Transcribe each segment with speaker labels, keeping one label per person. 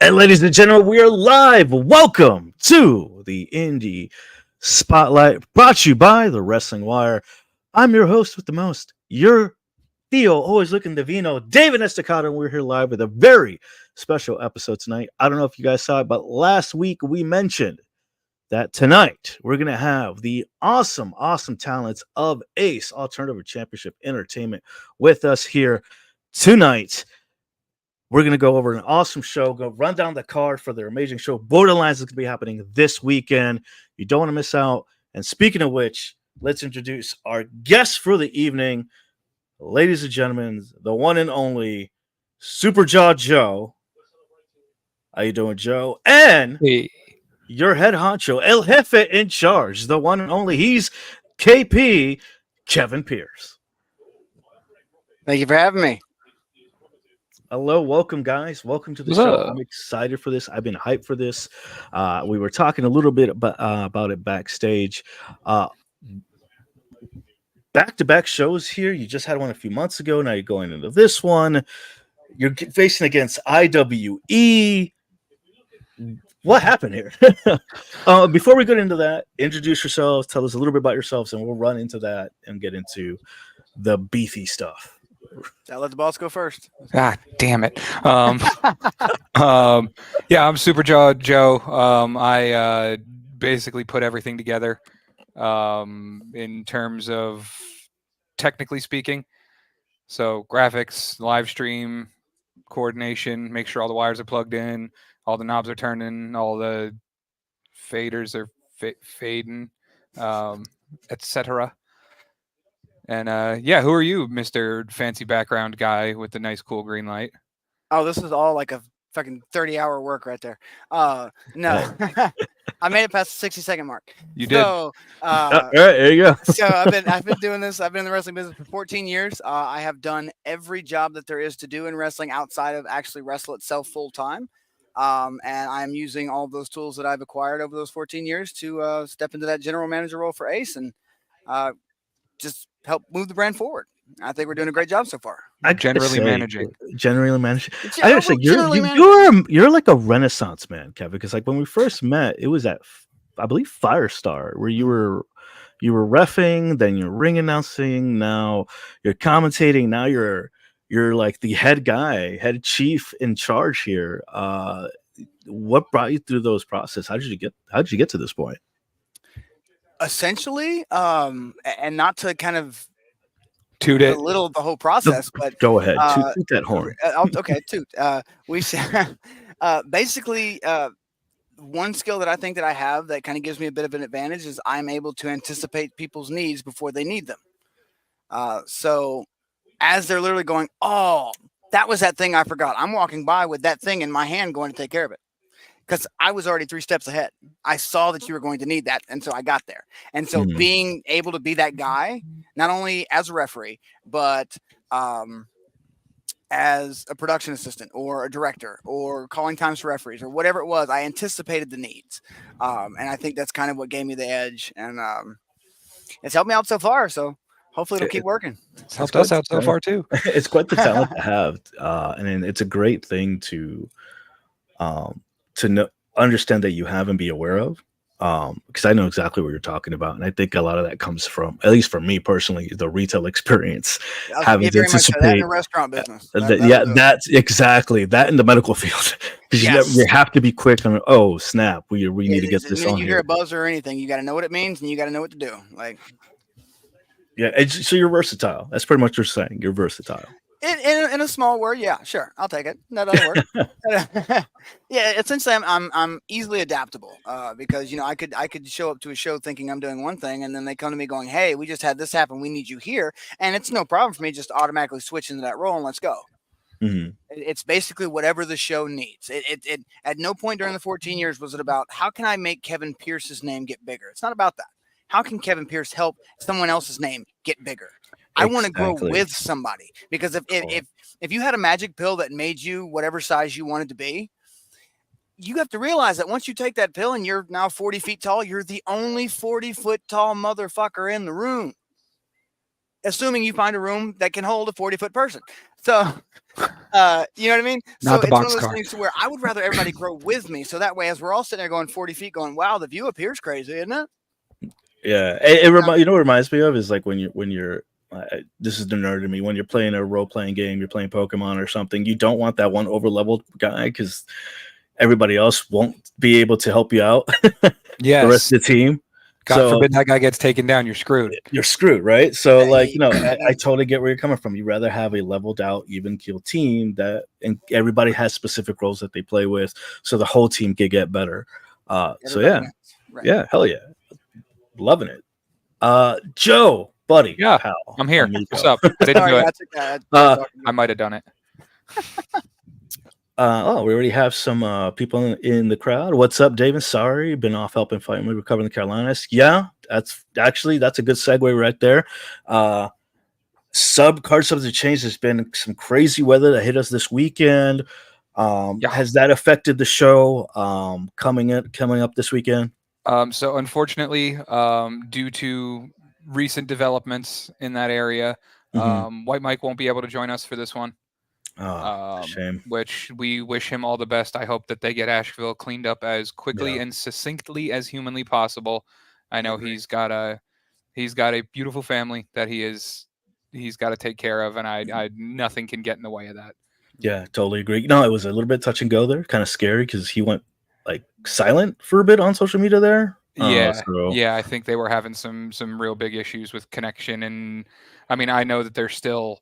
Speaker 1: And ladies and gentlemen, we are live. Welcome to the Indy Spotlight, brought to you by the Wrestling Wire. I'm your host with the most, your Theo, always looking divino, Daven Estacado, and we're here live with a very special episode tonight. I don't know if you guys saw it, but last week we mentioned that tonight we're going to have the awesome talents of Ace Alternative Championship Entertainment with us here tonight. We're going to go over an awesome show, go run down the card for their amazing show. Borderlands is going to be happening this weekend. You don't want to miss out. And speaking of which, let's introduce our guest for the evening. Ladies and gentlemen, the one and only SuperJaw Joe. How you doing, Joe? And your head honcho, El Jefe in charge, the one and only. He's KP, Kevin Pierce.
Speaker 2: Thank you for having me.
Speaker 1: Hello, welcome, guys. Welcome to the show. I'm excited for this. I've been hyped for this. We were talking a little bit about it backstage. Back-to-back shows here. You just had one a few months ago. Now you're going into this one. You're facing against IWE. What happened here? Before we get into that, introduce yourselves. Tell us a little bit about yourselves, and we'll run into that and get into the beefy stuff.
Speaker 2: I'll let the boss go first.
Speaker 3: Ah, damn it. Yeah, I'm SuperJaw Joe. I basically put everything together in terms of technically speaking. So graphics, live stream, coordination, make sure all the wires are plugged in, all the knobs are turning, all the faders are fading, etc. And who are you, Mr. Fancy Background Guy with the nice cool green light?
Speaker 2: Oh, this is all like a fucking 30-hour work right there. No, I made it past the 60-second mark.
Speaker 3: You did.
Speaker 1: All right, there you go.
Speaker 2: So I've been doing this. I've been in the wrestling business for 14 years. I have done every job that there is to do in wrestling outside of actually wrestle itself full time. And I'm using all of those tools that I've acquired over those 14 years to step into that general manager role for Ace and just help move the brand forward. I think we're doing a great job so far.
Speaker 3: Generally managing.
Speaker 1: I gotta say, you're like a renaissance man, Kevin. Because like when we first met, it was at I believe Firestar, where you were reffing, then you're ring announcing, now you're commentating, now you're like the head guy, head chief in charge here. What brought you through those process? How did you get to this point?
Speaker 2: Essentially, and not to kind of
Speaker 3: toot it
Speaker 2: belittle the whole process, but
Speaker 1: go ahead, toot that horn.
Speaker 2: Okay, toot. We basically one skill that I think that I have that kind of gives me a bit of an advantage is I'm able to anticipate people's needs before they need them. So as they're literally going, oh, that was that thing I forgot. I'm walking by with that thing in my hand going to take care of it. Because I was already 3 steps ahead. I saw that you were going to need that, and so I got there. And so being able to be that guy, not only as a referee, but as a production assistant or a director or calling times for referees or whatever it was, I anticipated the needs. And I think that's kind of what gave me the edge. And it's helped me out so far, so hopefully it'll keep working.
Speaker 3: It's helped us out so far, too.
Speaker 1: It's quite the talent to have. And it's a great thing to understand that you have and be aware of, because I know exactly what you're talking about, and I think a lot of that comes from, at least for me personally, the retail experience, having to anticipate
Speaker 2: that in the restaurant business.
Speaker 1: That's exactly that in the medical field, because you have to be quick on. Oh snap, we need to get this on.
Speaker 2: You hear a buzzer or anything, you got to know what it means, and you got to know what to do. Like,
Speaker 1: yeah, so you're versatile. That's pretty much what you're saying. You're versatile.
Speaker 2: In a small word, yeah, sure, I'll take it. That doesn't work. Yeah, essentially, I'm easily adaptable because I could show up to a show thinking I'm doing one thing, and then they come to me going, "Hey, we just had this happen. We need you here," and it's no problem for me just automatically switch into that role and let's go. Mm-hmm. It's basically whatever the show needs. It at no point during the 14 years was it about how can I make Kevin Pierce's name get bigger. It's not about that. How can Kevin Pierce help someone else's name get bigger? I want to grow with somebody, because if you had a magic pill that made you whatever size you wanted to be, you have to realize that once you take that pill and you're now 40 feet tall, you're the only 40-foot tall motherfucker in the room, assuming you find a room that can hold a 40-foot person. So You know what I mean?
Speaker 3: Not the
Speaker 2: it's one
Speaker 3: box
Speaker 2: of those
Speaker 3: car.
Speaker 2: things where I would rather everybody grow with me. So that way, as we're all sitting there going 40 feet, going, wow, the view up here is crazy, isn't it?
Speaker 1: Yeah, you know what it reminds me of is like when you're this is the nerd in me, when you're playing a role playing game, you're playing Pokemon or something. You don't want that one over leveled guy because everybody else won't be able to help you out.
Speaker 3: Yes.
Speaker 1: The rest of the team.
Speaker 3: God forbid that guy gets taken down. You're screwed.
Speaker 1: You're screwed, right? So, like,
Speaker 2: Hey.
Speaker 1: I totally get where you're coming from. You'd rather have a leveled out, even keel team and everybody has specific roles that they play with, so the whole team can get better. So yeah,
Speaker 2: Right.
Speaker 1: yeah, hell yeah, loving it. Joe, buddy,
Speaker 3: Yeah,
Speaker 1: pal,
Speaker 3: I'm here.
Speaker 1: amigo.
Speaker 3: What's up? I didn't do it. I might have done it.
Speaker 1: We already have some people in the crowd. What's up, Daven? Sorry, been off helping fight me recovering the Carolinas. Yeah, that's a good segue right there. Card subs have changed. There's been some crazy weather that hit us this weekend. Has that affected the show coming up this weekend?
Speaker 3: So unfortunately, due to recent developments in that area, White Mike won't be able to join us for this one.
Speaker 1: Shame.
Speaker 3: Which we wish him all the best. I hope that they get Asheville cleaned up as quickly and succinctly as humanly possible. I know he's got a beautiful family that he's got to take care of, and I nothing can get in the way of that.
Speaker 1: Yeah, totally agree. No, it was a little bit touch and go there, kind of scary because he went like silent for a bit on social media there.
Speaker 3: Yeah, I think they were having some real big issues with connection, and I mean, I know that there's still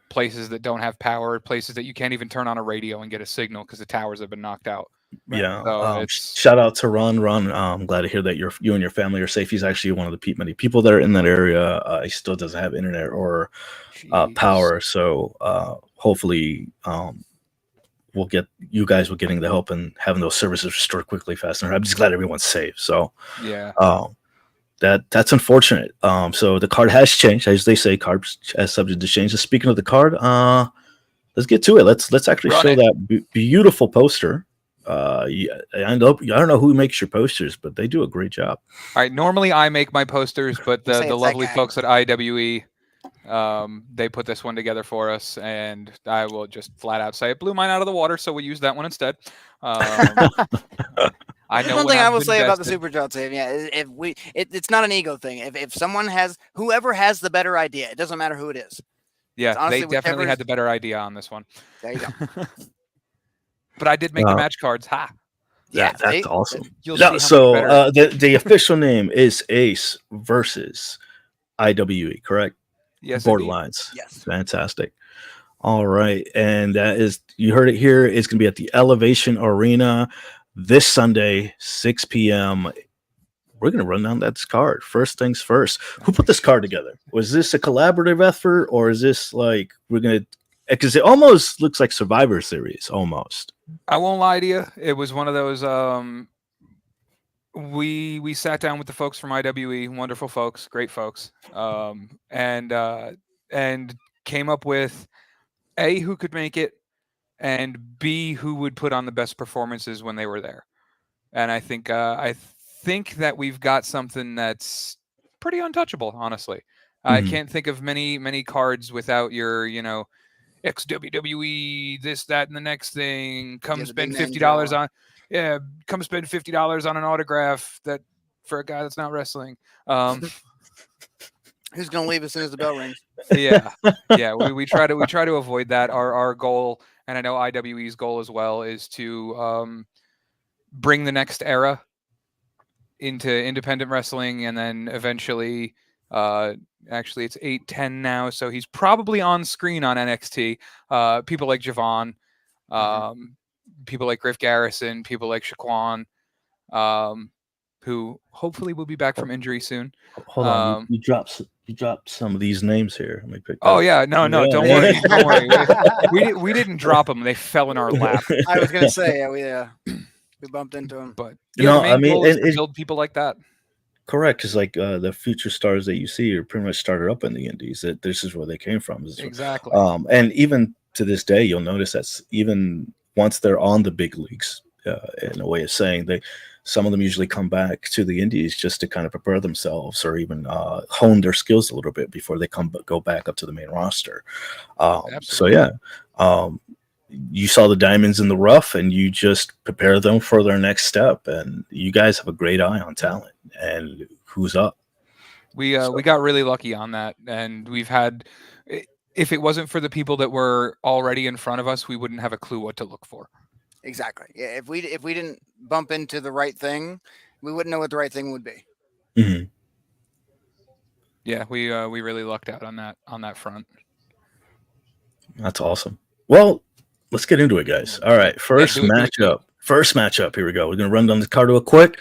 Speaker 3: places that don't have power, places that you can't even turn on a radio and get a signal because the towers have been knocked out.
Speaker 1: Yeah.
Speaker 3: So
Speaker 1: shout out to Ron. Ron, I'm glad to hear that you and your family are safe. He's actually one of the many people that are in that area. He still doesn't have internet or power. So hopefully you guys will getting the help and having those services restored quickly, faster. I'm just glad everyone's safe. So
Speaker 3: yeah.
Speaker 1: That's unfortunate. So the card has changed, as they say, cards as subject to change. So speaking of the card, let's get to it. Let's actually show that beautiful poster. I don't know who makes your posters, but they do a great job.
Speaker 3: All right. Normally I make my posters, but the lovely folks at IWE, they put this one together for us, and I will just flat out say it blew mine out of the water, so we use that one instead. I know
Speaker 2: one thing I will say about the SuperJaw team, it's not an ego thing. If someone whoever has the better idea, it doesn't matter who it is.
Speaker 3: Yeah, honestly, they definitely had the better idea on this one.
Speaker 2: There you go.
Speaker 3: But I did make the match cards. Ha!
Speaker 1: Yeah, that's awesome.
Speaker 3: So
Speaker 1: the official name is Ace versus IWE, correct?
Speaker 3: Yes.
Speaker 1: Borderlines.
Speaker 2: Yes.
Speaker 1: Fantastic. All right, and that is, you heard it here. It's going to be at the Elevation Arena this Sunday, 6 p.m. We're going to run down that card. First things first. Who put this card together? Was this a collaborative effort, or is this like we're going to? Because it almost looks like Survivor Series, almost.
Speaker 3: I won't lie to you. It was one of those. We sat down with the folks from IWE, wonderful folks, great folks, and came up with A, who could make it, and B, who would put on the best performances when they were there. And I think that we've got something that's pretty untouchable, honestly. I can't think of many cards without your, X WWE, this, that, and the next thing. Come spend $50 on. Yeah, come spend $50 on an autograph that for a guy that's not wrestling.
Speaker 2: Who's gonna leave as soon as the bell rings?
Speaker 3: Yeah. We try to avoid that. Our goal, and I know IWE's goal as well, is to bring the next era into independent wrestling, and then eventually, actually it's 8-10 now, so he's probably on screen on NXT. People like Javon, people like Griff Garrison, people like Shaquan, who hopefully will be back from injury soon.
Speaker 1: Hold on, you dropped some of these names here. Let me pick.
Speaker 3: Oh yeah, no, don't worry, don't worry. We didn't drop them; they fell in our lap.
Speaker 2: I was gonna say, we bumped into them,
Speaker 3: but I mean, to build people like that.
Speaker 1: Correct, because like the future stars that you see are pretty much started up in the indies. That this is where they came from.
Speaker 3: Exactly.
Speaker 1: And even to this day, you'll notice that's even once they're on the big leagues, in a way of saying some of them usually come back to the indies just to kind of prepare themselves or even hone their skills a little bit before they go back up to the main roster. So yeah, you saw the diamonds in the rough and you just prepare them for their next step. And you guys have a great eye on talent and who's up.
Speaker 3: We got really lucky on that, and we've had. If it wasn't for the people that were already in front of us, we wouldn't have a clue what to look for.
Speaker 2: Exactly. Yeah. If we didn't bump into the right thing, we wouldn't know what the right thing would be.
Speaker 1: Mm-hmm.
Speaker 3: Yeah, we really lucked out on that front.
Speaker 1: That's awesome. Well, let's get into it, guys. All right, first matchup. First matchup. Here we go. We're gonna run down the card real quick,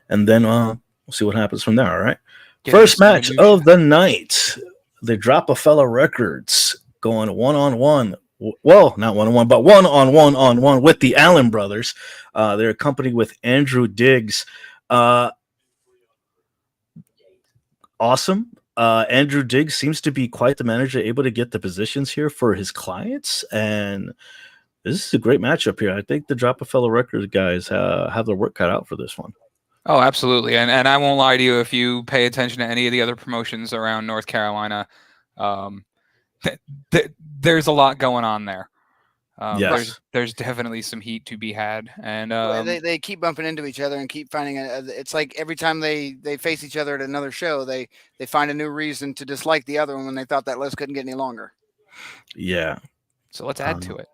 Speaker 1: and then we'll see what happens from there. All right. First match of the night. The Drop a Fella Records going 1-on-1. Well, not 1-on-1, but 1-on-1 with the Allen brothers. They're accompanied with Andrew Diggs. Awesome. Andrew Diggs seems to be quite the manager, able to get the positions here for his clients, and this is a great matchup here. I think the Drop a Fella Records guys have their work cut out for this one.
Speaker 3: Oh, absolutely. And I won't lie to you, if you pay attention to any of the other promotions around North Carolina, there's a lot going on there.
Speaker 1: Yes.
Speaker 3: There's definitely some heat to be had. And
Speaker 2: they keep bumping into each other and keep finding it's like every time they face each other at another show, they find a new reason to dislike the other one when they thought that list couldn't get any longer.
Speaker 1: Yeah.
Speaker 3: So let's add to it.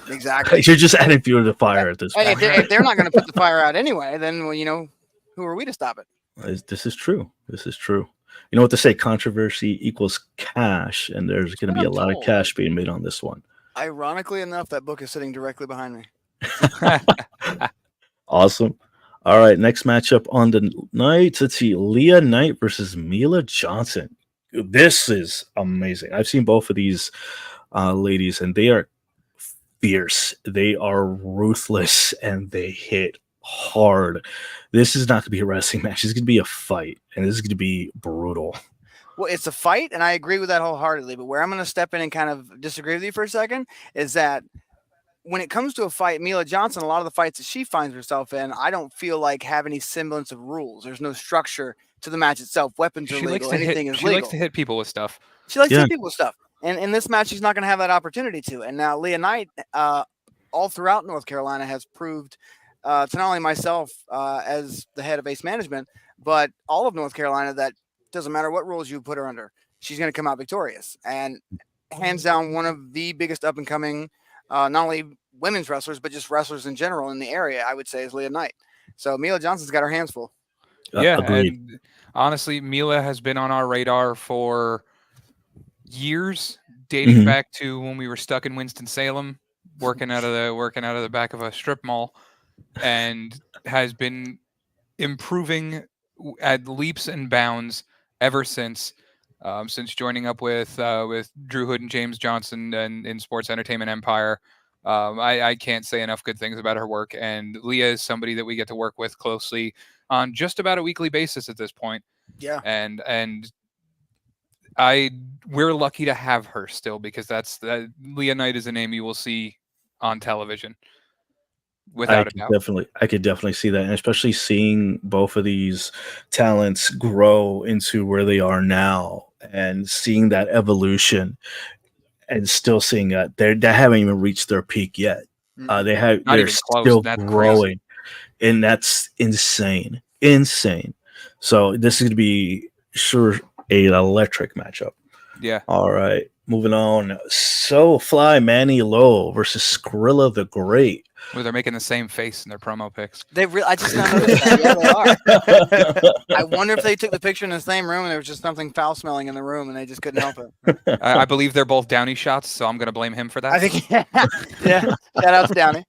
Speaker 2: Exactly.
Speaker 1: You're just adding fuel to the fire at this point.
Speaker 2: If they're not going to put the fire out anyway, then, well, who are we to stop it?
Speaker 1: This is true. This is true. You know what they say? Controversy equals cash, and there's going to be a lot of cash being made on this one.
Speaker 2: Ironically enough, that book is sitting directly behind me.
Speaker 1: Awesome. All right, next matchup on the night. Let's see, Leah Knight versus Mila Johnson. This is amazing. I've seen both of these ladies, and they are fierce. They are ruthless, and they hit hard. This is not going to be a wrestling match. It's going to be a fight, and this is going to be brutal.
Speaker 2: Well, it's a fight, and I agree with that wholeheartedly. But where I'm going to step in and kind of disagree with you for a second is that when it comes to a fight, Mila Johnson, a lot of the fights that she finds herself in, I don't feel like have any semblance of rules. There's no structure to the match itself. Weapons are legal. Anything is legal.
Speaker 3: She likes to hit people with stuff.
Speaker 2: She likes to hit people with stuff. And in this match, she's not going to have that opportunity to. And now Leah Knight, all throughout North Carolina, has proved to not only myself as the head of Ace Management, but all of North Carolina that doesn't matter what rules you put her under, she's going to come out victorious. And hands down, one of the biggest up-and-coming, not only women's wrestlers, but just wrestlers in general in the area, I would say, is Leah Knight. So Mila Johnson's got her hands full.
Speaker 3: Yeah, and honestly, Mila has been on our radar for years, dating back to when we were stuck in Winston-Salem, working out of the back of a strip mall, and has been improving at leaps and bounds ever since joining up with Drew Hood and James Johnson and in Sports Entertainment Empire. I can't say enough good things about her work, and Leah is somebody that we get to work with closely on just about a weekly basis at this point.
Speaker 2: Yeah,
Speaker 3: and we're lucky to have her still, because Leah Knight is a name you will see on television without a doubt.
Speaker 1: I could definitely see that, and especially seeing both of these talents grow into where they are now, and seeing that evolution, and still seeing that they haven't even reached their peak yet. They're still growing, crazy. And that's insane. So this is going to be sure an electric matchup.
Speaker 3: Yeah.
Speaker 1: All right, moving on. So Fly Manny Lowe versus Skrilla the Great.
Speaker 3: Well, they're making the same face in their promo pics.
Speaker 2: I just not noticed that. Yeah, they are. I wonder if they took the picture in the same room and there was just something foul smelling in the room and they just couldn't help it.
Speaker 3: I believe they're both Downey shots, so I'm going to blame him for that.
Speaker 2: I think, yeah. Shout out to Downey.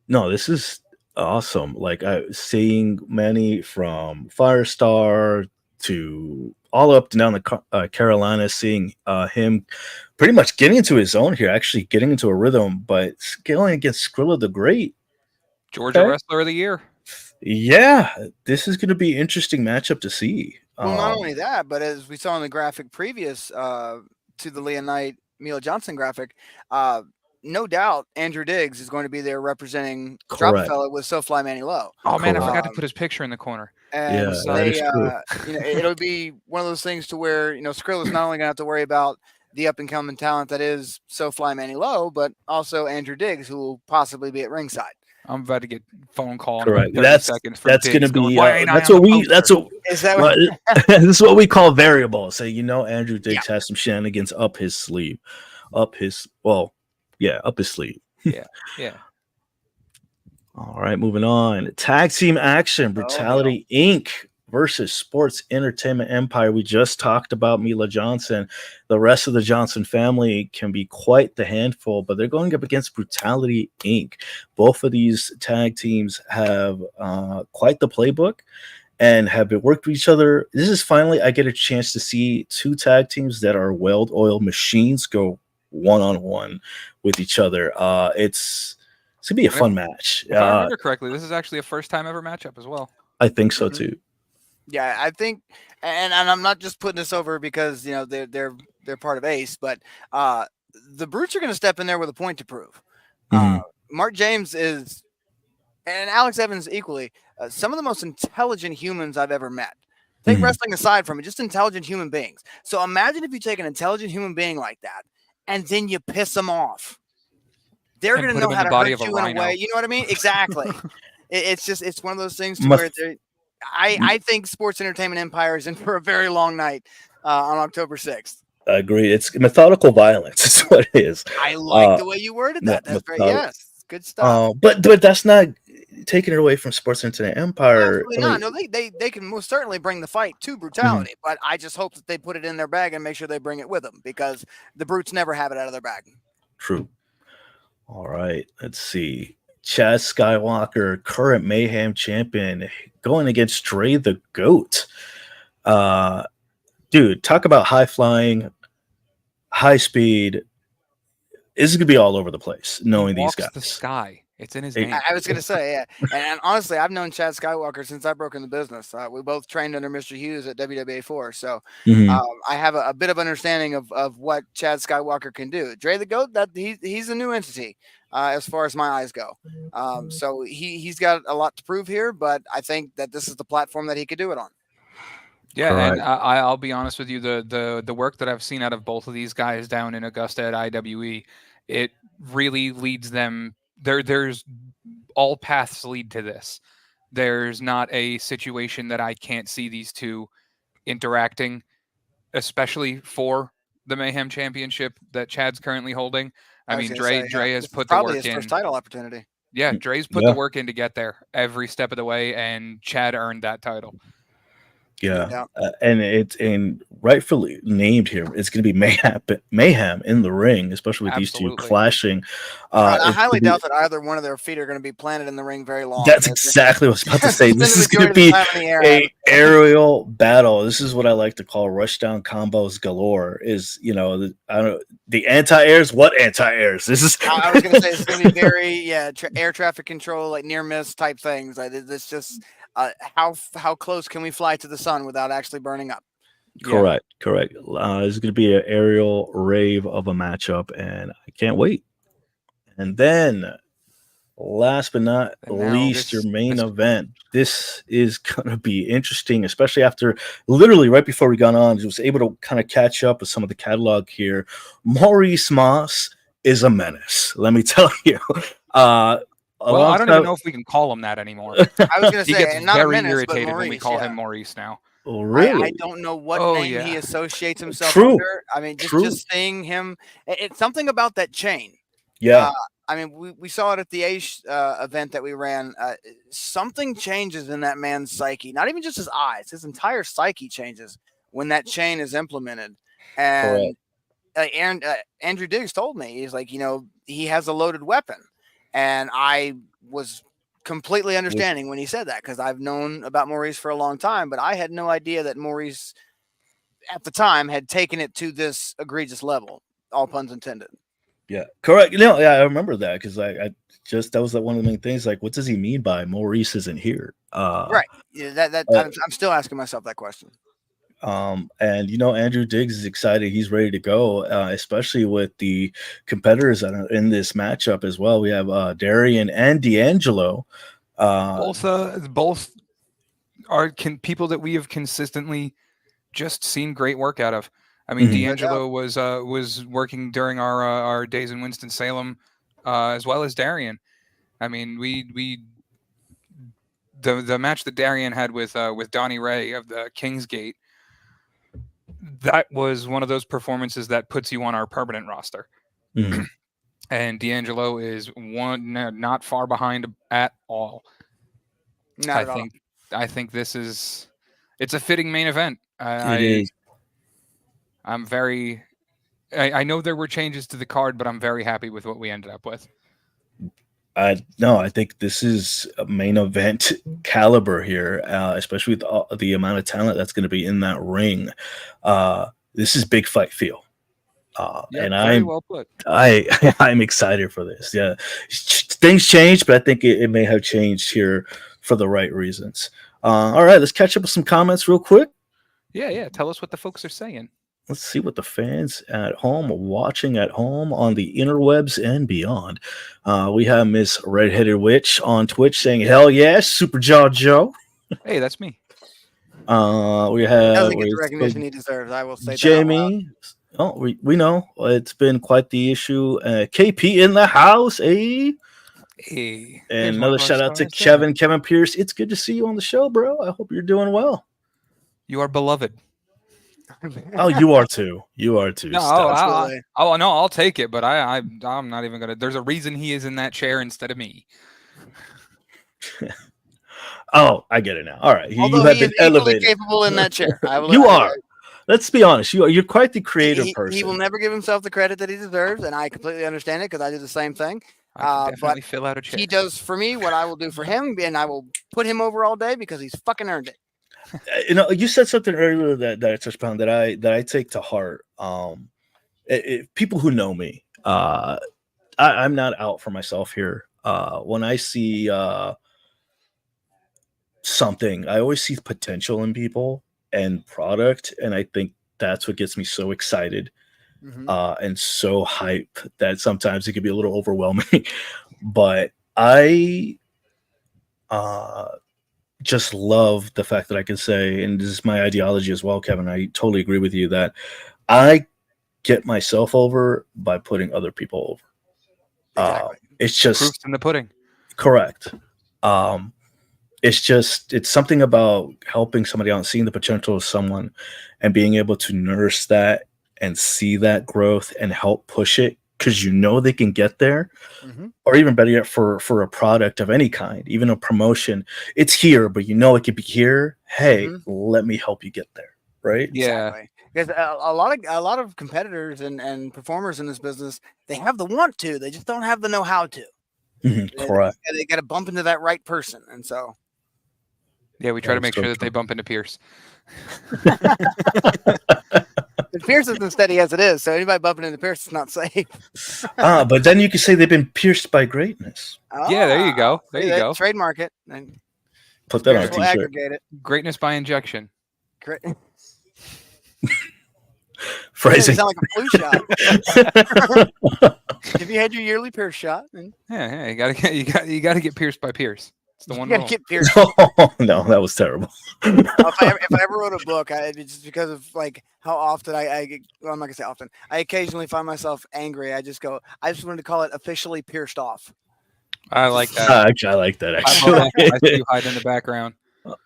Speaker 1: No, this is awesome. Like seeing Manny from Firestar to all up and down the Carolina, seeing him pretty much getting into his own here, actually getting into a rhythm, but going against Skrilla the Great.
Speaker 3: Georgia Wrestler of the Year.
Speaker 1: Yeah, this is going to be an interesting matchup to see.
Speaker 2: Well, not only that, but as we saw in the graphic previous to the Leah Knight, Mila Johnson graphic, no doubt Andrew Diggs is going to be there representing Drop Fella with So Fly Manny Lowe.
Speaker 3: Oh, man, I forgot to put his picture in the corner.
Speaker 2: And so it'll be one of those things to where, Skrilla's not only going to have to worry about the up and coming talent that is SoFly Manny Low, but also Andrew Diggs, who will possibly be at ringside.
Speaker 3: I'm about to get a phone call in
Speaker 1: Correct.
Speaker 3: about 30 seconds from
Speaker 1: That's going to
Speaker 3: Diggs
Speaker 1: be
Speaker 3: going, "Why ain't I
Speaker 1: that's
Speaker 3: on
Speaker 1: what
Speaker 3: the
Speaker 1: we that's
Speaker 3: poster?"
Speaker 1: what
Speaker 2: Is that
Speaker 1: well,
Speaker 2: what?
Speaker 1: this is what we call variables. So Andrew Diggs has some shenanigans up his sleeve, up his sleeve.
Speaker 3: Yeah.
Speaker 1: All right, moving on. Tag team action: Brutality Inc. versus Sports Entertainment Empire. We just talked about Mila Johnson. The rest of the Johnson family can be quite the handful, but they're going up against Brutality Inc. Both of these tag teams have quite the playbook and have been worked with each other. This is finally I get a chance to see two tag teams that are well-oiled machines go one-on-one with each other. It's gonna be a fun match.
Speaker 3: If I remember correctly, this is actually a first time ever matchup as what
Speaker 1: I think so too.
Speaker 2: Yeah, I think, and I'm not just putting this over because they're part of Ace, but the Brutes are going to step in there with a point to prove. Mark James is, and Alex Evans equally, some of the most intelligent humans I've ever met. Take wrestling aside from it, just intelligent human beings. So imagine if you take an intelligent human being like that, and then you piss them off. They're going to know how to hurt you in a way. You know what I mean? Exactly. It's one of those things to where I think Sports Entertainment Empire is in for a very long night on October 6th.
Speaker 1: I agree. It's methodical violence. Is what it is.
Speaker 2: I like the way you worded that. That's very good stuff.
Speaker 1: But that's not taking it away from Sports Entertainment Empire.
Speaker 2: Absolutely not. No, they can most certainly bring the fight to Brutality, but I just hope that they put it in their bag and make sure they bring it with them because the Brutes never have it out of their bag. True.
Speaker 1: All right, let's see. Chad Skywalker, current Mayhem champion, going against Dre the Goat. Dude, talk about high flying, high speed. This is gonna be all over the place. Knowing these guys,
Speaker 3: the sky. It's in his name.
Speaker 2: I was going to say, yeah. And honestly, I've known Chad Skywalker since I broke into business. We both trained under Mr. Hughes at WWA 4. So I have a bit of understanding of what Chad Skywalker can do. Dre the Goat, he's a new entity as far as my eyes go. So he's got a lot to prove here, but I think that this is the platform that he could do it on.
Speaker 3: Yeah, correct. And I'll be honest with you, the work that I've seen out of both of these guys down in Augusta at IWE, it really leads them. There's all paths lead to this. There's not a situation that I can't see these two interacting, especially for the Mayhem Championship that Chad's currently holding. I mean, Dre has put the work
Speaker 2: his
Speaker 3: in.
Speaker 2: First title opportunity.
Speaker 3: Yeah, Dre's put the work in to get there every step of the way, and Chad earned that title.
Speaker 1: Yeah. And rightfully named here. It's going to be mayhem in the ring, especially with these two clashing.
Speaker 2: I highly doubt that either one of their feet are going to be planted in the ring very long.
Speaker 1: That's exactly what I was about to say. This is going to be an aerial battle. This is what I like to call rushdown combos galore. Is the anti-airs? What anti-airs? This is.
Speaker 2: I was going to say it's going to be very air traffic control, like near miss type things. Like it's just. How close can we fly to the sun without actually burning up?
Speaker 1: Correct. It's going to be an aerial rave of a matchup, and I can't wait. And then, last but not least, your main event. This is going to be interesting, especially after literally right before we got on, I was able to kind of catch up with some of the catalog here. Maurice Moss is a menace. Let me tell you.
Speaker 3: Well, I don't even know if we can call him that anymore.
Speaker 2: I was going to say,
Speaker 3: he gets
Speaker 2: not
Speaker 3: very
Speaker 2: Menace,
Speaker 3: irritated
Speaker 2: Maurice,
Speaker 3: when we call him Maurice now.
Speaker 1: Oh, really?
Speaker 2: I don't know what name he associates himself under. I mean, just seeing him, it's something about that chain.
Speaker 1: Yeah.
Speaker 2: I mean, we saw it at the Ace event that we ran. Something changes in that man's psyche. Not even just his eyes; his entire psyche changes when that chain is implemented. And Andrew Diggs told me, he's like, he has a loaded weapon. And I was completely understanding when he said that because I've known about Maurice for a long time, but I had no idea that Maurice at the time had taken it to this egregious level, all puns intended.
Speaker 1: Yeah, correct. I remember that because that was one of the main things. Like, what does he mean by Maurice isn't here?
Speaker 2: Right. Yeah, I'm still asking myself that question.
Speaker 1: And Andrew Diggs is excited. He's ready to go, especially with the competitors that are in this matchup as well. We have Darian and D'Angelo.
Speaker 3: Both are people that we have consistently just seen great work out of. I mean,
Speaker 1: Mhm.
Speaker 3: D'Angelo was working during our days in Winston-Salem, as well as Darian. I mean, the match that Darian had with Donnie Ray of the Kingsgate, that was one of those performances that puts you on our permanent roster.
Speaker 1: Mhm.
Speaker 3: And D'Angelo is not far behind at all.
Speaker 2: Not at all.
Speaker 3: I think it's a fitting main event.
Speaker 1: It is.
Speaker 3: I'm very. I know there were changes to the card, but I'm very happy with what we ended up with.
Speaker 1: I think this is a main event caliber here, especially with the amount of talent that's going to be in that ring. This is big fight feel. And
Speaker 3: very well put.
Speaker 1: I'm excited for this. Yeah, things changed, but I think it may have changed here for the right reasons. All right, let's catch up with some comments real quick.
Speaker 3: Yeah. Tell us what the folks are saying.
Speaker 1: Let's see what the fans at home, watching at home on the interwebs and beyond. We have Miss Redheaded Witch on Twitch saying, "Hell yeah, SuperJaw Joe."
Speaker 3: Hey, that's me.
Speaker 1: We
Speaker 2: He
Speaker 1: have
Speaker 2: doesn't get the recognition he deserves. I will say that.
Speaker 1: Jamie. Oh, we know it's been quite the issue. KP in the house, eh?
Speaker 3: Hey,
Speaker 1: And another shout out to Kevin Pierce. It's good to see you on the show, bro. I hope you're doing well.
Speaker 3: You are beloved.
Speaker 1: Oh, you are too. You are too.
Speaker 3: No,
Speaker 2: Absolutely.
Speaker 3: no, I'll take it, but I'm not even gonna. There's a reason he is in that chair instead of me.
Speaker 1: Oh, I get it now. All right,
Speaker 2: Although
Speaker 1: you have
Speaker 2: he
Speaker 1: been
Speaker 2: is equally
Speaker 1: elevated.
Speaker 2: capable in that chair.
Speaker 1: You are. Let's be honest. You're quite the creative person.
Speaker 2: He will never give himself the credit that he deserves, and I completely understand it because I do the same thing.
Speaker 3: I can definitely fill out a chair.
Speaker 2: He does for me what I will do for him, and I will put him over all day because he's fucking earned it.
Speaker 1: You said something earlier that I touched upon that I take to heart. People who know me, I'm not out for myself here. When I see something, I always see potential in people and product, and I think that's what gets me so excited and so hype that sometimes it can be a little overwhelming. But I just love the fact that I can say, and this is my ideology as well, Kevin, I totally agree with you that I get myself over by putting other people over.
Speaker 2: Exactly.
Speaker 1: It's just
Speaker 3: proof's in the pudding.
Speaker 1: Correct. It's something about helping somebody out and seeing the potential of someone and being able to nurse that and see that growth and help push it because you know they can get there. Or even better yet, for a product of any kind, even a promotion, it's here, but you know it could be here. Hey, let me help you get there. Right?
Speaker 3: Yeah.
Speaker 2: Exactly. Because a lot of competitors and performers in this business, they have the want to, they just don't have the know how to.
Speaker 1: Correct.
Speaker 2: They got to bump into that right person, and so.
Speaker 3: Yeah, we try to make sure that they bump into Pierce.
Speaker 2: Pierce isn't steady as it is, so anybody bumping into Pierce is not safe.
Speaker 1: But then you can say they've been pierced by greatness.
Speaker 3: Yeah, there you go. There you go.
Speaker 2: Trademark it. And
Speaker 1: put that on a
Speaker 2: we'll
Speaker 1: t-shirt.
Speaker 2: aggregate it.
Speaker 3: Greatness by injection.
Speaker 1: Phrasing.
Speaker 2: Sound like a flu shot. Have you had your yearly Pierce shot?
Speaker 3: Yeah, you gotta get pierced by Pierce. It's the one.
Speaker 2: You gotta get pierced.
Speaker 1: Oh, no, that was terrible.
Speaker 2: If I ever wrote a book, it's just because of like how often I get, well, I'm not gonna say often. I occasionally find myself angry. I just wanted to call it officially pierced off.
Speaker 3: I like that.
Speaker 1: Actually, I like that. Actually,
Speaker 3: I see you hide in the background.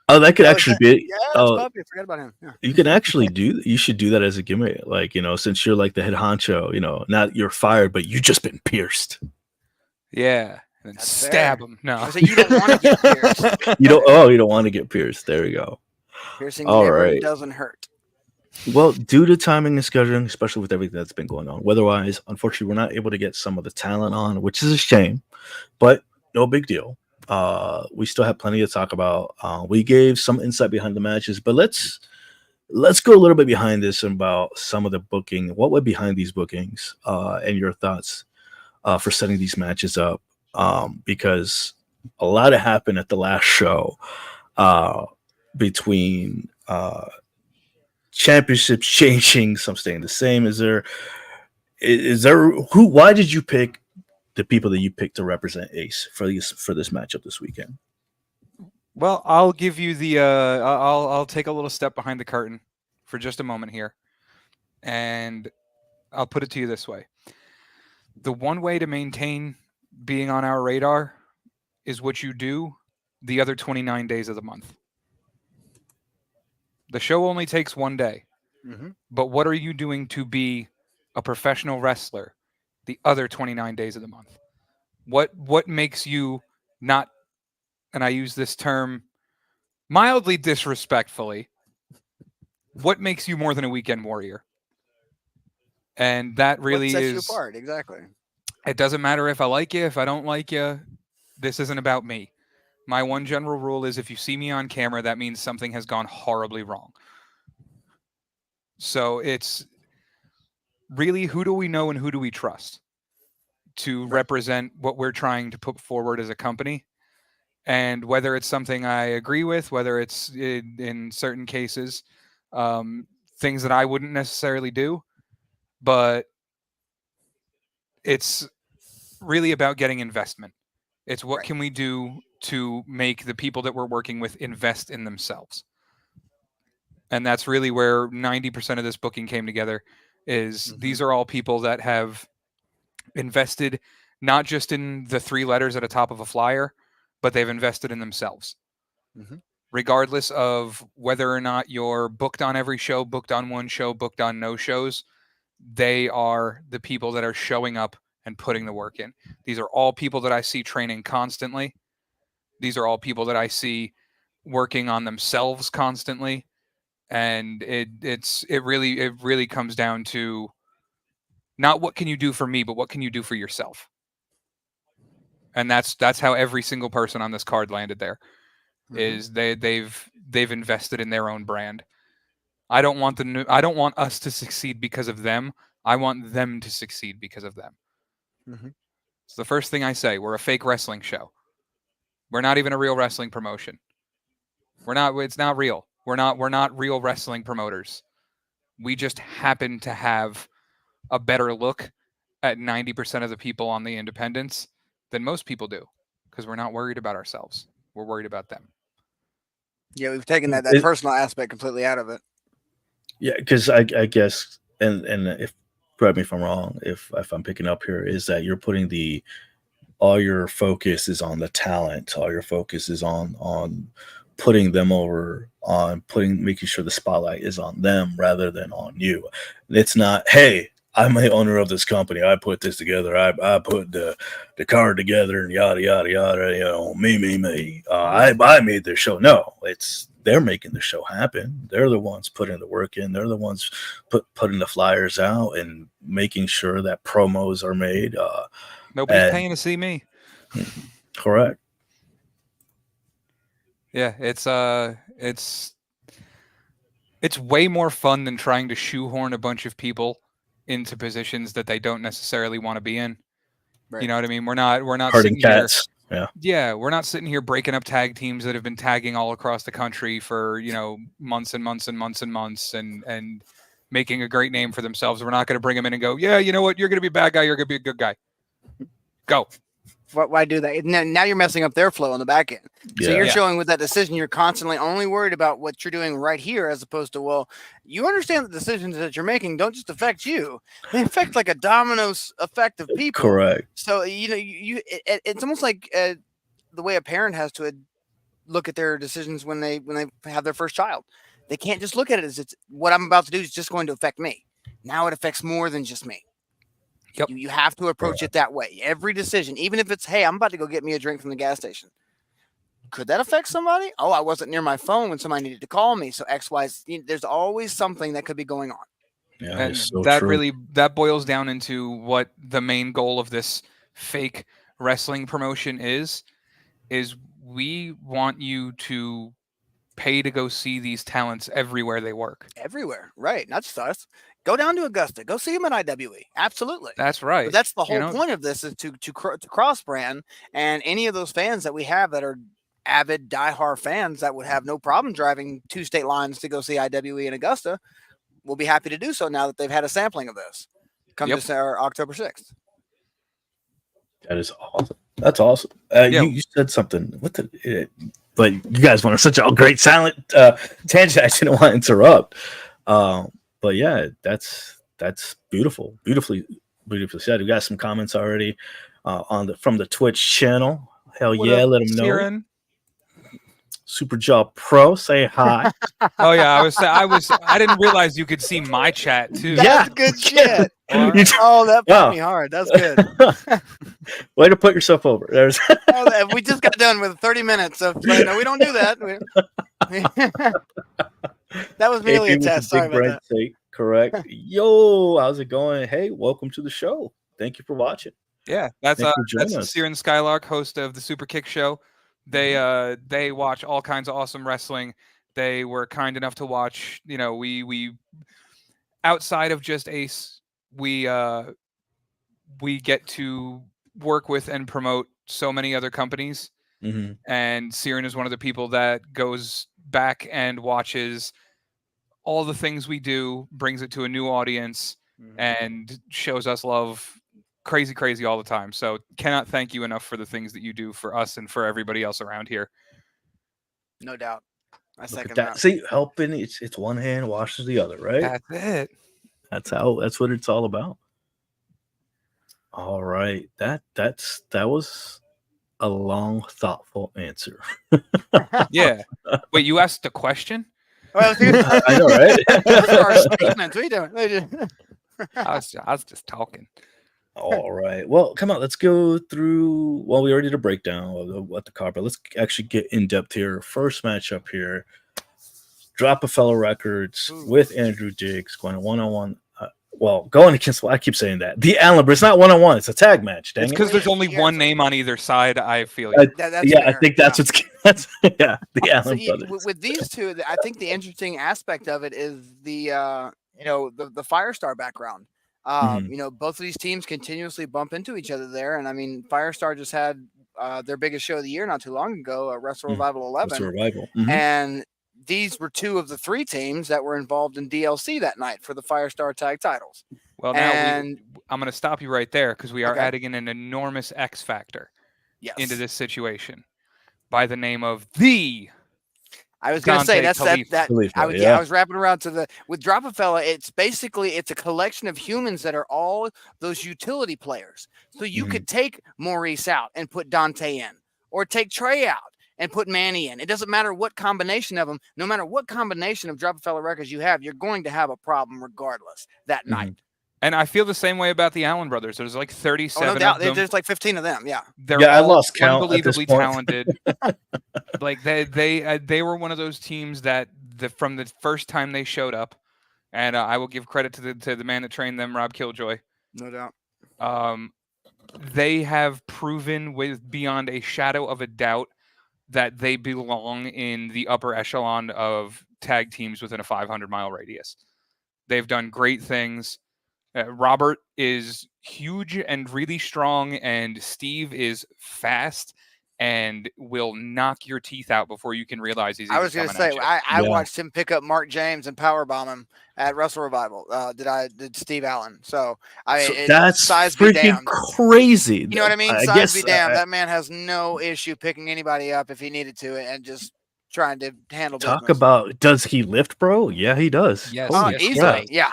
Speaker 1: Oh, that could actually be.
Speaker 2: Yeah, that's Puppy. I forgot about him. Yeah.
Speaker 1: You can actually you should do that as a gimmick. Like, since you're like the head honcho, not you're fired, but you just been pierced.
Speaker 3: Yeah. And then stab him. No.
Speaker 2: So you don't want to get pierced.
Speaker 1: You don't want to get pierced. There you go.
Speaker 2: Piercing doesn't hurt.
Speaker 1: Well, due to timing and scheduling, especially with everything that's been going on, weather-wise, unfortunately, we're not able to get some of the talent on, which is a shame, but no big deal. We still have plenty to talk about. We gave some insight behind the matches, but let's go a little bit behind this about some of the booking. What went behind these bookings, and your thoughts for setting these matches up, because a lot happened at the last show between championships changing, some staying the same. Why did you pick the people that you picked to represent Ace for this matchup this weekend?
Speaker 3: Well, I'll give you the I'll take a little step behind the curtain for just a moment here. And I'll put it to you this way. The one way to maintain being on our radar is what you do the other 29 days of the month. The show only takes one day.
Speaker 2: Mhm.
Speaker 3: But what are you doing to be a professional wrestler the other 29 days of the month? What makes you not, and I use this term mildly disrespectfully, what makes you more than a weekend warrior? And that
Speaker 2: What
Speaker 3: really
Speaker 2: sets you
Speaker 3: is,
Speaker 2: apart? Exactly.
Speaker 3: it doesn't matter if I like you, if I don't like you, this isn't about me. My one general rule is if you see me on camera, that means something has gone horribly wrong. So it's really, who do we know and who do we trust to represent what we're trying to put forward as a company? And whether it's something I agree with, whether it's in certain cases, things that I wouldn't necessarily do, but it's really about getting investment. It's what can we do to make the people that we're working with invest in themselves. And that's really where 90% of this booking came together, is these are all people that have invested not just in the 3 letters at the top of a flyer, but they've invested in themselves. Regardless of whether or not you're booked on every show, booked on one show, booked on no shows, they are the people that are showing up and putting the work in. These are all people that I see training constantly. These are all people that I see working on themselves constantly. And it really comes down to not what can you do for me, but what can you do for yourself. And that's how every single person on this card landed there. Is they've invested in their own brand. I don't want us to succeed because of them. I want them to succeed because of them. It's the first thing I say. We're a fake wrestling show. We're not even a real wrestling promotion. It's not real. We're not real wrestling promoters. We just happen to have a better look at 90% of the people on the independents than most people do, because we're not worried about ourselves. We're worried about them.
Speaker 2: Yeah, we've taken that personal aspect completely out of it.
Speaker 1: Yeah, because I guess, and if, correct me if I'm wrong, if I'm picking up here, is that you're putting all your focus is on the talent, all your focus is on putting them over, on making sure the spotlight is on them rather than on you. It's not, hey, I'm the owner of this company, I put this together, I put the card together and yada yada yada, me. I made this show. No, they're making the show happen. They're the ones putting the work in. They're the ones putting the flyers out and making sure that promos are made.
Speaker 3: Nobody's paying to see me.
Speaker 1: Correct.
Speaker 3: Yeah, it's way more fun than trying to shoehorn a bunch of people into positions that they don't necessarily want to be in. Right. You know what I mean? We're not sitting
Speaker 1: cats.
Speaker 3: Here. Yeah, we're not sitting here breaking up tag teams that have been tagging all across the country for, months and months and months and months and making a great name for themselves. We're not going to bring them in and go, yeah, you know what? You're going to be a bad guy. You're going to be a good guy. Go.
Speaker 2: Why do that? Now you're messing up their flow on the back end. So you're showing with that decision, you're constantly only worried about what you're doing right here, as opposed to, well, you understand the decisions that you're making don't just affect you; they affect like a dominoes effect of people.
Speaker 1: Correct.
Speaker 2: So it's almost like the way a parent has to look at their decisions when they have their first child. They can't just look at it as it's what I'm about to do is just going to affect me. Now it affects more than just me.
Speaker 3: Yep.
Speaker 2: You have to approach it that way. Every decision, even if it's, hey, I'm about to go get me a drink from the gas station. Could that affect somebody? Oh, I wasn't near my phone when somebody needed to call me. So X, Y, Z, there's always something that could be going on.
Speaker 1: Yeah,
Speaker 3: and
Speaker 1: so
Speaker 3: that
Speaker 1: true.
Speaker 3: that boils down into what the main goal of this fake wrestling promotion is we want you to pay to go see these talents everywhere they work.
Speaker 2: Everywhere, right? Not just us. Go down to Augusta. Go see him at IWE. Absolutely.
Speaker 3: That's right.
Speaker 2: But that's the whole point of this, is to cross brand, and any of those fans that we have that are avid diehard fans that would have no problem driving 2 state lines to go see IWE in Augusta will be happy to do so now that they've had a sampling of this. Come to October 6th.
Speaker 1: That is awesome. That's awesome. You said something. But you guys went on such a great silent tangent. I didn't want to interrupt. But yeah, that's beautiful, beautifully said. We got some comments already from the Twitch channel. Hell
Speaker 3: What
Speaker 1: yeah,
Speaker 3: up,
Speaker 1: let them know.
Speaker 3: Siren?
Speaker 1: SuperJaw Pro, say hi.
Speaker 3: Oh yeah, I didn't realize you could see my chat too.
Speaker 2: That's good shit. Oh, that put me hard. That's good.
Speaker 1: Way to put yourself over. There's
Speaker 2: we just got done with 30 minutes of no, we don't do that. That was merely a test. Sorry about that.
Speaker 1: Correct. Yo, how's it going? Hey, welcome to the show. Thank you for watching.
Speaker 3: Yeah, that's Siren Skylark, host of the Super Kick Show. They watch all kinds of awesome wrestling. They were kind enough to watch. You know, we outside of just Ace, we get to work with and promote so many other companies.
Speaker 1: Mm-hmm.
Speaker 3: And Siren is one of the people that goes back and watches all the things we do, brings it to a new audience, and shows us love crazy all the time. So cannot thank you enough for the things that you do for us and for everybody else around here.
Speaker 2: No doubt. I second
Speaker 1: that. See, helping, it's one hand washes the other, right?
Speaker 3: That's it.
Speaker 1: That's what it's all about. All right. That was a long, thoughtful answer.
Speaker 3: Yeah. Wait, you asked a question?
Speaker 2: Well,
Speaker 1: I know, right?
Speaker 2: Those are our statements. We doing?
Speaker 3: I was just talking.
Speaker 1: All right. Well, come on. Let's go through. Well, we already did a breakdown of what the card, but let's actually get in depth here. First matchup here: Drop a Fellow Records with Andrew Diggs going 1-on-1. Going against. I keep saying that the Allen, but it's not 1-on-1. It's a tag match. Dang
Speaker 3: it's because there's only one name on either side. I feel
Speaker 1: I think that's what's. The Allen brothers.
Speaker 2: With these two, I think the interesting aspect of it is the Firestar background. Both of these teams continuously bump into each other there, and I mean, Firestar just had their biggest show of the year not too long ago, Wrestle Revival 11.
Speaker 1: Wrestle Revival.
Speaker 2: And these were two of the three teams that were involved in DLC that night for the Firestar tag titles.
Speaker 3: Well, now I'm going to stop you right there because we are adding in an enormous X factor into this situation by the name of the.
Speaker 2: I was going to say I was wrapping around to with Drop a Fella. It's a collection of humans that are all those utility players. So you could take Maurice out and put Dante in, or take Trey out and put Manny in. It doesn't matter what combination of them. No matter what combination of Drop a Fella records you have, you're going to have a problem regardless that night.
Speaker 3: And I feel the same way about the Allen brothers. There's like 37
Speaker 2: no doubt.
Speaker 3: of them.
Speaker 2: There's like 15 of them. Yeah.
Speaker 3: They're
Speaker 1: I lost count.
Speaker 3: Unbelievably talented. Like they were one of those teams that from the first time they showed up, and I will give credit to the man that trained them, Rob Killjoy.
Speaker 2: No doubt.
Speaker 3: They have proven beyond a shadow of a doubt that they belong in the upper echelon of tag teams within a 500-mile radius. They've done great things. Robert is huge and really strong, and Steve is fast and will knock your teeth out before you can realize he's.
Speaker 2: I was going to say, I watched him pick up Mark James and powerbomb him at Wrestle Revival. Did Steve Allen? So
Speaker 1: that's
Speaker 2: size
Speaker 1: freaking crazy.
Speaker 2: You know what I mean? Size be damned. That man has no issue picking anybody up if he needed to, and just trying to handle.
Speaker 1: Talk
Speaker 2: business.
Speaker 1: About does he lift, bro? Yeah, he does.
Speaker 3: Yes,
Speaker 2: easily. Yeah.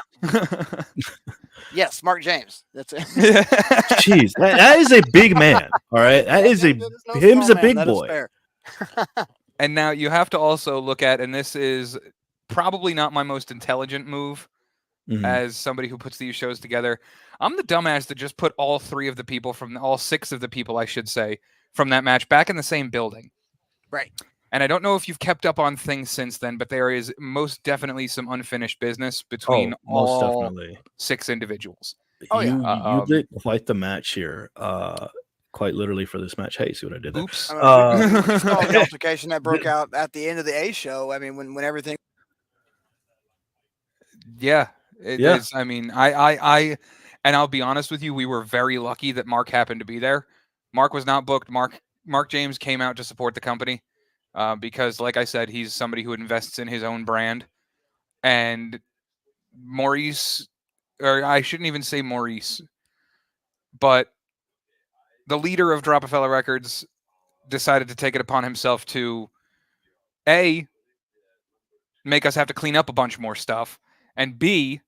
Speaker 2: Yes, Mark James. That's it.
Speaker 1: Jeez, that is a big man. All right, that is him's a big boy.
Speaker 3: And now you have to also look at, and this is probably not my most intelligent move as somebody who puts these shows together. I'm the dumbass that just put all six of the people, I should say, from that match back in the same building.
Speaker 2: Right.
Speaker 3: And I don't know if you've kept up on things since then, but there is most definitely some unfinished business between all six individuals.
Speaker 1: You did quite the match here. Quite literally for this match. Hey, see what I did there?
Speaker 2: Oops. The altercation that broke out at the end of the A show. I mean, when everything.
Speaker 3: Yeah, it is. I mean, I and I'll be honest with you, we were very lucky that Mark happened to be there. Mark was not booked. Mark James came out to support the company. Because, like I said, he's somebody who invests in his own brand. And Maurice, or I shouldn't even say Maurice, but the leader of Drop a Fella Records decided to take it upon himself to, A, make us have to clean up a bunch more stuff, and B,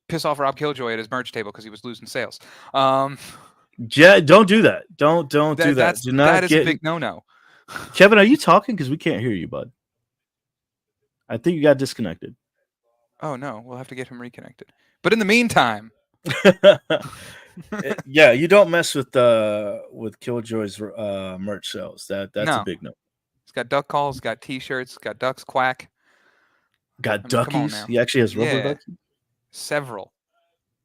Speaker 3: piss off Rob Killjoy at his merch table because he was losing sales.
Speaker 1: Yeah, don't do that. Don't do that. Do not
Speaker 3: that is
Speaker 1: get
Speaker 3: a big no-no.
Speaker 1: Kevin, are you talking? Because we can't hear you, bud. I think you got disconnected.
Speaker 3: Oh no, we'll have to get him reconnected. But in the meantime,
Speaker 1: yeah, you don't mess with Killjoy's merch sales. That's
Speaker 3: No.
Speaker 1: a big no.
Speaker 3: He's got duck calls, got T-shirts, got ducks quack,
Speaker 1: Got
Speaker 3: come on
Speaker 1: duckies.
Speaker 3: now.
Speaker 1: He actually has rubber
Speaker 3: Yeah.
Speaker 1: duckies.
Speaker 3: Several,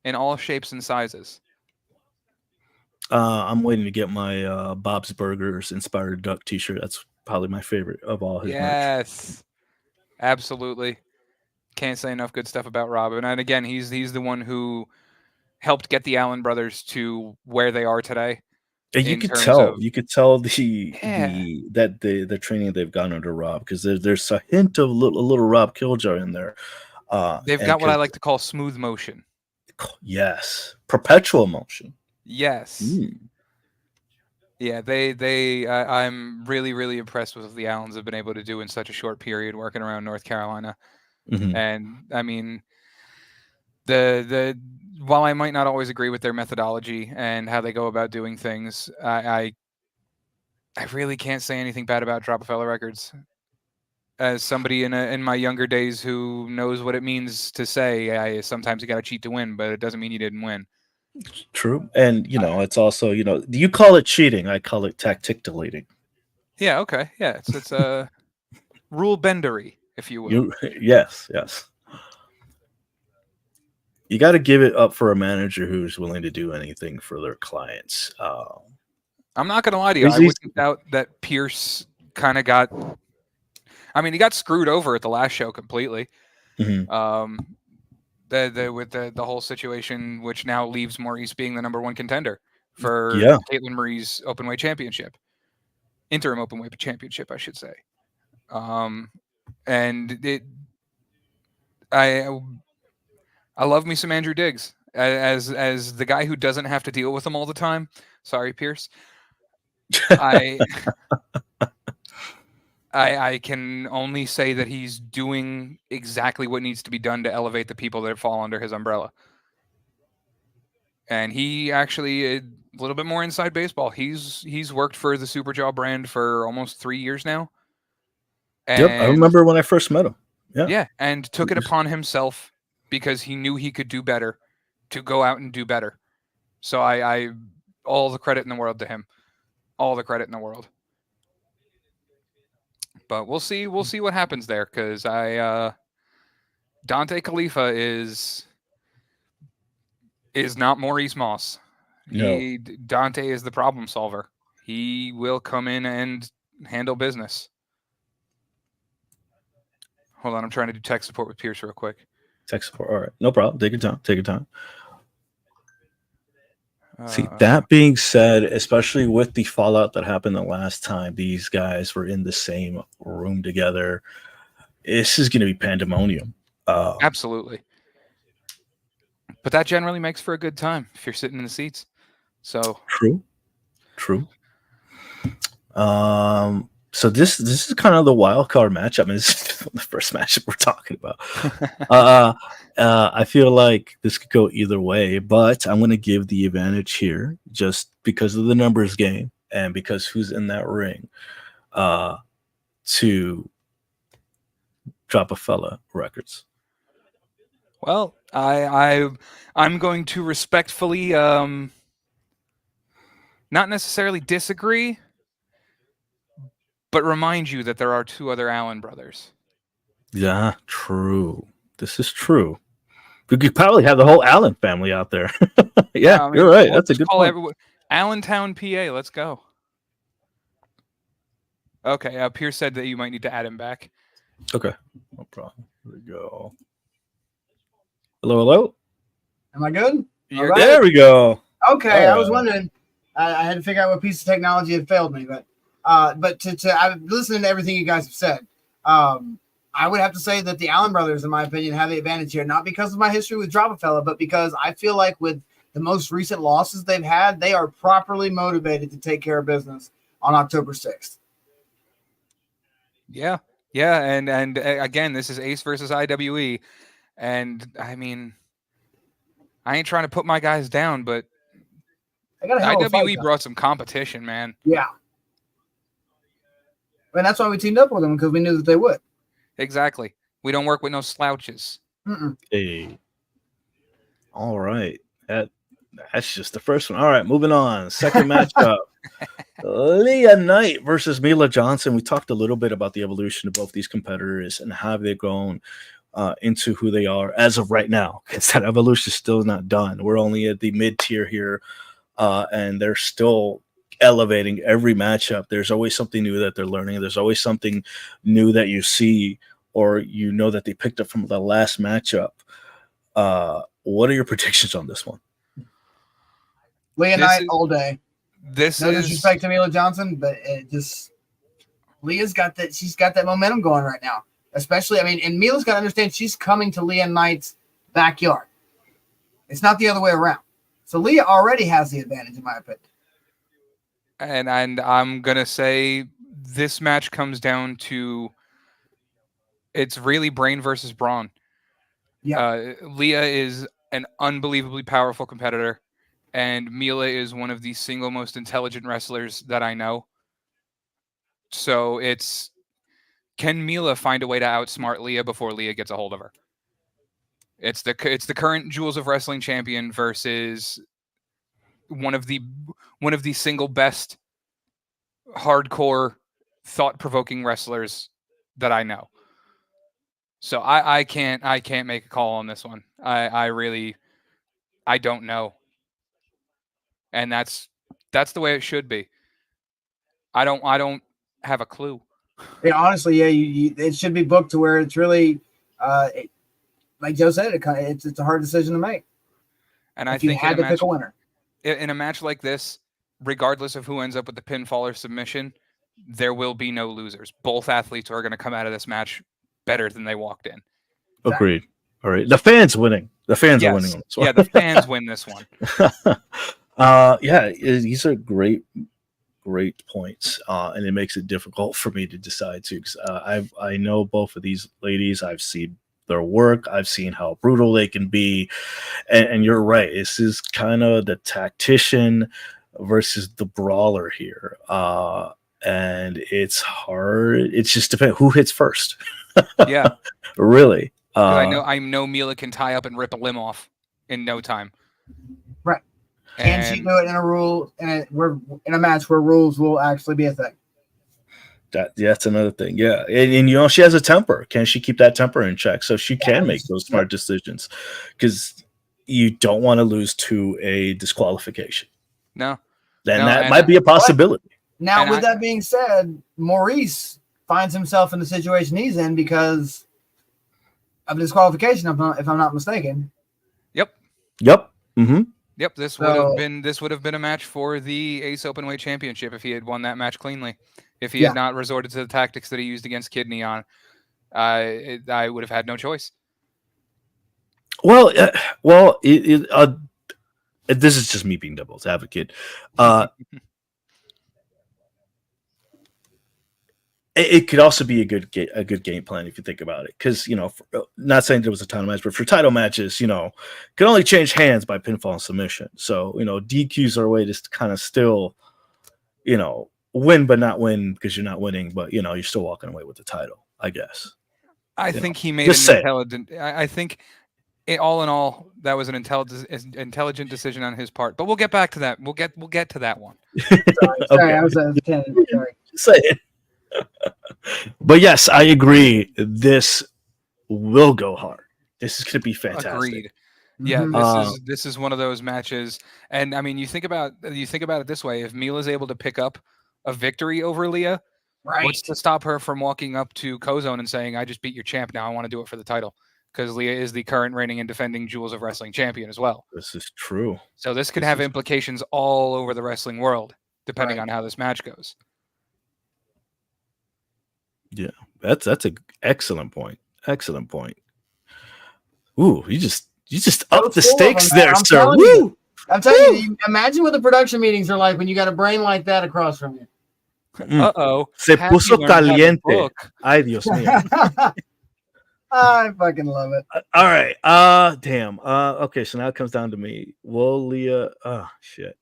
Speaker 3: in all shapes and sizes.
Speaker 1: I'm waiting to get my Bob's Burgers inspired duck T-shirt. That's probably my favorite of all his merch.
Speaker 3: Yes, absolutely. Can't say enough good stuff about Rob. And again, he's the one who helped get the Allen brothers to where they are today.
Speaker 1: And you
Speaker 3: in
Speaker 1: could
Speaker 3: terms
Speaker 1: tell,
Speaker 3: of-
Speaker 1: the training they've gone under Rob, because there's a hint of a little Rob Killjoy in there.
Speaker 3: They've got what I like to call smooth motion.
Speaker 1: Yes, perpetual motion.
Speaker 3: Yes. Yeah, I'm really, really impressed with what the Allens have been able to do in such a short period working around North Carolina. And I mean, while I might not always agree with their methodology and how they go about doing things, I really can't say anything bad about Drop-A-Fella Records. As somebody in my younger days who knows what it means to say, sometimes you got to cheat to win, but it doesn't mean you didn't win.
Speaker 1: True. And, it's also, you call it cheating. I call it tactic deleting.
Speaker 3: Yeah, okay. Yeah, it's rule bendery, if you will.
Speaker 1: Yes. You got to give it up for a manager who's willing to do anything for their clients.
Speaker 3: I'm not going to lie to you. I wouldn't doubt that Pierce kind of got... I mean, he got screwed over at the last show completely. With the whole situation, which now leaves Maurice being the number one contender for Caitlin Marie's Openweight Championship. Interim Openweight Championship, I should say. And I love me some Andrew Diggs as the guy who doesn't have to deal with him all the time. Sorry, Pierce. I can only say that he's doing exactly what needs to be done to elevate the people that fall under his umbrella. And he actually, a little bit more inside baseball, he's worked for the SuperJaw brand for almost 3 years now. And,
Speaker 1: I remember when I first met him.
Speaker 3: Yeah, and took it upon himself because he knew he could do better to go out and do better. So I all the credit in the world to him. All the credit in the world. But we'll see what happens there, because Dante Khalifa is not Maurice Moss.
Speaker 1: No.
Speaker 3: Dante is the problem solver. He will come in and handle business. Hold on, I'm trying to do tech support with Pierce real quick.
Speaker 1: Tech support, all right, no problem. Take your time. See, that being said, especially with the fallout that happened the last time these guys were in the same room together, this is going to be pandemonium.
Speaker 3: Absolutely. But that generally makes for a good time if you're sitting in the seats. So
Speaker 1: true. So this is kind of the wild card match. I mean, this is the first match that we're talking about. I feel like this could go either way, but I'm going to give the advantage here just because of the numbers game and because who's in that ring to Drop-A-Fella Records.
Speaker 3: Well, I'm going to respectfully not necessarily disagree, but remind you that there are two other Allen brothers. Yeah,
Speaker 1: true. This is true. We could probably have the whole Allen family out there. Yeah, I mean, you're right. That's a good point.
Speaker 3: Allentown, PA. Let's go. Okay, Pierce said that you might need to add him back.
Speaker 1: Okay, no problem. Here we go. Hello.
Speaker 4: Am I good?
Speaker 1: Right. There we go.
Speaker 4: Okay, I was wondering. I had to figure out what piece of technology had failed me, but I've listened to everything you guys have said. I would have to say that the Allen brothers, in my opinion, have the advantage here, not because of my history with Drop-A-Fella, but because I feel like with the most recent losses they've had, they are properly motivated to take care of business on October 6th.
Speaker 3: Yeah, and again, this is Ace versus IWE, And I mean, I ain't trying to put my guys down, but
Speaker 4: I got a hell of a fight,
Speaker 3: IWE brought some competition, man.
Speaker 4: Yeah. And that's why we teamed up with them, because we knew that they would.
Speaker 3: Exactly. We don't work with no slouches.
Speaker 1: Hey. All right. That's just the first one. All right, moving on. Second matchup. Leah Knight versus Mila Johnson. We talked a little bit about the evolution of both these competitors and how they've grown into who they are as of right now. Because that evolution is still not done. We're only at the mid-tier here, and they're still elevating every matchup. There's always something new that they're learning. There's always something new that you see or you know that they picked up from the last matchup. What are your predictions on this one?
Speaker 4: Leah Knight all day. No
Speaker 3: This
Speaker 4: disrespect to Mila Johnson, but it just Leah's got that. She's got that momentum going right now. Especially, I mean, and Mila's got to understand she's coming to Leah Knight's backyard. It's not the other way around. So Leah already has the advantage, in my opinion.
Speaker 3: and I'm gonna say this match comes down to it's really brain versus brawn.
Speaker 4: Yeah.
Speaker 3: Leah is an unbelievably powerful competitor, and Mila is one of the single most intelligent wrestlers that I know. So can Mila find a way to outsmart Leah before Leah gets a hold of her? It's the current Jewels of Wrestling champion versus one of the single best hardcore thought-provoking wrestlers that I know. So I can't make a call on this one. I don't know. And that's the way it should be. I don't have a clue.
Speaker 4: Yeah, honestly, yeah, it should be booked to where it's really, like Joe said, it's a hard decision to make.
Speaker 3: And
Speaker 4: I think you had to pick a winner
Speaker 3: in a match like this, regardless of who ends up with the pinfall or submission, there will be no losers. Both athletes are going to come out of this match better than they walked in.
Speaker 1: Agreed. All right, the fans winning. The fans are winning on this one.
Speaker 3: Yeah, the fans win this one.
Speaker 1: Yeah, these are great points, and it makes it difficult for me to decide too. Because I know both of these ladies. I've seen their work. I've seen how brutal they can be, and you're right. This is kind of the tactician versus the brawler here, and it's hard. It's just depends who hits first.
Speaker 3: Yeah,
Speaker 1: really.
Speaker 3: I know Mila can tie up and rip a limb off in no time.
Speaker 4: Right. Can she do it in a match where rules will actually be a thing?
Speaker 1: That's another thing. Yeah. And she has a temper. Can she keep that temper in check so she can make those smart decisions? Because you don't want to lose to a disqualification.
Speaker 3: No.
Speaker 1: That might be a possibility.
Speaker 4: Now, with that being said, Maurice finds himself in the situation he's in because of disqualification, if I'm not mistaken.
Speaker 3: Yep.
Speaker 1: Mm-hmm.
Speaker 3: Yep. This would have been a match for the Ace Openweight Championship if he had won that match cleanly. If he had not resorted to the tactics that he used against Kidney on, I would have had no choice.
Speaker 1: Well, this is just me being devil's advocate. It could also be a good game plan if you think about it, because not saying there was a title match, but for title matches, can only change hands by pinfall and submission. So DQs are a way to kind of still, win but not win because you're not winning, but you're still walking away with the title, I guess.
Speaker 3: I think he made an intelligent. I think, all in all, that was an intelligent decision on his part. But we'll get back to that. We'll get to that one.
Speaker 4: Sorry, I was sorry.
Speaker 1: Say it. But yes, I agree. This will go hard. This is going to be fantastic.
Speaker 3: Agreed. Yeah, this is one of those matches. And I mean, you think about it this way: if Mila's able to pick up a victory over Leah, what's to stop her from walking up to Kozone and saying, "I just beat your champ. Now I want to do it for the title." Because Leah is the current reigning and defending Jewels of Wrestling champion as well.
Speaker 1: This is true.
Speaker 3: So this could have implications all over the wrestling world, depending on how this match goes.
Speaker 1: Yeah, that's an excellent point. Excellent point. Ooh, you just upped the stakes there, sir. Woo!
Speaker 4: I'm telling you, imagine what the production meetings are like when you got a brain like that across from you.
Speaker 3: Uh-oh.
Speaker 1: Se puso caliente. Ay, Dios mío.
Speaker 4: I fucking love it.
Speaker 1: All right. Damn. Okay. So now it comes down to me. Will Leah? Oh shit.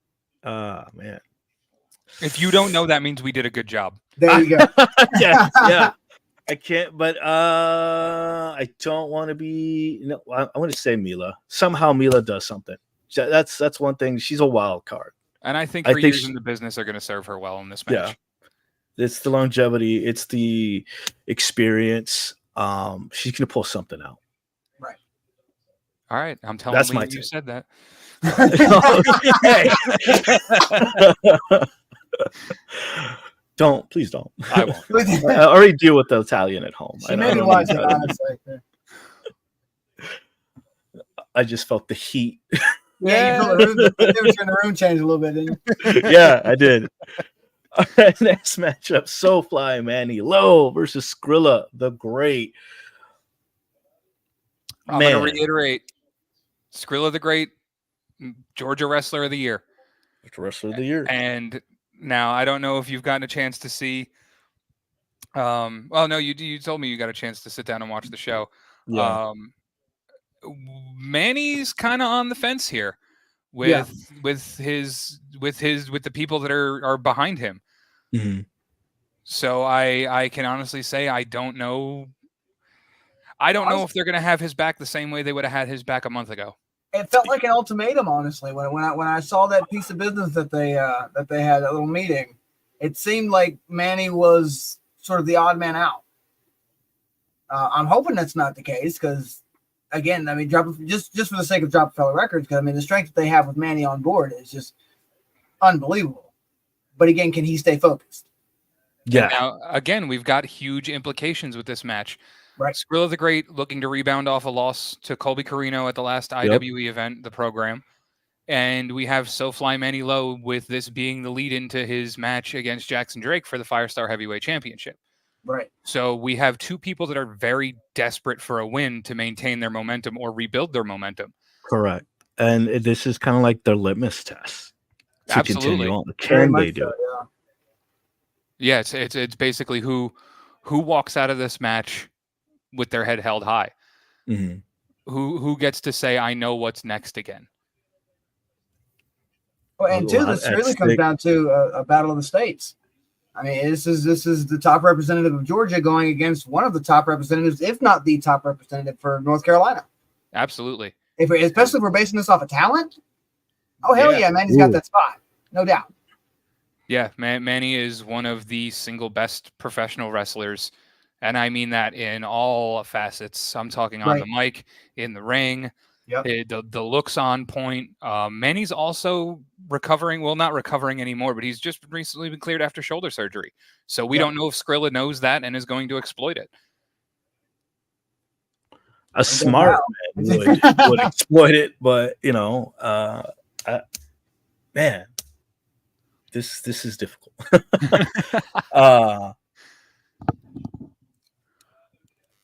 Speaker 1: Man.
Speaker 3: If you don't know, that means we did a good job.
Speaker 4: There you go.
Speaker 1: Yeah. I can't, but I don't want to be. No, I want to say Mila. Somehow Mila does something. That's one thing. She's a wild card.
Speaker 3: And I think her years in the business are going to serve her well in this match.
Speaker 1: Yeah. It's the longevity. It's the experience. She's gonna pull something out.
Speaker 4: Right.
Speaker 3: All right. I'm telling you, you said that.
Speaker 1: Please don't.
Speaker 3: I won't.
Speaker 1: I already deal with the Italian at home.
Speaker 4: She made me watch it, honestly.
Speaker 1: I just felt the heat.
Speaker 4: Yeah, you felt the temperature in the room change a little bit, didn't you?
Speaker 1: Yeah, I did. All right, next matchup: Soulfly Manny Low versus Skrilla the Great.
Speaker 3: I'm going to reiterate: Skrilla the Great, Georgia Wrestler of the Year.
Speaker 1: Wrestler of the Year.
Speaker 3: And now I don't know if you've gotten a chance to see. Well, no, you told me you got a chance to sit down and watch the show.
Speaker 1: Yeah.
Speaker 3: Manny's kind of on the fence here with the people that are behind him.
Speaker 1: Mm-hmm.
Speaker 3: So I can honestly say I don't know. I don't know if they're going to have his back the same way they would have had his back a month ago.
Speaker 4: It felt like an ultimatum, honestly. When I saw that piece of business that they had, that little meeting, it seemed like Manny was sort of the odd man out. I'm hoping that's not the case because, again, I mean, just for the sake of Drop Fellow Records, because I mean the strength that they have with Manny on board is just unbelievable. But again, can he stay focused?
Speaker 1: Yeah.
Speaker 3: Now, again, we've got huge implications with this match.
Speaker 4: Right.
Speaker 3: Skrilla the Great looking to rebound off a loss to Colby Carino at the last IWE event, the program. And we have Soulfly Manny Low with this being the lead into his match against Jackson Drake for the Firestar Heavyweight Championship.
Speaker 4: Right.
Speaker 3: So we have two people that are very desperate for a win to maintain their momentum or rebuild their momentum.
Speaker 1: Correct. And this is kind of like their litmus test to
Speaker 3: Absolutely.
Speaker 1: continue on. Can they do it?
Speaker 3: Yeah, it's basically who walks out of this match with their head held high.
Speaker 1: Mm-hmm.
Speaker 3: Who gets to say, I know what's next again.
Speaker 4: Well, and two, this really comes down to a battle of the states. I mean, this is the top representative of Georgia going against one of the top representatives, if not the top representative for North Carolina.
Speaker 3: Absolutely.
Speaker 4: Especially if we're basing this off of talent. Oh, hell yeah, Manny's got that spot. No doubt.
Speaker 3: Yeah, Manny is one of the single best professional wrestlers. And I mean that in all facets. I'm talking on the mic, in the ring.
Speaker 4: Yep.
Speaker 3: The looks on point. Manny's also recovering. Well, not recovering anymore, but he's just recently been cleared after shoulder surgery. So we don't know if Skrilla knows that and is going to exploit it.
Speaker 1: A smart man would exploit it, but man, this is difficult.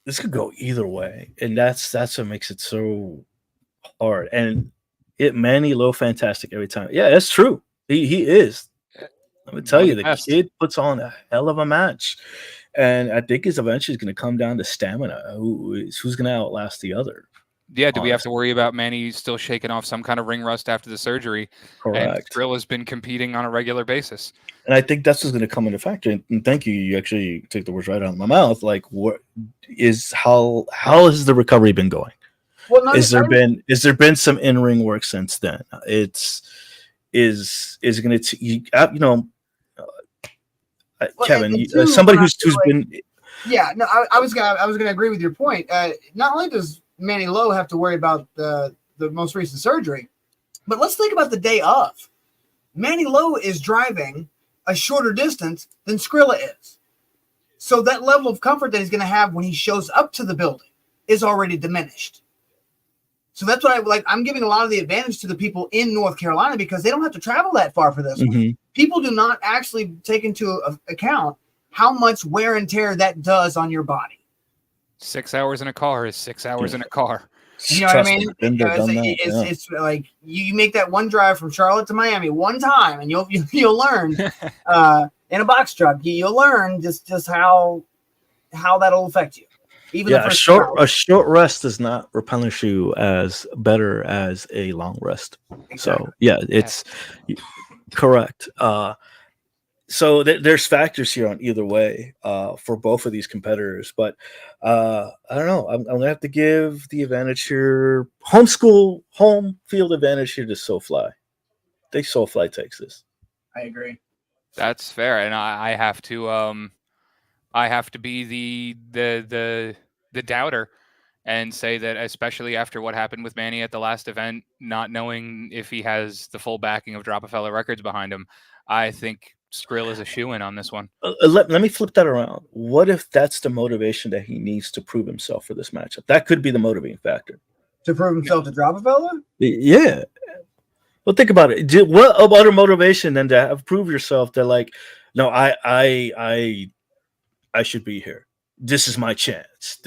Speaker 1: This could go either way, and that's what makes it so hard. And Manny Low fantastic every time. Yeah, that's true. He is. Let me tell you, the kid puts on a hell of a match, and I think it's eventually going to come down to stamina. Who's going to outlast the other?
Speaker 3: Yeah, do we have to worry about Manny still shaking off some kind of ring rust after the surgery?
Speaker 1: Correct.
Speaker 3: And Skrilla's been competing on a regular basis.
Speaker 1: And I think that's what's going to come into factor. And thank you. You actually took the words right out of my mouth. Like, how has the recovery been going?
Speaker 4: Well,
Speaker 1: Is there been some in-ring work since then? Is going to Kevin, somebody who's been.
Speaker 4: Yeah, no, I was gonna agree with your point. Not only does Manny Low have to worry about the most recent surgery, but let's think about the day of. Manny Low is driving a shorter distance than Skrilla is. So that level of comfort that he's going to have when he shows up to the building is already diminished. So that's what I'm giving a lot of the advantage to the people in North Carolina because they don't have to travel that far for this one. People do not actually take into account how much wear and tear that does on your body. 6
Speaker 3: hours in a car is 6 hours in a car.
Speaker 4: You know what I mean? It's like you make that one drive from Charlotte to Miami one time, and you'll learn in a box truck. You'll learn just how that'll affect you. Even
Speaker 1: Yeah,
Speaker 4: the first round.
Speaker 1: a short rest does not replenish you as better as a long rest.
Speaker 4: Exactly.
Speaker 1: So yeah, it's correct. So there's factors here on either way for both of these competitors, but I don't know. I'm gonna have to give the advantage here, home field advantage here to SoFly. I think SoFly takes this.
Speaker 4: I agree.
Speaker 3: That's fair, and I have to be the doubter and say that, especially after what happened with Manny at the last event, not knowing if he has the full backing of Drop-A-Fella Records behind him, I think Skrill is a shoo-in on this one.
Speaker 1: Let me flip that around. What if that's the motivation that he needs to prove himself for this matchup? That could be the motivating factor.
Speaker 4: To prove himself to Drop-A-Fella?
Speaker 1: Yeah. Well, think about it. What other motivation than to prove yourself that, like, no, I should be here. This is my chance.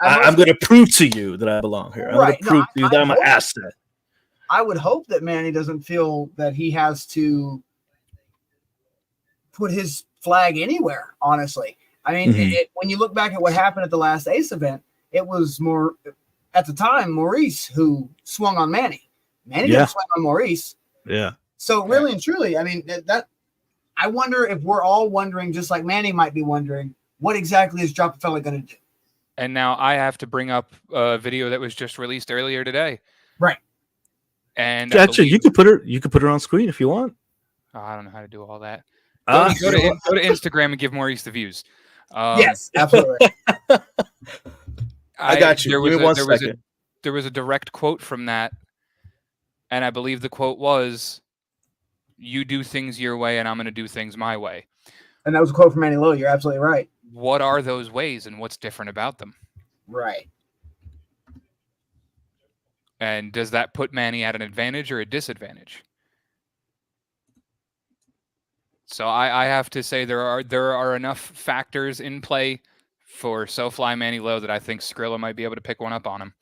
Speaker 1: I'm going to prove to you that I belong here. I'm going to prove to you that I'm an asset.
Speaker 4: I would hope that Manny doesn't feel that he has to put his flag anywhere, honestly. I mean, when you look back at what happened at the last Ace event, it was more, at the time, Maurice who swung on Manny. Manny didn't swing on Maurice.
Speaker 1: Yeah.
Speaker 4: So really and truly, I mean, that I wonder if we're all wondering, just like Manny might be wondering, what exactly is Drop-A-Fella going to do?
Speaker 3: And now I have to bring up a video that was just released earlier today.
Speaker 4: Right.
Speaker 3: And
Speaker 1: actually, you could put her on screen if you want.
Speaker 3: Oh, I don't know how to do all that. Go to Instagram and give Maurice the views.
Speaker 4: Yes, absolutely.
Speaker 1: I got you.
Speaker 3: There was a direct quote from that, and I believe the quote was, "You do things your way, and I'm going to do things my way."
Speaker 4: And that was a quote from Manny Lowe. You're absolutely right.
Speaker 3: What are those ways, and what's different about them?
Speaker 4: Right.
Speaker 3: And does that put Manny at an advantage or a disadvantage? So I have to say there are enough factors in play for SoFly Manny Lowe that I think Skrilla might be able to pick one up on him.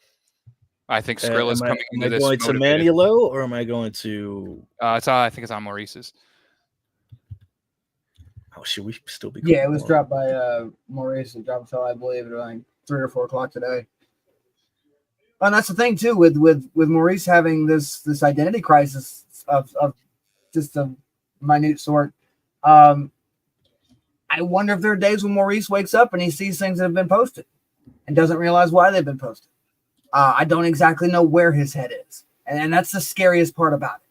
Speaker 3: I think Skrilla is coming into this.
Speaker 1: Am I going to Manny Lowe or am I going to?
Speaker 3: I think it's on Maurice's.
Speaker 1: Oh, should we still be?
Speaker 4: Yeah, it was dropped by Maurice and Drop-A-Fella, I believe, at like 3 or 4 o'clock today. And that's the thing too with Maurice having this identity crisis of just a minute sort. I wonder if there are days when Maurice wakes up and he sees things that have been posted and doesn't realize why they've been posted. I don't exactly know where his head is, and that's the scariest part about it.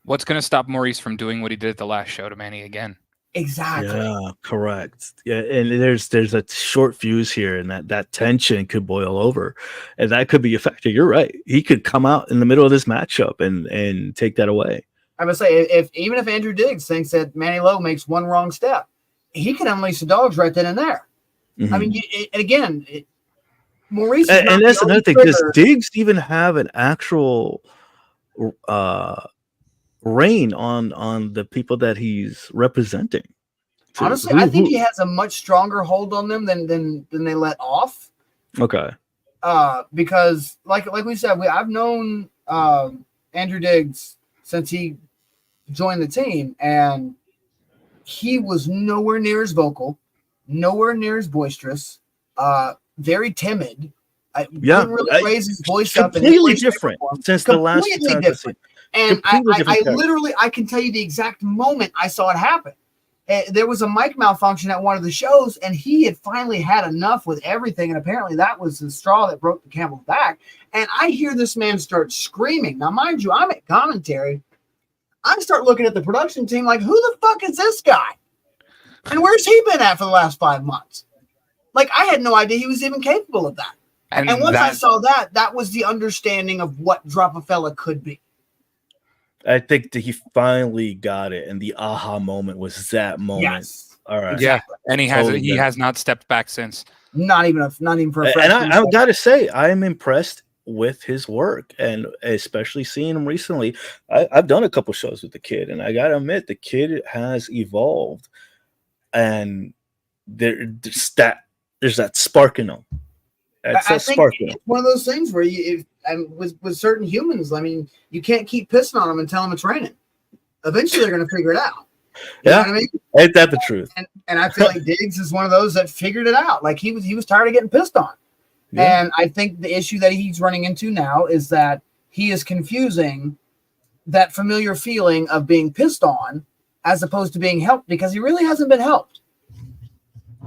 Speaker 3: What's going to stop Maurice from doing what he did at the last show to Manny again?
Speaker 4: Exactly.
Speaker 1: Yeah, correct. Yeah, and there's a short fuse here, and that tension could boil over, and that could be a factor. You're right. He could come out in the middle of this matchup and take that away.
Speaker 4: I would say even if Andrew Diggs thinks that Manny Lowe makes one wrong step, he can unleash the dogs right then and there. I mean, Maurice.
Speaker 1: And that's another thing. Does Diggs even have an actual reign on the people that he's representing?
Speaker 4: Honestly, I think he has a much stronger hold on them than they let off.
Speaker 1: Okay.
Speaker 4: Because like we said, I've known Andrew Diggs since he joined the team, and he was nowhere near as vocal, nowhere near as boisterous, very timid. Wouldn't really raise his voice up.
Speaker 1: Completely different since the last time.
Speaker 4: Completely different. And I can tell you the exact moment I saw it happen. There was a mic malfunction at one of the shows, and he had finally had enough with everything, and apparently that was the straw that broke the camel's back. And I hear this man start screaming. Now, mind you, I'm at commentary. I start looking at the production team like, who the fuck is this guy? And where's he been at for the last 5 months? Like, I had no idea he was even capable of that. And once I saw that, that was the understanding of what Drop-A-Fella could be.
Speaker 1: I think that he finally got it, and the aha moment was that moment.
Speaker 4: Yes.
Speaker 1: All right.
Speaker 3: Yeah, and he has not stepped back since.
Speaker 4: Not even for a
Speaker 1: And I've got to say, I'm impressed with his work, and especially seeing him recently. I've done a couple shows with the kid, and I got to admit, the kid has evolved, and there's that spark in him.
Speaker 4: I think it's one of those things where with certain humans, I mean, you can't keep pissing on them and tell them it's raining. Eventually, they're going to figure it out. You know
Speaker 1: Yeah.
Speaker 4: what I mean?
Speaker 1: Ain't that the truth?
Speaker 4: And I feel like Diggs is one of those that figured it out. Like he was tired of getting pissed on.
Speaker 1: Yeah.
Speaker 4: And I think the issue that he's running into now is that he is confusing that familiar feeling of being pissed on as opposed to being helped, because he really hasn't been helped.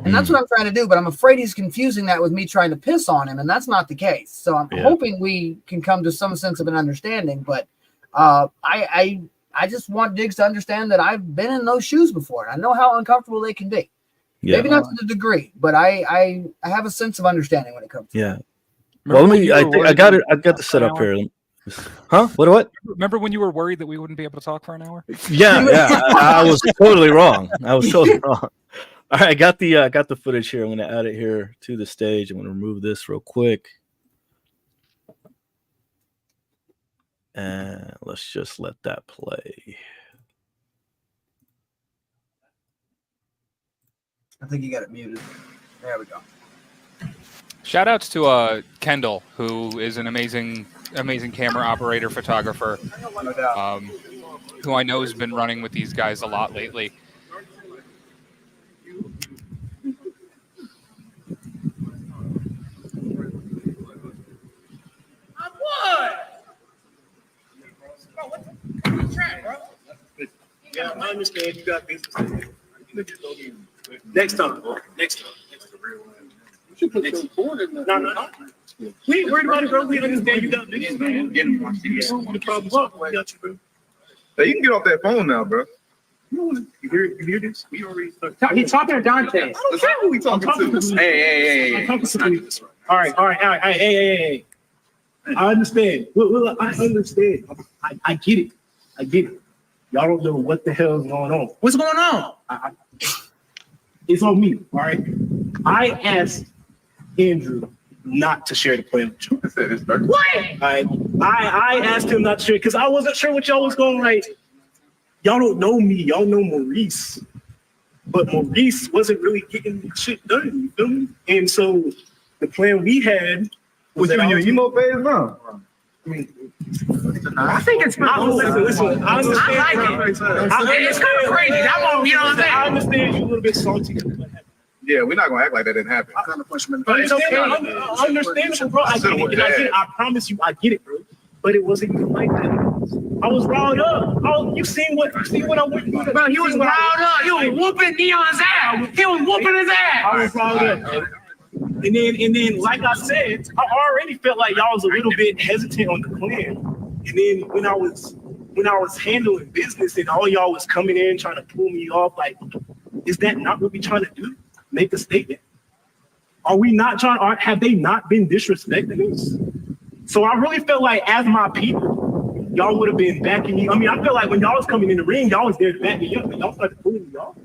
Speaker 4: And that's what I'm trying to do, but I'm afraid he's confusing that with me trying to piss on him, and that's not the case. So I'm hoping we can come to some sense of an understanding, but I just want Diggs to understand that I've been in those shoes before, and I know how uncomfortable they can be. Yeah. Maybe not to the degree, but I have a sense of understanding when it comes to
Speaker 1: it. Well, let me. I got it. I got the setup here. Huh? What?
Speaker 3: Remember when you were worried that we wouldn't be able to talk for an hour?
Speaker 1: Yeah. I was totally wrong. All right, I got the footage here. I'm going to add it here to the stage. I'm going to remove this real quick. And let's just let that play.
Speaker 4: I think you got it muted. There we go.
Speaker 3: Shout outs to Kendall, who is an amazing camera operator, photographer, who I know has been running with these guys a lot lately.
Speaker 5: Yeah, I understand you got business. Next time. You should put some forward in there. No. We ain't worried about it, bro. We understand you got business, man. The problem's up. We got you, bro.
Speaker 6: Hey, you can get off that phone now, bro.
Speaker 5: You hear this? We already started.
Speaker 7: He's talking to Dante.
Speaker 6: I don't care who we talking to. Hey.
Speaker 5: I'm talking to you. All right. Hey. I understand. Look, I understand. I get it. Y'all don't know what the hell is going on.
Speaker 7: What's going on?
Speaker 5: It's on me, all right? I asked Andrew not to share the plan with you.
Speaker 7: What?
Speaker 5: I asked him not to share because I wasn't sure what y'all was going like. Y'all don't know me. Y'all know Maurice. But Maurice wasn't really getting shit done, you feel me? And so the plan we had was
Speaker 6: you in your emo phase now?
Speaker 7: I think it's
Speaker 5: listen. I understand.
Speaker 7: I like it. It's kind of crazy. I won't, you know what I'm saying?
Speaker 5: I understand you a little bit salty.
Speaker 6: Yeah, we're not gonna act like that didn't happen.
Speaker 5: But it's okay. Understandable, bro. I get it. I promise you, I get it, bro. But it wasn't even like that. I was riled up. Oh, you seen what I went through?
Speaker 7: Bro, he was riled up. He was whooping Neon's ass. He was whooping his ass.
Speaker 5: I was riled up. And then, like I said, I already felt like y'all was a little bit hesitant on the plan. And then when I was handling business and all y'all was coming in trying to pull me off, like, is that not what we trying to do? Make a statement? Are we not trying? Have they not been disrespecting us? So I really felt like, as my people, y'all would have been backing me. I mean, I feel like when y'all was coming in the ring, y'all was there to back me up, and y'all started pulling me off.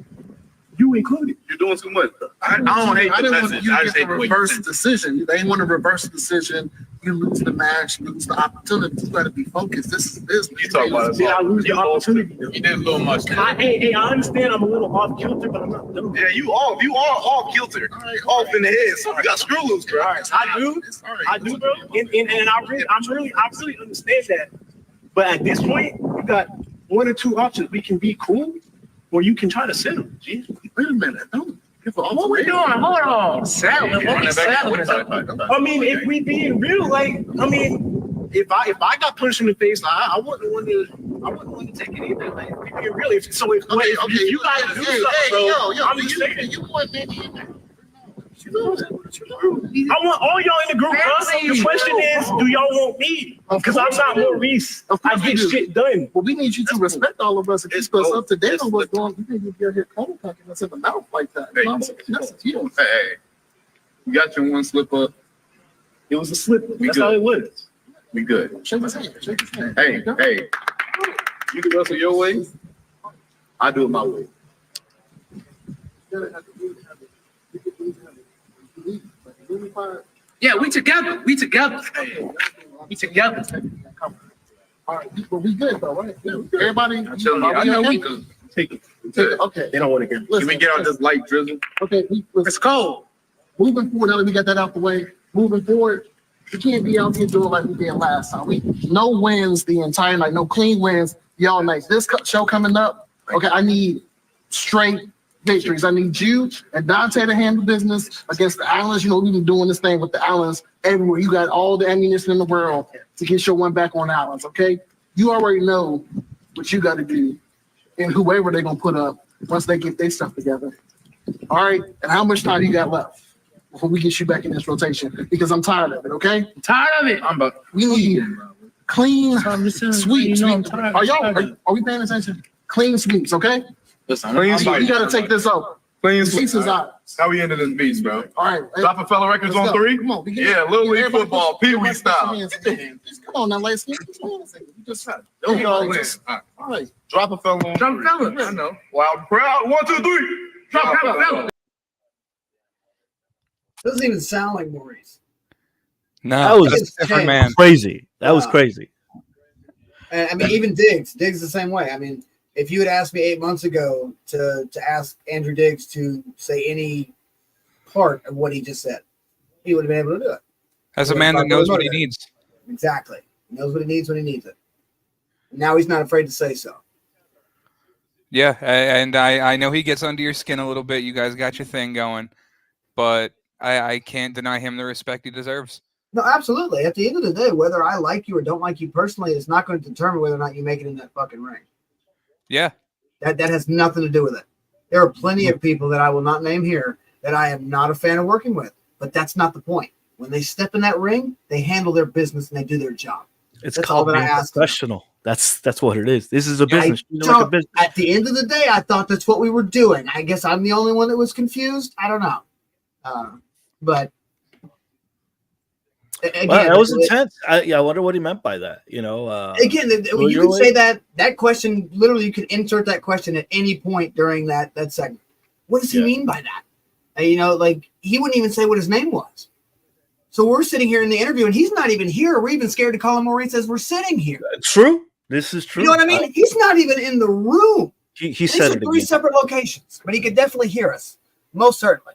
Speaker 5: You included.
Speaker 6: You're doing too much.
Speaker 8: I didn't want you to get the reverse decision. They didn't want to reverse the decision. You lose the match, lose the opportunity. You got to be focused. This is business.
Speaker 6: You talking about
Speaker 5: Did I lose the opportunity?
Speaker 6: You did a little much.
Speaker 5: I understand I'm a little off kilter, but I'm not dumb.
Speaker 6: Yeah, you are off kilter. Off in the head. So you got screw loose, bro.
Speaker 5: I do, bro. And I really understand that. But at this point, you got one or two options. We can be cool, or you can try to settle. Jeez.
Speaker 8: Wait a minute. Don't give up.
Speaker 7: What we doing? Hold on. Settling. What we settling?
Speaker 5: I mean, if we being real, like, I mean, if I got punched in the face, I wouldn't want to take it either. Like, if we being real, if you guys do something, bro, I'm just saying.
Speaker 8: You want maybe in there.
Speaker 5: I want all y'all in the group. The question is, do y'all want me? Because I'm not Maurice. I get shit done.
Speaker 8: Well, we need you to respect all of us and keep us up to date on what's going on. You need to get here cold packing us in the mouth like that.
Speaker 6: Hey, you got your one slip up.
Speaker 5: It was a slip. That's how it was.
Speaker 6: We good.
Speaker 8: Shake his hand. Shake his hand.
Speaker 6: Hey, you can wrestle your way. I do it my way.
Speaker 7: Yeah, we together. We together.
Speaker 8: All right, but we good though, right? Everybody,
Speaker 6: I know we good.
Speaker 5: Take it.
Speaker 8: Okay.
Speaker 5: They don't want to hear.
Speaker 6: Can we get out this light drizzle?
Speaker 8: Okay,
Speaker 7: It's cold.
Speaker 8: moving forward, now that we got that out the way, moving forward, we can't be out here doing like we did last time. No wins the entire night, no clean wins the all night. This show coming up, okay, I need straight victories. I need you and Dante to handle business against the Islands. You know, we've been doing this thing with the Islands everywhere. You got all the ammunition in the world to get your one back on the Islands, okay? You already know what you got to do and whoever they're going to put up once they get their stuff together. All right? And how much time you got left before we get you back in this rotation? Because I'm tired of it, okay?
Speaker 7: Tired of it.
Speaker 8: We need clean sweeps. Are we paying attention? Clean sweeps, okay?
Speaker 6: Listen,
Speaker 8: You got to take this out.
Speaker 6: Clean
Speaker 8: Sweeps is out.
Speaker 6: How we into this beast, bro?
Speaker 8: All right.
Speaker 6: Drop a fellow records
Speaker 8: Let's
Speaker 6: on
Speaker 8: go.
Speaker 6: 3?
Speaker 8: Come on.
Speaker 6: Yeah, Little League
Speaker 8: Everybody
Speaker 6: football,
Speaker 8: put-
Speaker 6: Pee Wee
Speaker 8: everybody put
Speaker 6: style.
Speaker 8: your hands in your hands. Come on now, ladies.
Speaker 6: Don't get all in.
Speaker 8: All right.
Speaker 6: Drop a fellow on
Speaker 7: Drop
Speaker 6: 3.
Speaker 7: fellas.
Speaker 6: I know. Wild crowd. 1, 2, 3.
Speaker 7: Drop fellas.
Speaker 4: Doesn't even sound like Maurice.
Speaker 3: No,
Speaker 1: That was
Speaker 3: that's a different man.
Speaker 1: crazy. That was crazy.
Speaker 4: And I mean, even Diggs the same way. I mean, if you had asked me 8 months ago to ask Andrew Diggs to say any part of what he just said, he would have been able to do it.
Speaker 3: As a man that knows what he needs.
Speaker 4: Exactly. He knows what he needs when he needs it. Now he's not afraid to say so.
Speaker 3: Yeah, and I know he gets under your skin a little bit. You guys got your thing going, but I can't deny him the respect he deserves.
Speaker 4: No, absolutely. At the end of the day, whether I like you or don't like you personally is not going to determine whether or not you make it in that fucking ring.
Speaker 3: Yeah.
Speaker 4: That has nothing to do with it. There are plenty of people that I will not name here that I am not a fan of working with, but that's not the point. When they step in that ring, they handle their business and they do their job.
Speaker 1: It's
Speaker 4: That's
Speaker 1: called
Speaker 4: all that I
Speaker 1: being
Speaker 4: ask them.
Speaker 1: professional. That's what it is. This is a business.
Speaker 4: At the end of the day, I thought that's what we were doing. I guess I'm the only one that was confused. I don't know. But again,
Speaker 1: That was intense. I wonder what he meant by that.
Speaker 4: Again, you can say that question. Literally, you can insert that question at any point during that segment. What does he mean by that? Like he wouldn't even say what his name was. So we're sitting here in the interview, and he's not even here. We're even scared to call him Maurice as we're sitting here.
Speaker 1: True. This is true.
Speaker 4: You know what I mean? He's not even in the room.
Speaker 1: He
Speaker 4: These
Speaker 1: said
Speaker 4: are
Speaker 1: it
Speaker 4: three
Speaker 1: again.
Speaker 4: separate locations, but he could definitely hear us, most certainly.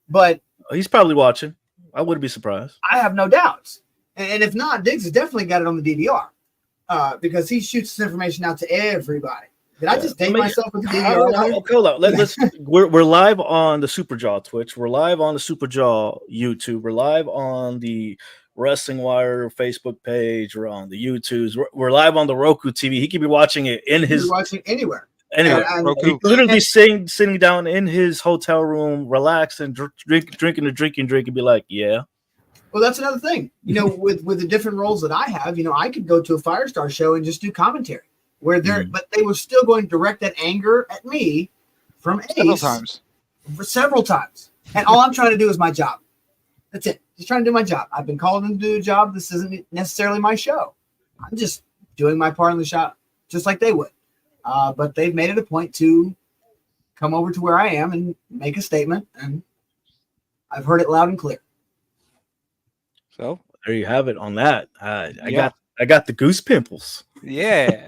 Speaker 4: But
Speaker 1: He's probably watching. I wouldn't be surprised.
Speaker 4: I have no doubts. And if not, Diggs has definitely got it on the DVR because he shoots this information out to everybody. Did I just date myself with the DVR?
Speaker 1: Hold on. Let's. We're live on the SuperJaw Twitch. We're live on the SuperJaw YouTube. We're live on the Wrestling Wire Facebook page. We're on the YouTubes. We're live on the Roku TV. He could be watching it in his.
Speaker 4: Watching anywhere.
Speaker 1: Anyway,
Speaker 3: Roku.
Speaker 1: he literally sitting down in his hotel room, relaxed and drinking a drink and be like, yeah.
Speaker 4: Well, that's another thing. With the different roles that I have, I could go to a Firestar show and just do commentary where but they were still going to direct that anger at me from Ace several times. And all I'm trying to do is my job. That's it. Just trying to do my job. I've been called in to do a job. This isn't necessarily my show. I'm just doing my part in the shop, just like they would. But they've made it a point to come over to where I am and make a statement, and I've heard it loud and clear.
Speaker 1: So there you have it on that. I got the goose pimples.
Speaker 3: Yeah.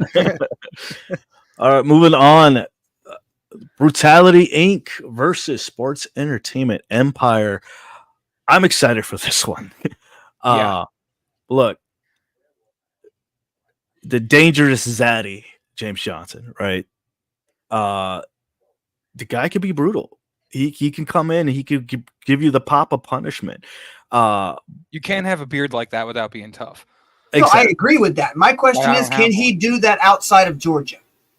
Speaker 1: All right, moving on. Brutality Inc. versus Sports Entertainment Empire. I'm excited for this one. Look, the dangerous Zaddy, James Johnson, right? The guy could be brutal. He can come in and he could give you the pop-up punishment.
Speaker 3: You can't have a beard like that without being tough.
Speaker 4: Exactly. No, I agree with that. My question is, can he do that outside of Georgia?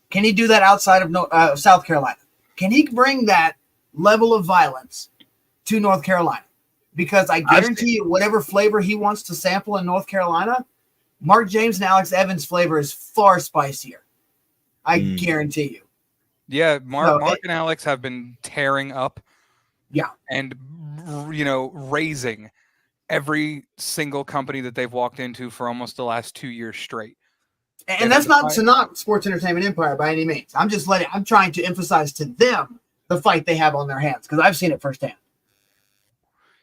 Speaker 4: Can he do that outside of South Carolina? Can he bring that level of violence to North Carolina? Because I guarantee you, whatever flavor he wants to sample in North Carolina, Mark James and Alex Evans' flavor is far spicier. I guarantee you.
Speaker 3: Yeah, Mark and Alex have been tearing up.
Speaker 4: Yeah.
Speaker 3: And, raising every single company that they've walked into for almost the last 2 years straight.
Speaker 4: And that's not to knock Sports Entertainment Empire by any means. I'm trying to emphasize to them the fight they have on their hands because I've seen it firsthand.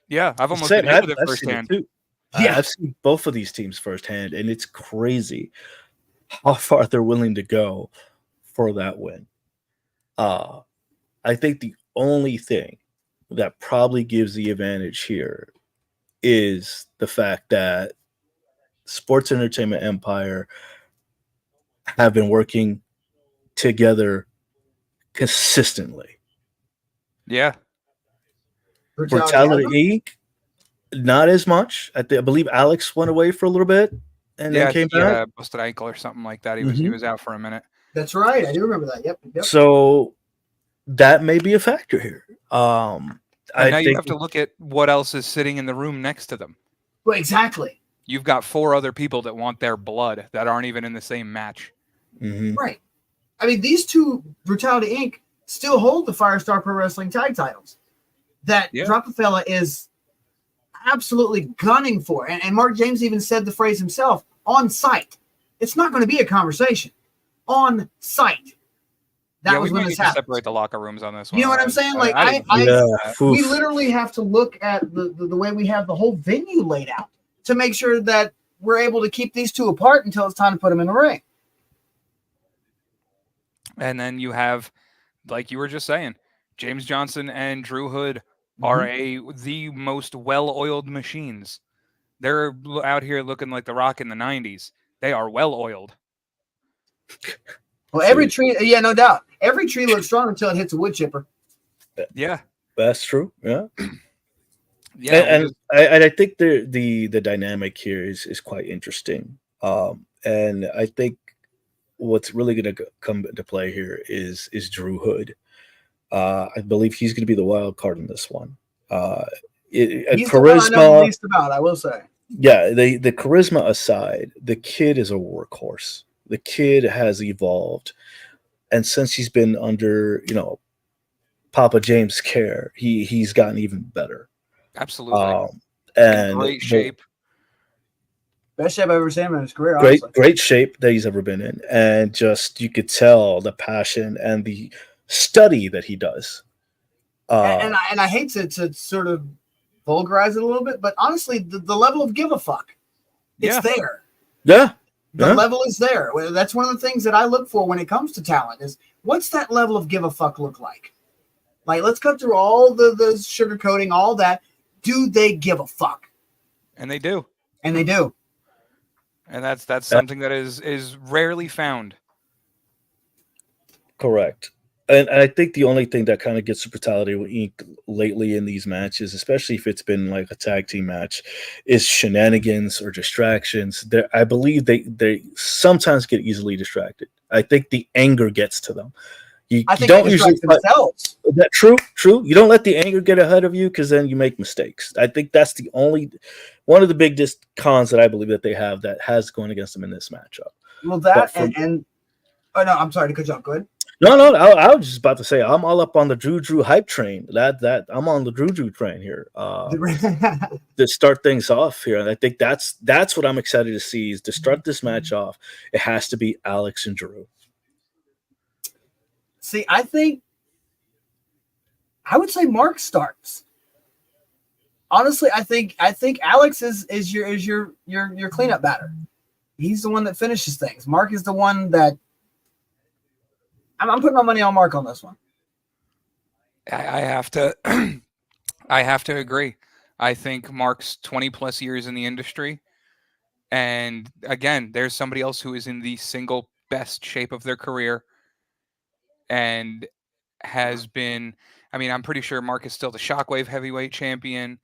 Speaker 3: Yeah, I've almost been with it firsthand.
Speaker 1: Too. Yeah, I've seen both of these teams firsthand, and it's crazy how far they're willing to go for that win. I think the only thing that probably gives the advantage here is the fact that Sports Entertainment Empire have been working together consistently.
Speaker 3: Yeah.
Speaker 1: Brutality Inc. Not as much. I believe Alex went away for a little bit and then
Speaker 3: I
Speaker 1: came
Speaker 3: think he had
Speaker 1: back.
Speaker 3: a busted ankle or something like that. He was out for a minute.
Speaker 4: That's right. I do remember that. Yep.
Speaker 1: So that may be a factor here.
Speaker 3: And
Speaker 1: I
Speaker 3: now
Speaker 1: think
Speaker 3: you have to look at what else is sitting in the room next to them.
Speaker 4: Well, exactly.
Speaker 3: You've got 4 other people that want their blood that aren't even in the same match.
Speaker 1: Mhm.
Speaker 4: Right. I mean, these two, Brutality Inc., still hold the Firestar Pro Wrestling tag titles that Drop a Fella is absolutely gunning for. And Mark James even said the phrase himself, on site. It's not going to be a conversation. On site. That was when this happened.
Speaker 3: Separate the locker rooms on this one.
Speaker 4: You know what I'm saying? Like, we literally have to look at the way we have the whole venue laid out to make sure that we're able to keep these two apart until it's time to put them in the ring.
Speaker 3: And then you have, like you were just saying, James Johnson and Drew Hood are the most well-oiled machines. They're out here looking like The Rock in the 90s. They are well-oiled.
Speaker 4: Well, every tree, no doubt. Every tree looks strong until it hits a wood chipper.
Speaker 3: Yeah.
Speaker 1: That's true. Yeah.
Speaker 3: Yeah.
Speaker 1: And I think the dynamic here is quite interesting. And I think what's really going to come into play here is Drew Hood. I believe he's going to be the wild card in this one.
Speaker 4: He's
Speaker 1: charisma,
Speaker 4: the one I know the least about, I will say.
Speaker 1: Yeah, the charisma aside, the kid is a workhorse. The kid has evolved, and since he's been under, Papa James' care, he's gotten even better.
Speaker 3: Absolutely.
Speaker 1: And
Speaker 3: in great shape.
Speaker 4: Best shape I've ever seen him in his career.
Speaker 1: Great shape that he's ever been in, and just you could tell the passion and the study that he does.
Speaker 4: And I hate to sort of vulgarize it a little bit, but honestly, the level of give a fuck, it's there.
Speaker 1: Yeah.
Speaker 4: The level is there. That's one of the things that I look for when it comes to talent is what's that level of give a fuck look like? Like, let's cut through all the sugarcoating, all that. Do they give a fuck?
Speaker 3: And they do.
Speaker 4: And they do.
Speaker 3: And that's something that is rarely found.
Speaker 1: Correct. And I think the only thing that kind of gets the Brutality Inc. lately in these matches, especially if it's been like a tag team match, is shenanigans or distractions. I believe they sometimes get easily distracted. I think the anger gets to them.
Speaker 4: I think don't usually themselves.
Speaker 1: That true. You don't let the anger get ahead of you because then you make mistakes. I think that's the only one of the biggest cons that I believe that they have that has going against them in this matchup.
Speaker 4: Well, that and oh no, I'm sorry to cut you off. Go ahead.
Speaker 1: No, I was just about to say I'm all up on the Drew hype train. That I'm on the Drew train here. To start things off here, and I think that's what I'm excited to see is to start this match off. It has to be Alex and Drew.
Speaker 4: See, I would say Mark starts. Honestly, I think Alex is your cleanup batter. He's the one that finishes things. Mark is the one that. I'm putting my money on Mark on this one.
Speaker 3: I have to I have to agree. I think Mark's 20 plus years in the industry. And again, there's somebody else who is in the single best shape of their career and has been, I'm pretty sure Mark is still the Shockwave heavyweight champion.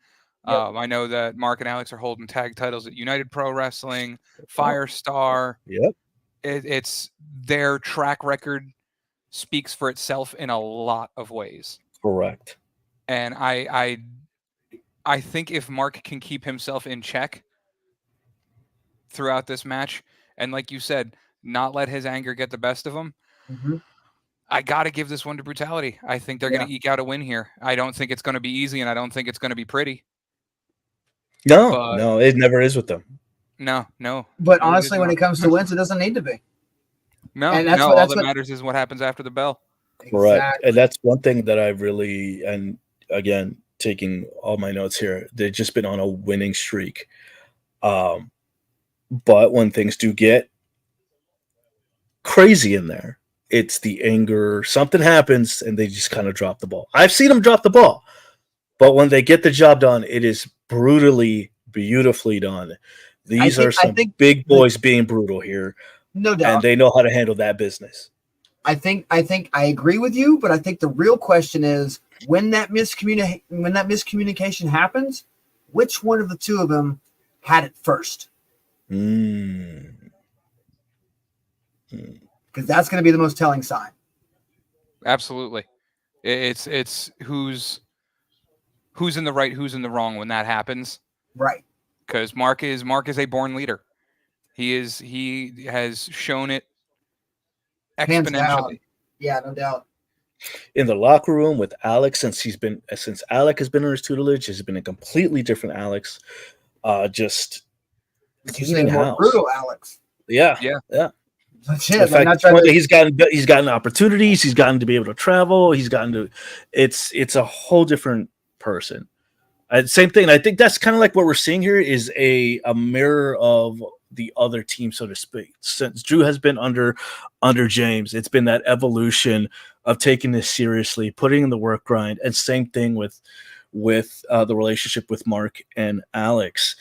Speaker 3: Yep. I know that Mark and Alex are holding tag titles at United Pro Wrestling, Firestar.
Speaker 1: Yep.
Speaker 3: It's their track record speaks for itself in a lot of ways.
Speaker 1: Correct.
Speaker 3: And I think if Mark can keep himself in check throughout this match, and like you said, not let his anger get the best of him, I got to give this one to Brutality. I think they're going to eke out a win here. I don't think it's going to be easy, and I don't think it's going to be pretty.
Speaker 1: No, it never is with them.
Speaker 3: No.
Speaker 4: But honestly, when it comes to wins, it doesn't need to be.
Speaker 3: No, all that matters is what happens after the bell.
Speaker 1: Correct. Exactly. And that's one thing that I really, and again, taking all my notes here, they've just been on a winning streak. But when things do get crazy in there, it's the anger. Something happens and they just kind of drop the ball. I've seen them drop the ball. But when they get the job done, it is brutally, beautifully done. These are some big boys being brutal here.
Speaker 4: No doubt.
Speaker 1: And they know how to handle that business.
Speaker 4: I think I agree with you, but I think the real question is when that miscommunication happens, which one of the two of them had it first?
Speaker 1: Mm.
Speaker 4: Because that's going to be the most telling sign.
Speaker 3: Absolutely. It's who's in the right, who's in the wrong when that happens.
Speaker 4: Right.
Speaker 3: Because Mark is a born leader. He has shown it
Speaker 4: Hands down.
Speaker 3: exponentially.
Speaker 4: Yeah, no doubt.
Speaker 1: In the locker room with Alex, since Alec has been under his tutelage, has been a completely different Alex. Just
Speaker 4: He's more brutal, Alex.
Speaker 1: Yeah.
Speaker 4: Legit.
Speaker 1: In fact, he's gotten opportunities. He's gotten to be able to travel. He's gotten to. It's a whole different person. Same thing. I think that's kind of like what we're seeing here is a mirror of the other team, so to speak. Since Drew has been under James, it's been that evolution of taking this seriously, putting in the work grind, and same thing with the relationship with Mark and Alex.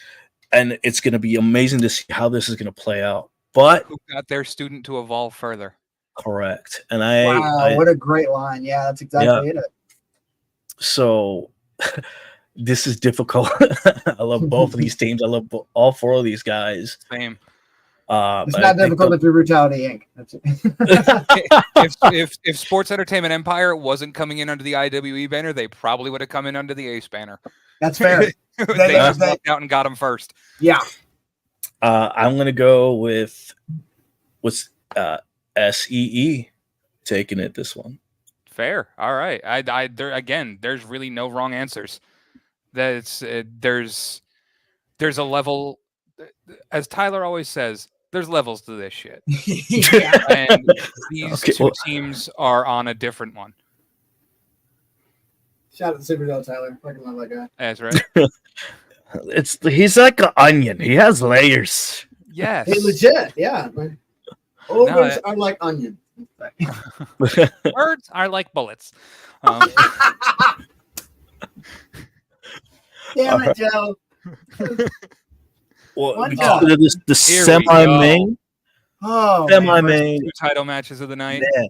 Speaker 1: And it's going to be amazing to see how this is going to play out. But
Speaker 3: who got their student to evolve further?
Speaker 1: Correct. And
Speaker 4: what a great line. Yeah, that's exactly it.
Speaker 1: So this is difficult. I love both of these teams. I love all four of these guys.
Speaker 3: Same.
Speaker 4: It's not difficult if you're Brutality Inc. That's
Speaker 3: it. if Sports Entertainment Empire wasn't coming in under the IWE banner, they probably would have come in under the Ace banner.
Speaker 4: That's fair.
Speaker 3: They just walked out and got them first.
Speaker 4: Yeah.
Speaker 1: I'm gonna go with SEE taking it this one.
Speaker 3: Fair. All right. There's really no wrong answers. There's a level, as Tyler always says, there's levels to this shit. And these two teams are on a different one.
Speaker 4: Shout out to SuperJaw Tyler. Fucking love that guy.
Speaker 3: That's right.
Speaker 1: He's like an onion. He has layers.
Speaker 3: Yes.
Speaker 4: Hey, legit. Yeah. Words are like onions.
Speaker 3: Words are like bullets.
Speaker 4: Damn it, Joe.
Speaker 1: Well, the semi-main.
Speaker 3: Semi-main. Two title matches of the night.
Speaker 1: Yeah.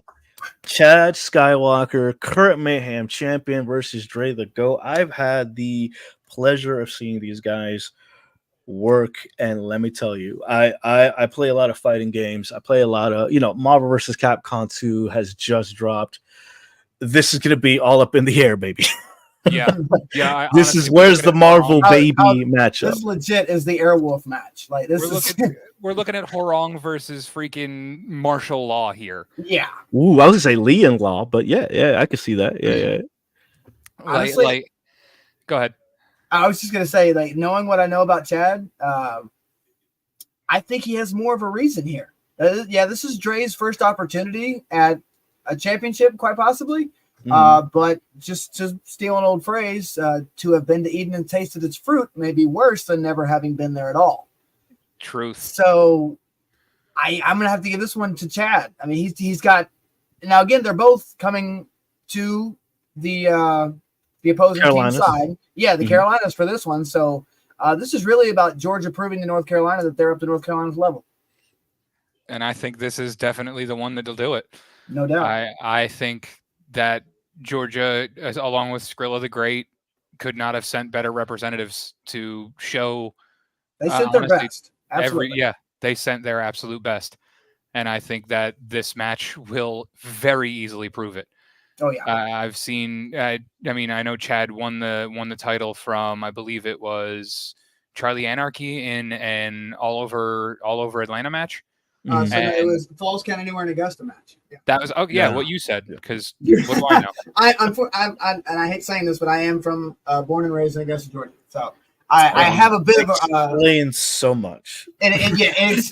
Speaker 1: Chad Skywalker, current Mayhem champion versus Dre the GOAT. I've had the pleasure of seeing these guys work, and let me tell you, I play a lot of fighting games. I play a lot of, Marvel vs. Capcom 2 has just dropped. This is going to be all up in the air, baby.
Speaker 3: Yeah.
Speaker 1: This is where's the Marvel baby matchup.
Speaker 4: This legit is the Airwolf match. Like this
Speaker 3: we're looking at Horong versus freaking martial law here.
Speaker 4: Yeah.
Speaker 1: Ooh, I was gonna say Lee and Law, but yeah, I could see that. Yeah.
Speaker 3: Honestly, go ahead.
Speaker 4: I was just gonna say, like, knowing what I know about Chad, I think he has more of a reason here. This is Dre's first opportunity at a championship, quite possibly. But just to steal an old phrase, to have been to Eden and tasted its fruit may be worse than never having been there at all.
Speaker 3: Truth.
Speaker 4: So I'm gonna have to give this one to Chad. I mean, he's got, now again, they're both coming to the opposing team side. Yeah, the Carolinas for this one. So this is really about Georgia proving to North Carolina that they're up to North Carolina's level.
Speaker 3: And I think this is definitely the one that'll do it.
Speaker 4: No doubt.
Speaker 3: I think that Georgia, along with Skrilla the Great, could not have sent better representatives to show.
Speaker 4: They sent their best.
Speaker 3: They sent their absolute best. And I think that this match will very easily prove it.
Speaker 4: Oh yeah.
Speaker 3: I've seen. I know Chad won the title from, I believe it was Charlie Anarchy in an all over Atlanta match.
Speaker 4: So it was Falls Count Anywhere in Augusta match. Yeah.
Speaker 3: That was what you said, because what do I know?
Speaker 4: I hate saying this, but I am from born and raised in Augusta, Georgia. So I have a bit of
Speaker 1: explains so much.
Speaker 4: And it's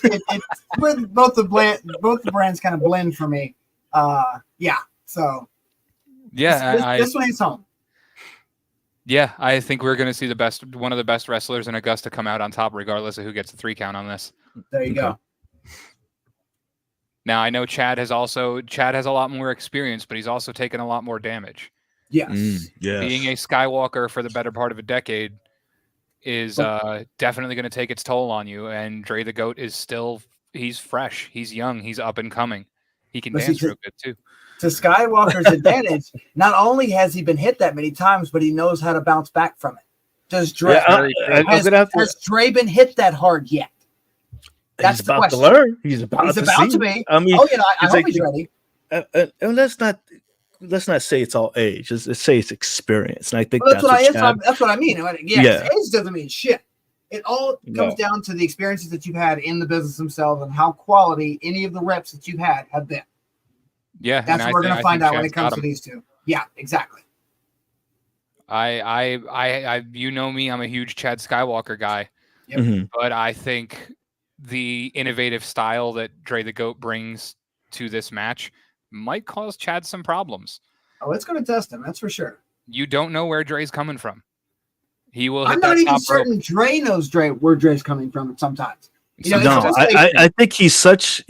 Speaker 4: both the brands kind of blend for me. So this one is home.
Speaker 3: Yeah, I think we're going to see one of the best wrestlers in Augusta come out on top, regardless of who gets the 3 count on this.
Speaker 4: There you go.
Speaker 3: Now, I know Chad has a lot more experience, but he's also taken a lot more damage.
Speaker 4: Yes.
Speaker 3: Being a Skywalker for the better part of a decade is definitely going to take its toll on you. And Dre the GOAT is he's fresh. He's young. He's up and coming. He can
Speaker 4: But see,
Speaker 3: dance real good too.
Speaker 4: To Skywalker's advantage, not only has he been hit that many times, but he knows how to bounce back from it. Does Dre? Has Dre been hit that hard yet? That's
Speaker 1: he's
Speaker 4: the
Speaker 1: about
Speaker 4: question.
Speaker 1: to learn. He's about to see.
Speaker 4: be.
Speaker 1: I mean,
Speaker 4: I hope he's ready.
Speaker 1: And let's not say it's all age. Let's say it's experience. And I think
Speaker 4: Well,
Speaker 1: that's
Speaker 4: what I mean. Yeah, age doesn't mean shit. It all comes down to the experiences that you've had in the business themselves and how quality any of the reps that you've had have been.
Speaker 3: Yeah,
Speaker 4: that's what we're going to find out when it comes to these two. Yeah, exactly.
Speaker 3: You know me, I'm a huge Chad Skywalker guy.
Speaker 4: Yep.
Speaker 1: Mm-hmm.
Speaker 3: But I think the innovative style that Dre the GOAT brings to this match might cause Chad some problems.
Speaker 4: Oh, it's going to test him, that's for sure.
Speaker 3: You don't know where Dre's coming from. He will.
Speaker 4: I'm not even certain Dre knows where Dre's coming from. Sometimes,
Speaker 1: I think he's such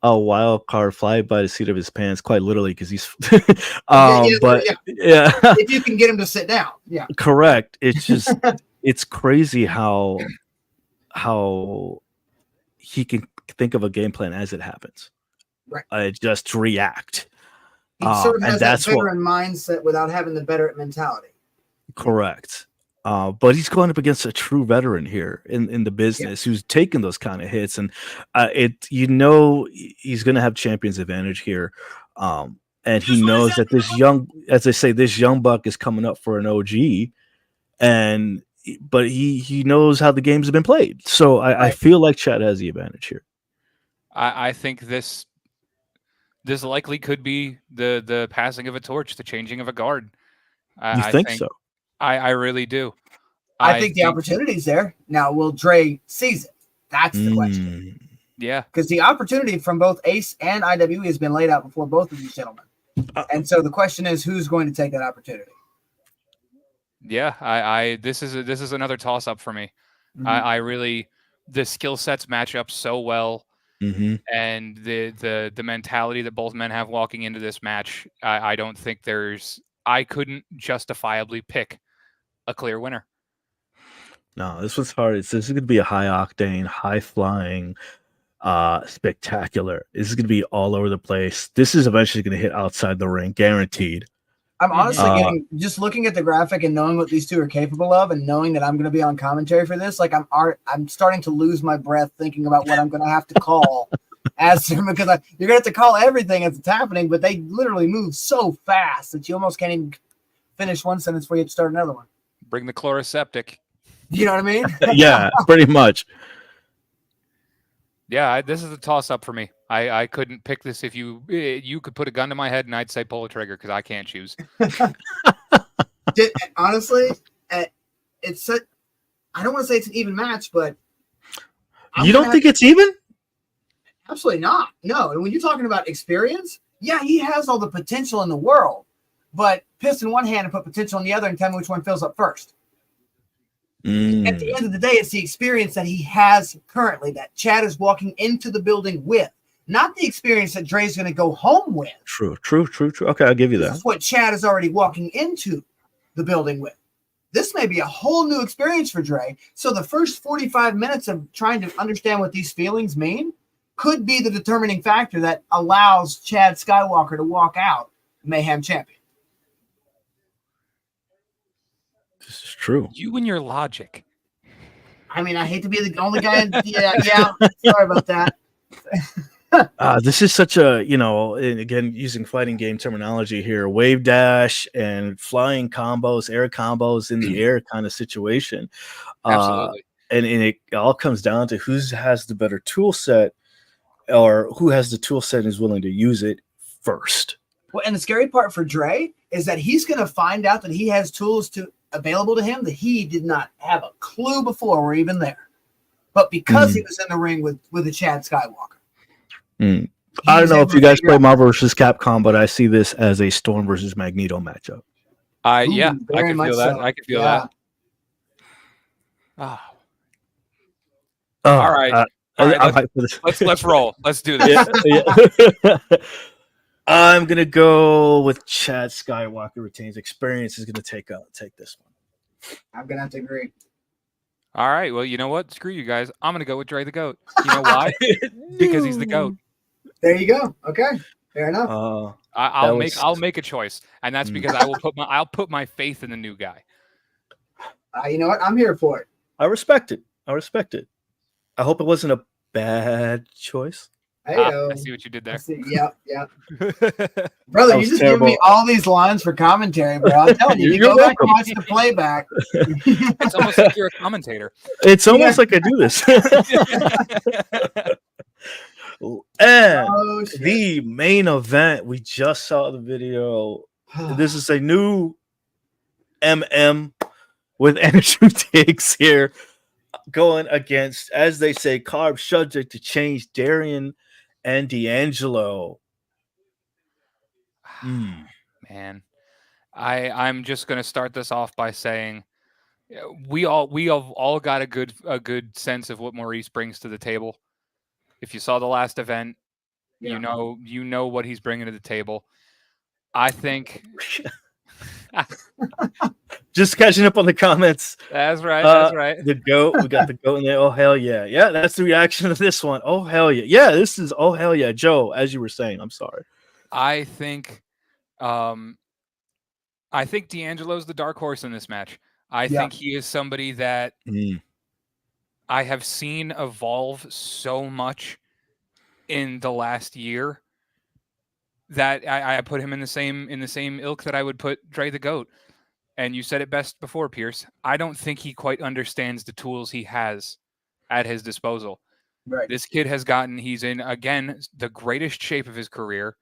Speaker 1: a wild card, fly by the seat of his pants, quite literally, because he's.
Speaker 4: If you can get him to sit down, yeah,
Speaker 1: correct. It's just it's crazy how he can think of a game plan as it happens.
Speaker 4: Right.
Speaker 1: Just react.
Speaker 4: He sort of has that veteran mindset without having the veteran mentality.
Speaker 1: Correct. But he's going up against a true veteran here in the business who's taken those kind of hits. And he's going to have champion's advantage here. And he knows that this young buck is coming up for an OG. But he knows how the games have been played. So I feel like Chad has the advantage here.
Speaker 3: I think this likely could be the passing of a torch, the changing of a guard.
Speaker 1: I think so?
Speaker 3: I really do.
Speaker 4: I think the opportunity's there. Now, will Dre seize it? That's the question.
Speaker 3: Yeah.
Speaker 4: Because the opportunity from both Ace and IWE has been laid out before both of these gentlemen. And so the question is, who's going to take that opportunity?
Speaker 3: Yeah, this is another toss-up for me. Mm-hmm. I really, the skill sets match up so well.
Speaker 1: Mm-hmm.
Speaker 3: And the mentality that both men have walking into this match, I don't think I couldn't justifiably pick a clear winner.
Speaker 1: No, this was hard. This is going to be a high octane, high flying, spectacular. This is going to be all over the place. This is eventually going to hit outside the ring, guaranteed.
Speaker 4: I'm honestly just looking at the graphic and knowing what these two are capable of, and knowing that I'm going to be on commentary for this. Like I'm starting to lose my breath thinking about what I'm going to have to call because you're going to have to call everything as it's happening. But they literally move so fast that you almost can't even finish one sentence before you have to start another one.
Speaker 3: Bring the chloroseptic.
Speaker 4: You know what I mean?
Speaker 1: Yeah, pretty much.
Speaker 3: Yeah, this is a toss-up for me. I couldn't pick this. If you could put a gun to my head and I'd say pull a trigger because I can't choose.
Speaker 4: Honestly, it's I don't want to say it's an even match, but
Speaker 1: you don't think it's even?
Speaker 4: Absolutely not. No, and when you're talking about experience, yeah, he has all the potential in the world, but piss in one hand and put potential in the other, and tell me which one fills up first. At the end of the day, it's the experience that he has currently that Chad is walking into the building with, not the experience that Dre's going to go home with.
Speaker 1: True. Okay, I'll give you that.
Speaker 4: This is what Chad is already walking into the building with. This may be a whole new experience for Dre. So the first 45 minutes of trying to understand what these feelings mean could be the determining factor that allows Chad Skywalker to walk out Mayhem champion.
Speaker 1: This is true.
Speaker 3: You and your logic.
Speaker 4: I mean, I hate to be the only guy. Yeah. Sorry about that.
Speaker 1: This is such a, and again, using fighting game terminology here, wave dash and flying combos, air combos in the air kind of situation.
Speaker 3: Absolutely.
Speaker 1: And it all comes down to who has the better tool set, or who has the tool set and is willing to use it first.
Speaker 4: Well, and the scary part for Dre is that he's going to find out that he has tools available to him that he did not have a clue before were even there. But because he was in the ring with a Chad Skywalker.
Speaker 1: I don't know if you guys play Marvel vs. Capcom, but I see this as a Storm versus Magneto matchup.
Speaker 3: I can feel that. I can feel that. Oh. All right. Let's roll. Let's do this.
Speaker 1: Yeah. I'm gonna go with Chad Skywalker retains. Experience is gonna take this one.
Speaker 4: I'm gonna have to agree.
Speaker 3: All right. Well, you know what? Screw you guys. I'm gonna go with Dre the GOAT. You know why? Because he's the GOAT.
Speaker 4: There you go. Okay, fair enough.
Speaker 3: I'll
Speaker 1: was-
Speaker 3: make a choice, and that's
Speaker 1: Mm.
Speaker 3: because I'll put my faith in the new guy.
Speaker 4: You know what? I'm here for it.
Speaker 1: I respect it. I hope it wasn't a bad choice.
Speaker 4: Hey,
Speaker 3: I see what you did there.
Speaker 4: Yeah. Brother,
Speaker 1: That
Speaker 4: you
Speaker 1: was
Speaker 4: just giving me
Speaker 1: terrible.
Speaker 4: all these lines for commentary, bro. I'm telling you, you
Speaker 1: You're
Speaker 4: go back and
Speaker 1: welcome.
Speaker 4: watch the playback.
Speaker 3: It's almost like you're a commentator.
Speaker 1: It's almost like I do this. And
Speaker 4: Oh, shit.
Speaker 1: the main event, we just saw the video. This is a new with Andrew Tiggs here going against, as they say, carb subject to change, Darian and D'Angelo.
Speaker 3: Man, I'm just gonna start this off by saying we have all got a good sense of what Maurice brings to the table. If you saw the last event, you know what he's bringing to the table. I think
Speaker 1: Just catching up on the comments.
Speaker 3: that's right. That's right.
Speaker 1: The goat, we got the goat in there. Oh hell yeah, yeah. That's the reaction to this one. Oh hell yeah, yeah. This is oh hell yeah, Joe. As you were saying, I'm sorry.
Speaker 3: I think D'Angelo's the dark horse in this match. I think he is somebody that I have seen evolve so much in the last year that I put him in the same ilk that I would put Dre the GOAT. And you said it best before, Pierce. I don't think he quite understands the tools he has at his disposal.
Speaker 4: Right.
Speaker 3: This kid he's in, again, the greatest shape of his career.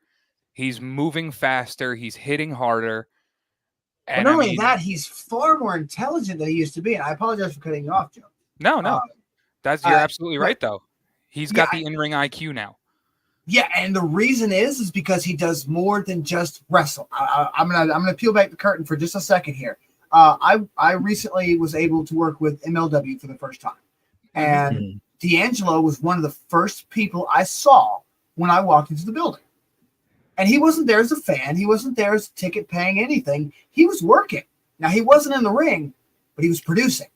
Speaker 3: He's moving faster. He's hitting harder.
Speaker 4: But
Speaker 3: And
Speaker 4: not only that, he's far more intelligent than he used to be. And I apologize for cutting you off, Joe.
Speaker 3: No. You're absolutely right, though. He's got
Speaker 4: Yeah,
Speaker 3: the in-ring IQ now.
Speaker 4: Yeah, and the reason is because he does more than just wrestle. I'm gonna peel back the curtain for just a second here. I recently was able to work with MLW for the first time, and D'Angelo was one of the first people I saw when I walked into the building. And he wasn't there as a fan. He wasn't there as ticket paying anything. He was working. Now, he wasn't in the ring, but he was producing.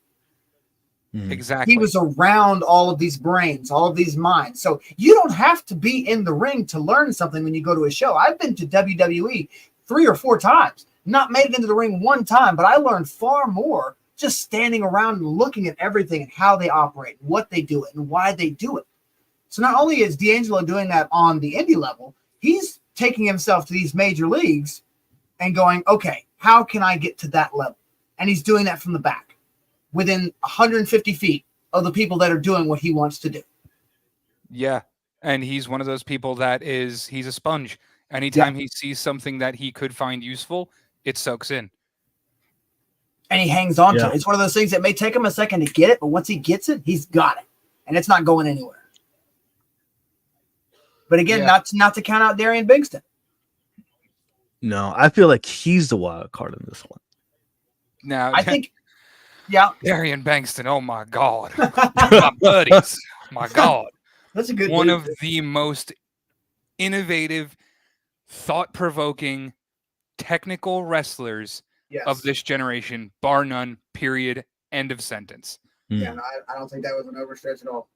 Speaker 3: Exactly.
Speaker 4: He was around all of these brains, all of these minds. So you don't have to be in the ring to learn something when you go to a show. I've been to WWE 3 or 4 times, not made it into the ring one time, but I learned far more just standing around and looking at everything and how they operate, what they do it, and why they do it. So not only is D'Angelo doing that on the indie level, he's taking himself to these major leagues and going, okay, how can I get to that level? And he's doing that from the back, within 150 feet of the people that are doing what he wants to do.
Speaker 3: Yeah. And he's one of those people he's a sponge. Anytime he sees something that he could find useful, it soaks in.
Speaker 4: And he hangs on to it. It's one of those things that may take him a second to get it, but once he gets it, he's got it. And it's not going anywhere. But again, not to count out Darian Bingston.
Speaker 1: No, I feel like he's the wild card in this one.
Speaker 3: Now,
Speaker 4: I think, yeah.
Speaker 3: Darian Bankston, oh my God. My buddies. My God.
Speaker 4: That's a good
Speaker 3: one
Speaker 4: move.
Speaker 3: of the most innovative, thought-provoking, technical wrestlers of this generation, bar none, period, end of sentence.
Speaker 4: Yeah, no, I don't think that was an overstretch at all.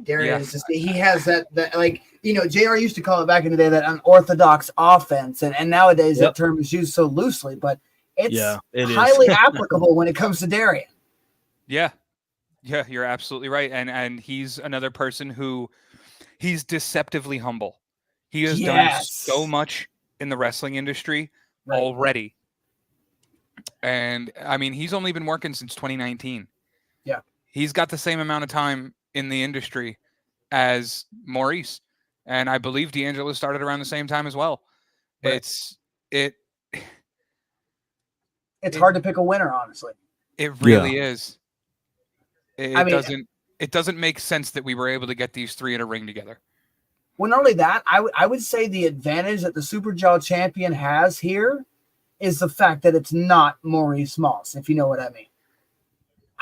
Speaker 4: Darian is just, he has that like, you know, JR used to call it back in the day that unorthodox offense, and nowadays that term is used so loosely, but it's highly applicable when it comes to Darian.
Speaker 3: Yeah, you're absolutely right, and he's another person who he's deceptively humble. He has done so much in the wrestling industry already, and I mean, he's only been working since 2019.
Speaker 4: Yeah,
Speaker 3: he's got the same amount of time in the industry as Maurice, and I believe D'Angelo started around the same time as well. Right.
Speaker 4: It's hard to pick a winner, honestly.
Speaker 3: It really is. It doesn't make sense that we were able to get these three in a ring together.
Speaker 4: Well, not only that, I would say the advantage that the SuperJaw champion has here is the fact that it's not Maurice Moss, if you know what I mean.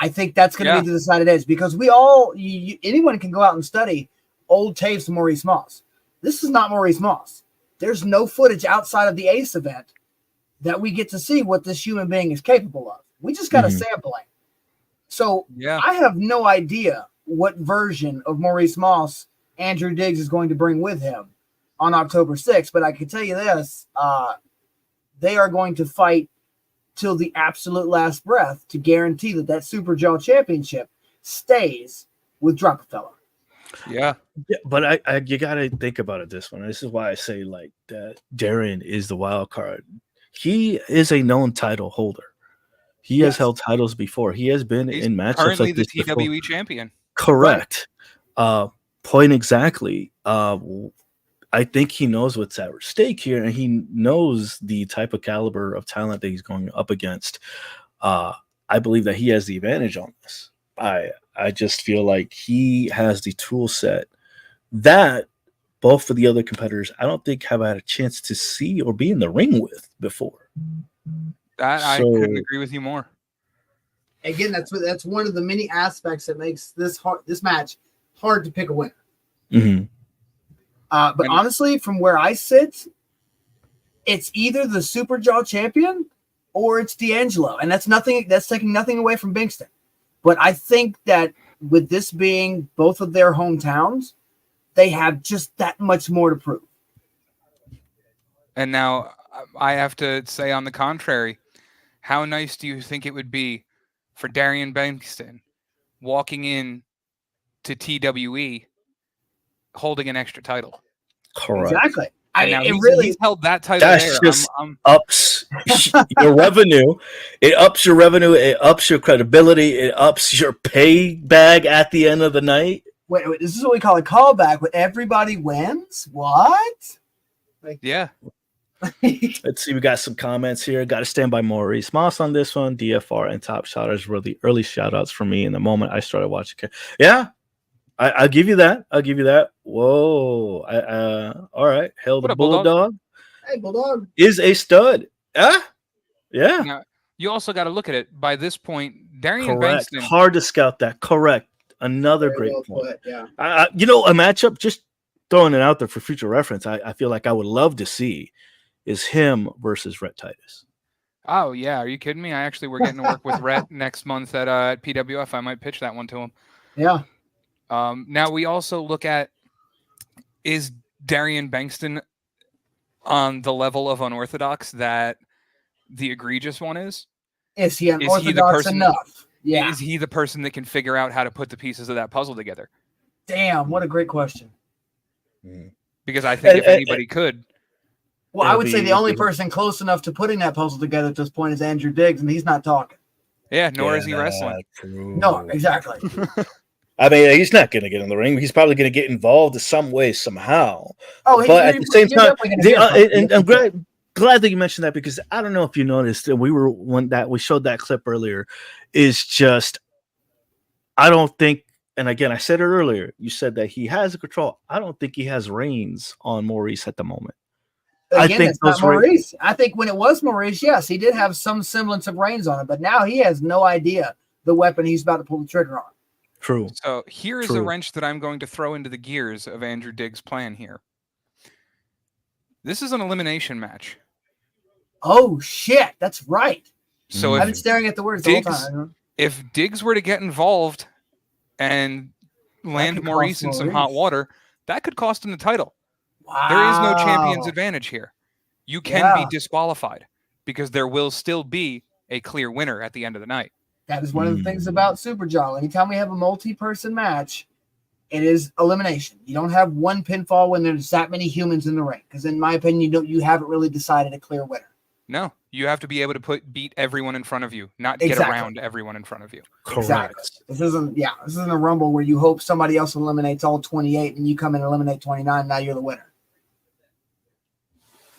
Speaker 4: I think that's going to be the decided edge, because we all, anyone can go out and study old tapes of Maurice Moss. This is not Maurice Moss. There's no footage outside of the Ace event that we get to see what this human being is capable of. We just got a sampling. So I have no idea what version of Maurice Moss Andrew Diggs is going to bring with him on October 6th. But I can tell you this, they are going to fight till the absolute last breath to guarantee that SuperJaw championship stays with Dropafella.
Speaker 3: Yeah.
Speaker 1: But you got to think about it this one. This is why I say like that Darren is the wild card. He is a known title holder. He has held titles before. He has been in matchups
Speaker 3: currently
Speaker 1: like
Speaker 3: the
Speaker 1: this before.
Speaker 3: TWE champion.
Speaker 1: Correct. Point exactly. I think he knows what's at stake here, and he knows the type of caliber of talent that he's going up against. I believe that he has the advantage on this. I just feel like he has the tool set that both of the other competitors I don't think have had a chance to see or be in the ring with before.
Speaker 3: I couldn't agree with you more.
Speaker 4: Again, that's one of the many aspects that makes this match hard to pick a winner.
Speaker 1: Mm-hmm.
Speaker 4: But honestly, from where I sit, it's either the SuperJaw champion or it's D'Angelo, and that's taking nothing away from Bingston. But I think that with this being both of their hometowns, they have just that much more to prove.
Speaker 3: And now I have to say, on the contrary, how nice do you think it would be for Darian Bankston walking in to TWE holding an extra title?
Speaker 1: Correct.
Speaker 4: Exactly.
Speaker 3: He's held that title there.
Speaker 1: Just ups your revenue. It ups your revenue. It ups your credibility. It ups your pay bag at the end of the night.
Speaker 4: Wait, this is what we call a callback, but everybody wins? What?
Speaker 3: Yeah.
Speaker 1: Let's see. We got some comments here. Got to stand by Maurice Moss on this one. DFR and Top Shotters were the early shout outs for me in the moment I started watching. Yeah. I'll give you that. Whoa. All right. Hell, the Bulldog.
Speaker 4: Hey, Bulldog.
Speaker 1: Is a stud. Yeah.
Speaker 3: Now, you also got to look at it. By this point, Darian Bankston.
Speaker 1: Hard to scout that. Correct. Another great point.
Speaker 4: Yeah.
Speaker 1: A matchup, just throwing it out there for future reference, I feel like I would love to see is him versus Rhett Titus.
Speaker 3: Oh, yeah. Are you kidding me? We're getting to work with Rhett next month at PWF. I might pitch that one to him.
Speaker 4: Yeah.
Speaker 3: Now we also look at, is Darian Bankston on the level of unorthodox that the egregious one is?
Speaker 4: Is he unorthodox enough? Yeah.
Speaker 3: Is he the person that can figure out how to put the pieces of that puzzle together?
Speaker 4: Damn, what a great question.
Speaker 3: Because I think if anybody could.
Speaker 4: Well, I would say the only person close enough to putting that puzzle together at this point is Andrew Diggs, and he's not talking.
Speaker 3: Yeah, nor is he wrestling.
Speaker 4: No, exactly.
Speaker 1: I mean, he's not going to get in the ring. He's probably going to get involved in some way, somehow.
Speaker 4: Oh,
Speaker 1: but at the same time, and I'm glad that you mentioned that, because I don't know if you noticed, and we showed that clip earlier, is just, I don't think, and again, I said it earlier, you said that he has control. I don't think he has reins on Maurice at the moment.
Speaker 4: Again, I think it's not Maurice. I think when it was Maurice, yes, he did have some semblance of reins on it, but now he has no idea the weapon he's about to pull the trigger on.
Speaker 1: True.
Speaker 3: So here is a wrench that I'm going to throw into the gears of Andrew Diggs' plan here. This is an elimination match.
Speaker 4: Oh, shit. That's right.
Speaker 3: So
Speaker 4: I've been staring at the words the whole time.
Speaker 3: If Diggs were to get involved and land Maurice in some hot water, that could cost him the title.
Speaker 4: Wow.
Speaker 3: There is no champion's advantage here. You can be disqualified because there will still be a clear winner at the end of the night.
Speaker 4: That is one of the things about SuperJaw. Anytime we have a multi-person match, it is elimination. You don't have one pinfall when there's that many humans in the ring, because in my opinion, you haven't really decided a clear winner.
Speaker 3: No, you have to be able to beat everyone in front of you, not get around everyone in front of you.
Speaker 1: Correct.
Speaker 4: Exactly. This isn't a Rumble where you hope somebody else eliminates all 28 and you come in and eliminate 29. Now you're the winner.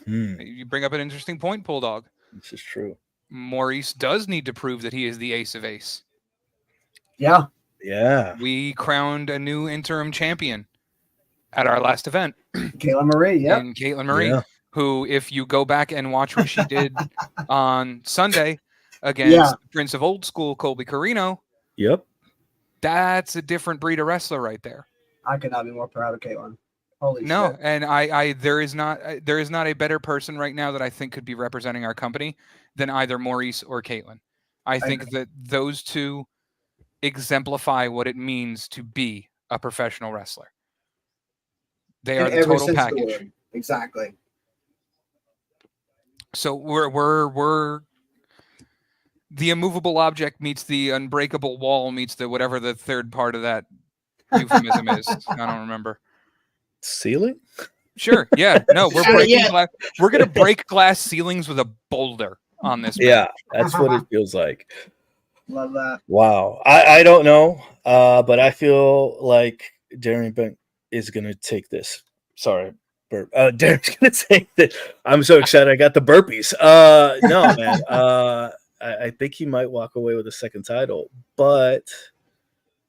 Speaker 3: You bring up an interesting point, Bulldog.
Speaker 1: This is true.
Speaker 3: Maurice does need to prove that he is the ace of ace.
Speaker 4: Yeah.
Speaker 1: Yeah.
Speaker 3: We crowned a new interim champion at our last event.
Speaker 4: Caitlin Marie, yeah.
Speaker 3: And Caitlin Marie, who, if you go back and watch what she did on Sunday against Prince of Old School, Colby Carino.
Speaker 1: Yep.
Speaker 3: That's a different breed of wrestler right there.
Speaker 4: I could not be more proud of Caitlin. Holy shit.
Speaker 3: And there is not a better person right now that I think could be representing our company than either Maurice or Caitlin. I think that those two exemplify what it means to be a professional wrestler. They
Speaker 4: In
Speaker 3: are the
Speaker 4: every
Speaker 3: total
Speaker 4: sense of the
Speaker 3: package.
Speaker 4: word. Exactly.
Speaker 3: So we're the immovable object meets the unbreakable wall meets the whatever the third part of that euphemism is. I don't remember.
Speaker 1: Ceiling?
Speaker 3: Sure. Yeah. No, we're breaking
Speaker 4: Yeah.
Speaker 3: glass. We're gonna break glass ceilings with a boulder on this.
Speaker 1: Yeah, that's what it feels like.
Speaker 4: Love that.
Speaker 1: Wow. I don't know, but I feel like Darren Bank is going to take this. Sorry, burp. Darren's going to take this. I'm so excited. I got the burpees. No, man. I think he might walk away with a second title, but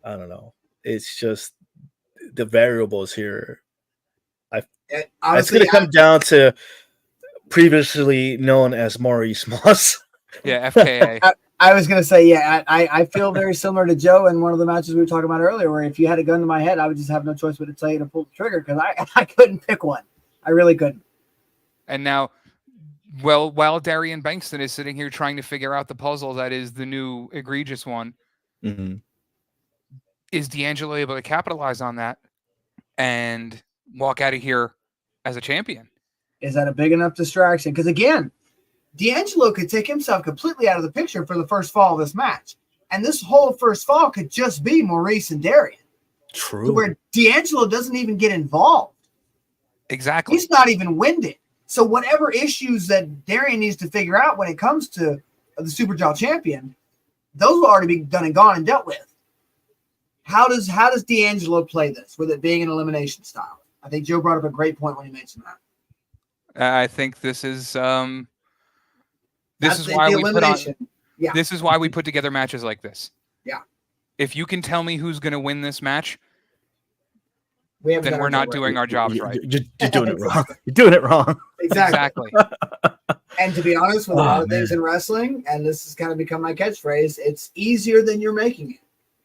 Speaker 1: I don't know. It's just the variables here. It's going to come down to previously known as Maurice Moss.
Speaker 3: Yeah, FKA.
Speaker 4: I was gonna say, yeah, I feel very similar to Joe in one of the matches we were talking about earlier, where if you had a gun to my head, I would just have no choice but to tell you to pull the trigger because I couldn't pick one. I really couldn't.
Speaker 3: And now, well, while Darian Bankston is sitting here trying to figure out the puzzle that is the new egregious one, is D'Angelo able to capitalize on that and walk out of here as a champion?
Speaker 4: Is that a big enough distraction? Because again, D'Angelo could take himself completely out of the picture for the first fall of this match. And this whole first fall could just be Maurice and Darian.
Speaker 1: True.
Speaker 4: To where D'Angelo doesn't even get involved.
Speaker 3: Exactly.
Speaker 4: He's not even winded. So whatever issues that Darian needs to figure out when it comes to the SuperJaw champion, those will already be done and gone and dealt with. How does D'Angelo play this with it being an elimination style? I think Joe brought up a great point when he mentioned that.
Speaker 3: I think this is why we put on.
Speaker 4: Yeah.
Speaker 3: This is why we put together matches like this.
Speaker 4: Yeah.
Speaker 3: If you can tell me who's going to win this match,
Speaker 4: then
Speaker 3: we're not doing our jobs right.
Speaker 1: You're doing it wrong. You're doing it wrong.
Speaker 4: Exactly. And to be honest, with a lot of things in wrestling, and this has kind of become my catchphrase, it's easier than you're making it.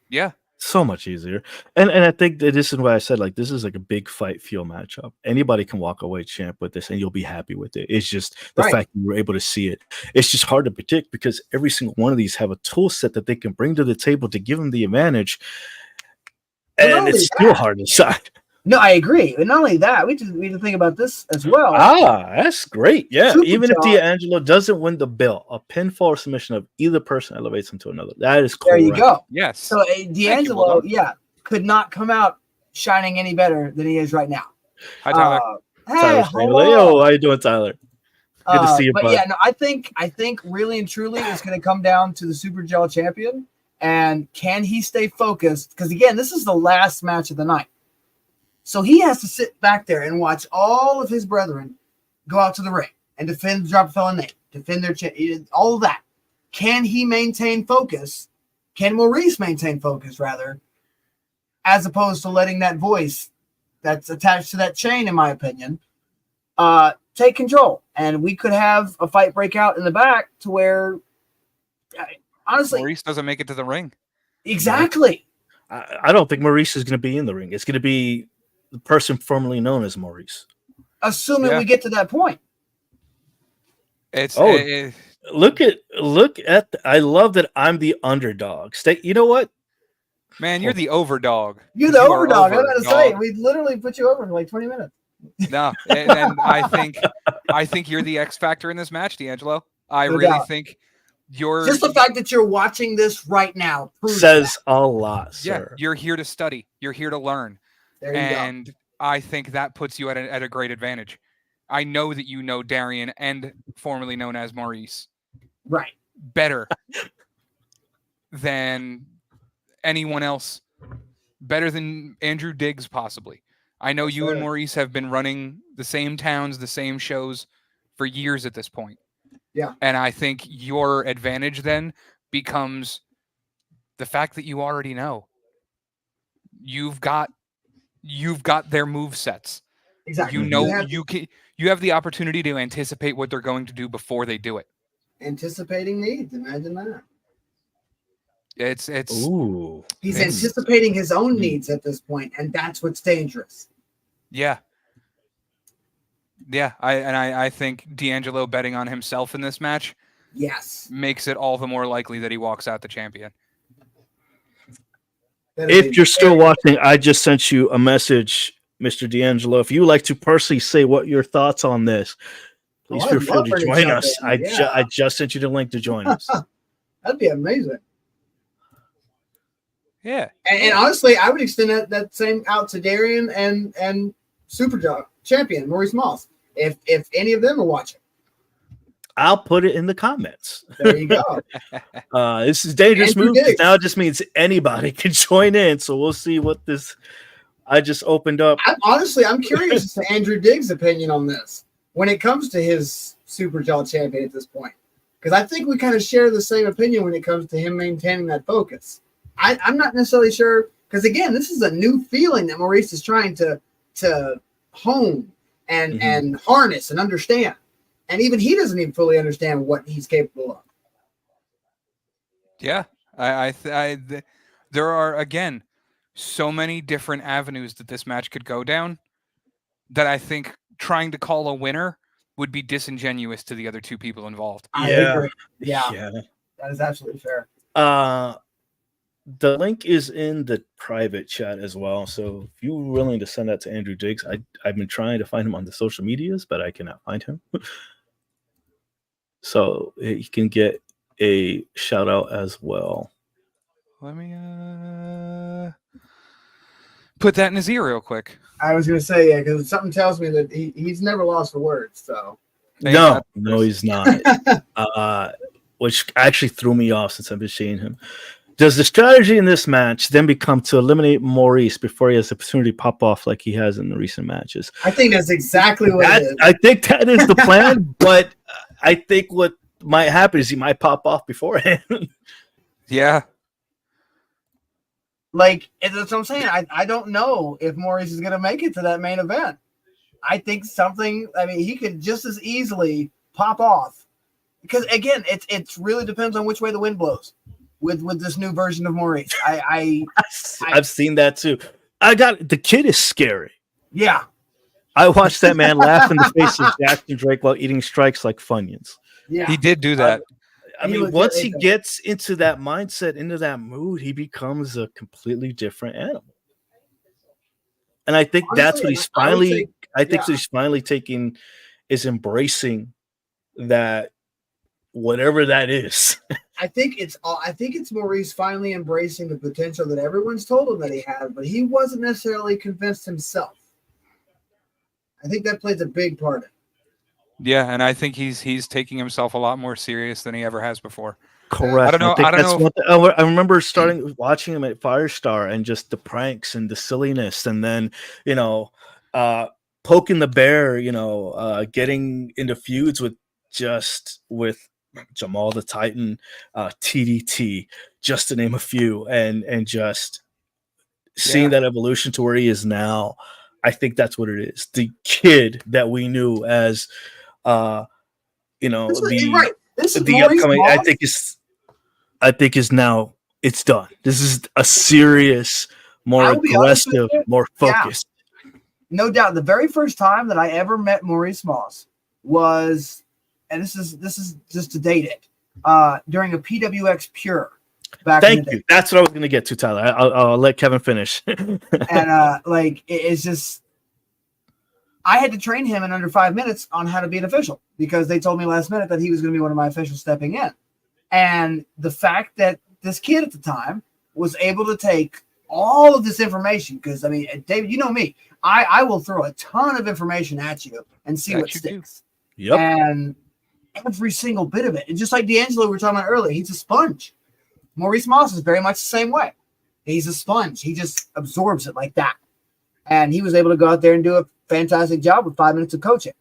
Speaker 3: Yeah.
Speaker 1: So much easier. And I think that this is why I said, like, this is like a big fight feel matchup. Anybody can walk away champ with this and you'll be happy with it. It's just the fact that you were able to see it. It's just hard to predict because every single one of these have a tool set that they can bring to the table to give them the advantage. And it's still hard to decide.
Speaker 4: No, I agree. And not only that, we need to think about this as well.
Speaker 1: That's great. Yeah.
Speaker 4: SuperJaw,
Speaker 1: even if D'Angelo doesn't win the belt, a pinfall or submission of either person elevates him to another. That is cool.
Speaker 4: There you go.
Speaker 3: Yes.
Speaker 4: So D'Angelo, could not come out shining any better than he is right now.
Speaker 3: Hi, Tyler.
Speaker 1: Tyler, how you doing, Tyler? Good to see you,
Speaker 4: but
Speaker 1: bud.
Speaker 4: yeah, no, I think really and truly it's going to come down to the SuperJaw champion and can he stay focused? Because again, this is the last match of the night. So he has to sit back there and watch all of his brethren go out to the ring and defend the drop felon name, defend their all of that. Can he maintain focus? Can Maurice maintain focus, rather, as opposed to letting that voice that's attached to that chain, in my opinion, take control? And we could have a fight break out in the back to where, honestly,
Speaker 3: Maurice doesn't make it to the ring.
Speaker 4: Exactly.
Speaker 1: I don't think Maurice is going to be in the ring. It's going to be the person formerly known as Maurice.
Speaker 4: Assuming we get to that point.
Speaker 1: Look at I love that I'm the underdog. You know what?
Speaker 3: Man, you're the overdog.
Speaker 4: You're the overdog. I was about to say, we literally put you over for like 20 minutes.
Speaker 3: No, and I think you're the X factor in this match, D'Angelo. I really think you're
Speaker 4: just the fact that you're watching this right now
Speaker 1: says a lot, sir.
Speaker 3: Yeah, you're here to study. You're here to learn. And I think that puts you at a great advantage. I know that you know Darian and formerly known as Maurice.
Speaker 4: Right.
Speaker 3: Better than anyone else. Better than Andrew Diggs, possibly. I know you and Maurice have been running the same towns, the same shows for years at this point.
Speaker 4: Yeah.
Speaker 3: And I think your advantage then becomes the fact that you already know. You've got their move sets.
Speaker 4: Exactly.
Speaker 3: You know you have the opportunity to anticipate what they're going to do before they do it.
Speaker 4: Anticipating needs, imagine that.
Speaker 3: It's
Speaker 4: he's anticipating his own needs at this point, and that's what's dangerous.
Speaker 3: Yeah. Yeah, I think D'Angelo betting on himself in this match
Speaker 4: makes it
Speaker 3: all the more likely that he walks out the champion.
Speaker 1: If you're still watching, I just sent you a message, Mr. D'Angelo. If you would like to personally say what your thoughts on this, please feel free to join us. I just sent you the link to join us.
Speaker 4: That'd be amazing.
Speaker 3: Yeah.
Speaker 4: And honestly, I would extend that same out to Darian and SuperJaw champion Maurice Moss. If any of them are watching,
Speaker 1: I'll put it in the comments.
Speaker 4: There you go.
Speaker 1: This is dangerous
Speaker 4: Andrew
Speaker 1: move.
Speaker 4: Diggs.
Speaker 1: Now it just means anybody can join in. So we'll see what this. I just opened up.
Speaker 4: I'm curious as to Andrew Diggs' opinion on this when it comes to his SuperJaw champion at this point, because I think we kind of share the same opinion when it comes to him maintaining that focus. I'm not necessarily sure, because again, this is a new feeling that Maurice is trying to hone and harness and understand. And even he doesn't even fully understand what he's capable of.
Speaker 3: Yeah, there are, again, so many different avenues that this match could go down that I think trying to call a winner would be disingenuous to the other two people involved.
Speaker 4: I agree. Yeah, that is absolutely fair.
Speaker 1: The link is in the private chat as well. So if you're willing to send that to Andrew Diggs, I've been trying to find him on the social medias, but I cannot find him. So he can get a shout out as well.
Speaker 3: Let me put that in his ear real quick.
Speaker 4: I was going to say, yeah, because something tells me that he's never lost for words. So
Speaker 1: no, he's not. Which actually threw me off since I've been seeing him. Does the strategy in this match then become to eliminate Maurice before he has the opportunity to pop off like he has in the recent matches?
Speaker 4: I think that's exactly what it is.
Speaker 1: I think that is the plan, but I think what might happen is he might pop off beforehand.
Speaker 3: Yeah.
Speaker 4: Like, that's what I'm saying. I don't know if Maurice is going to make it to that main event. I think he could just as easily pop off. Because, again, it really depends on which way the wind blows with this new version of Maurice.
Speaker 1: I've seen that too. The kid is scary.
Speaker 4: Yeah.
Speaker 1: I watched that man laugh in the face of Jackson Drake while eating strikes like Funyuns.
Speaker 4: Yeah.
Speaker 3: He did do that.
Speaker 1: I mean, once he gets into that mindset, into that mood, he becomes a completely different animal. And I think that's what he's finally. What he's finally taking is embracing that, whatever that is.
Speaker 4: I think it's Maurice finally embracing the potential that everyone's told him that he had, but he wasn't necessarily convinced himself. I think that plays a big part in it.
Speaker 3: Yeah, and I think he's taking himself a lot more serious than he ever has before.
Speaker 1: Correct.
Speaker 3: I don't know.
Speaker 1: I remember watching him at Firestar and just the pranks and the silliness, and then poking the bear, getting into feuds with Jamal the Titan, TDT, just to name a few, and just seeing that evolution to where he is now. I think that's what it is. The kid that we knew as,
Speaker 4: This is
Speaker 1: the upcoming. I think is now it's done. This is a serious, more aggressive, more focused.
Speaker 4: Yeah. No doubt. The very first time that I ever met Maurice Moss was, and this is just to date it, during a PWX Pure.
Speaker 1: Thank you. That's what I was going to get to, Tyler. I'll let Kevin finish.
Speaker 4: And it's just, I had to train him in under 5 minutes on how to be an official because they told me last minute that he was going to be one of my officials stepping in. And the fact that this kid at the time was able to take all of this information, because I mean, David, you know me, I will throw a ton of information at you and see what sticks.
Speaker 1: Yep.
Speaker 4: And every single bit of it. And just like D'Angelo we were talking about earlier, he's a sponge. Maurice Moss is very much the same way. He's a sponge. He just absorbs it like that. And he was able to go out there and do a fantastic job with 5 minutes of coaching.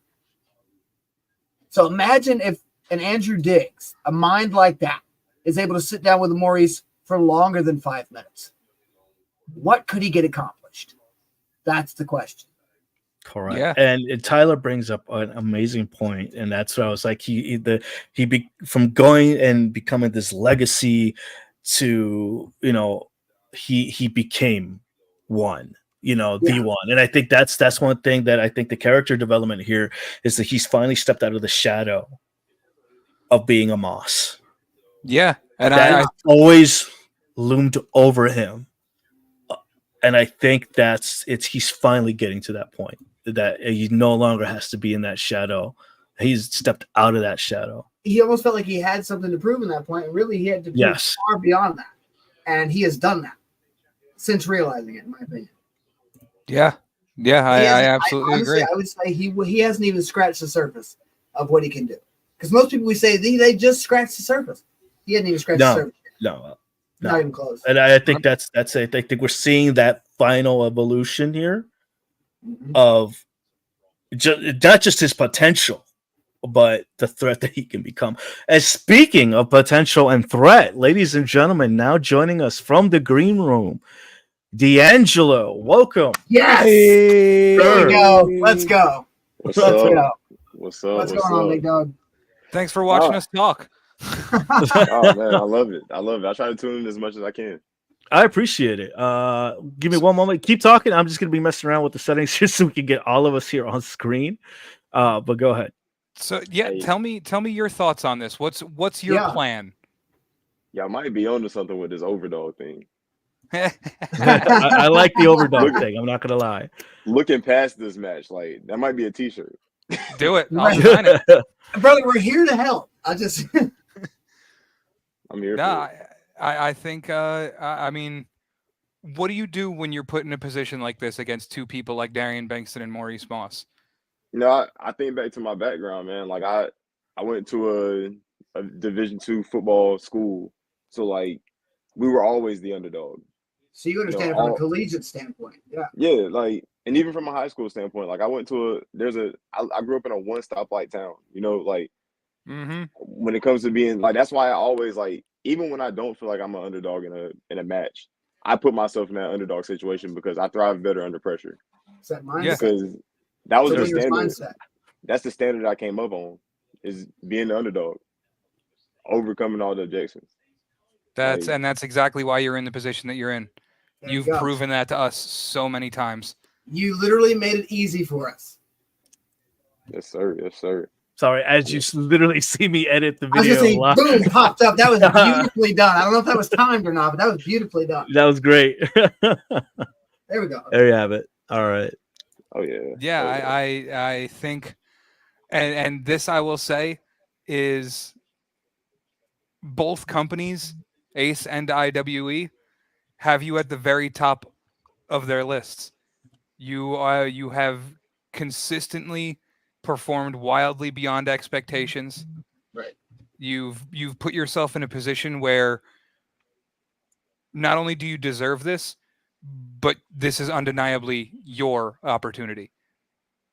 Speaker 4: So imagine if an Andrew Diggs, a mind like that, is able to sit down with a Maurice for longer than 5 minutes. What could he get accomplished? That's the question.
Speaker 1: Correct. Yeah. And Tyler brings up an amazing point, and that's what I was like. From going and becoming this legacy to he became one. The one. And I think that's one thing that I think the character development here is that he's finally stepped out of the shadow of being a Moss.
Speaker 3: Yeah. And
Speaker 1: I always loomed over him. And I think he's finally getting to that point that he no longer has to be in that shadow. He's stepped out of that shadow.
Speaker 4: He almost felt like he had something to prove in that point. And really, he had to prove far beyond that. And he has done that since realizing it, in my opinion.
Speaker 3: Yeah. Yeah, I absolutely agree.
Speaker 4: I would say he hasn't even scratched the surface of what he can do. Because most people we say they just scratched the surface. He hadn't even scratched the surface.
Speaker 1: No.
Speaker 4: Not even close.
Speaker 1: And I think that's it. I think we're seeing that final evolution here of not just his potential, but the threat that he can become. And speaking of potential and threat, ladies and gentlemen, now joining us from the green room, D'Angelo, welcome.
Speaker 4: Yes.
Speaker 1: Hey.
Speaker 4: There we go. Let's go.
Speaker 6: What's up?
Speaker 4: What's going on, big dog?
Speaker 3: Thanks for watching us talk.
Speaker 6: Oh man, I love it. I try to tune in as much as I can.
Speaker 1: I appreciate it. Give me one moment. Keep talking. I'm just gonna be messing around with the settings here so we can get all of us here on screen. But go ahead.
Speaker 3: So tell me your thoughts on this. What's your plan?
Speaker 6: Yeah, I might be onto something with this overdog thing.
Speaker 1: I like the overdog thing. I'm not gonna lie.
Speaker 6: Looking past this match, like that might be a T-shirt.
Speaker 3: Do it. I'll sign it.
Speaker 4: Brother, we're here to help. I'm
Speaker 6: here.
Speaker 3: No, I think. I mean, what do you do when you're put in a position like this against two people like Darian Bankston and Maurice Moss?
Speaker 6: I think back to my background, man. Like I went to a Division II football school, so like we were always the underdog.
Speaker 4: So you understand it from a collegiate standpoint, yeah.
Speaker 6: Yeah, like, and even from a high school standpoint, like I went to I grew up in a one stoplight town, like when it comes to being like, that's why I always like, even when I don't feel like I'm an underdog in a match, I put myself in that underdog situation because I thrive better under pressure.
Speaker 4: It's that mindset.
Speaker 6: Because that was the standard.
Speaker 4: Mindset.
Speaker 6: That's the standard I came up on, is being the underdog, overcoming all the objections.
Speaker 3: And that's exactly why you're in the position that you're in. You've proven that to us so many times.
Speaker 4: You literally made it easy for us.
Speaker 6: Yes, sir. Yes, sir.
Speaker 1: Sorry, as you literally see me edit the video.
Speaker 4: I was just saying, boom, popped up. That was beautifully done. I don't know if that was timed or not, but that was beautifully done.
Speaker 1: That was great.
Speaker 4: There we go.
Speaker 1: There you have it. All right.
Speaker 6: Oh yeah.
Speaker 3: Yeah, I think, and this I will say is both companies, Ace and IWE, have you at the very top of their lists. You have consistently performed wildly beyond expectations.
Speaker 4: Right.
Speaker 3: You've put yourself in a position where not only do you deserve this, but this is undeniably your opportunity.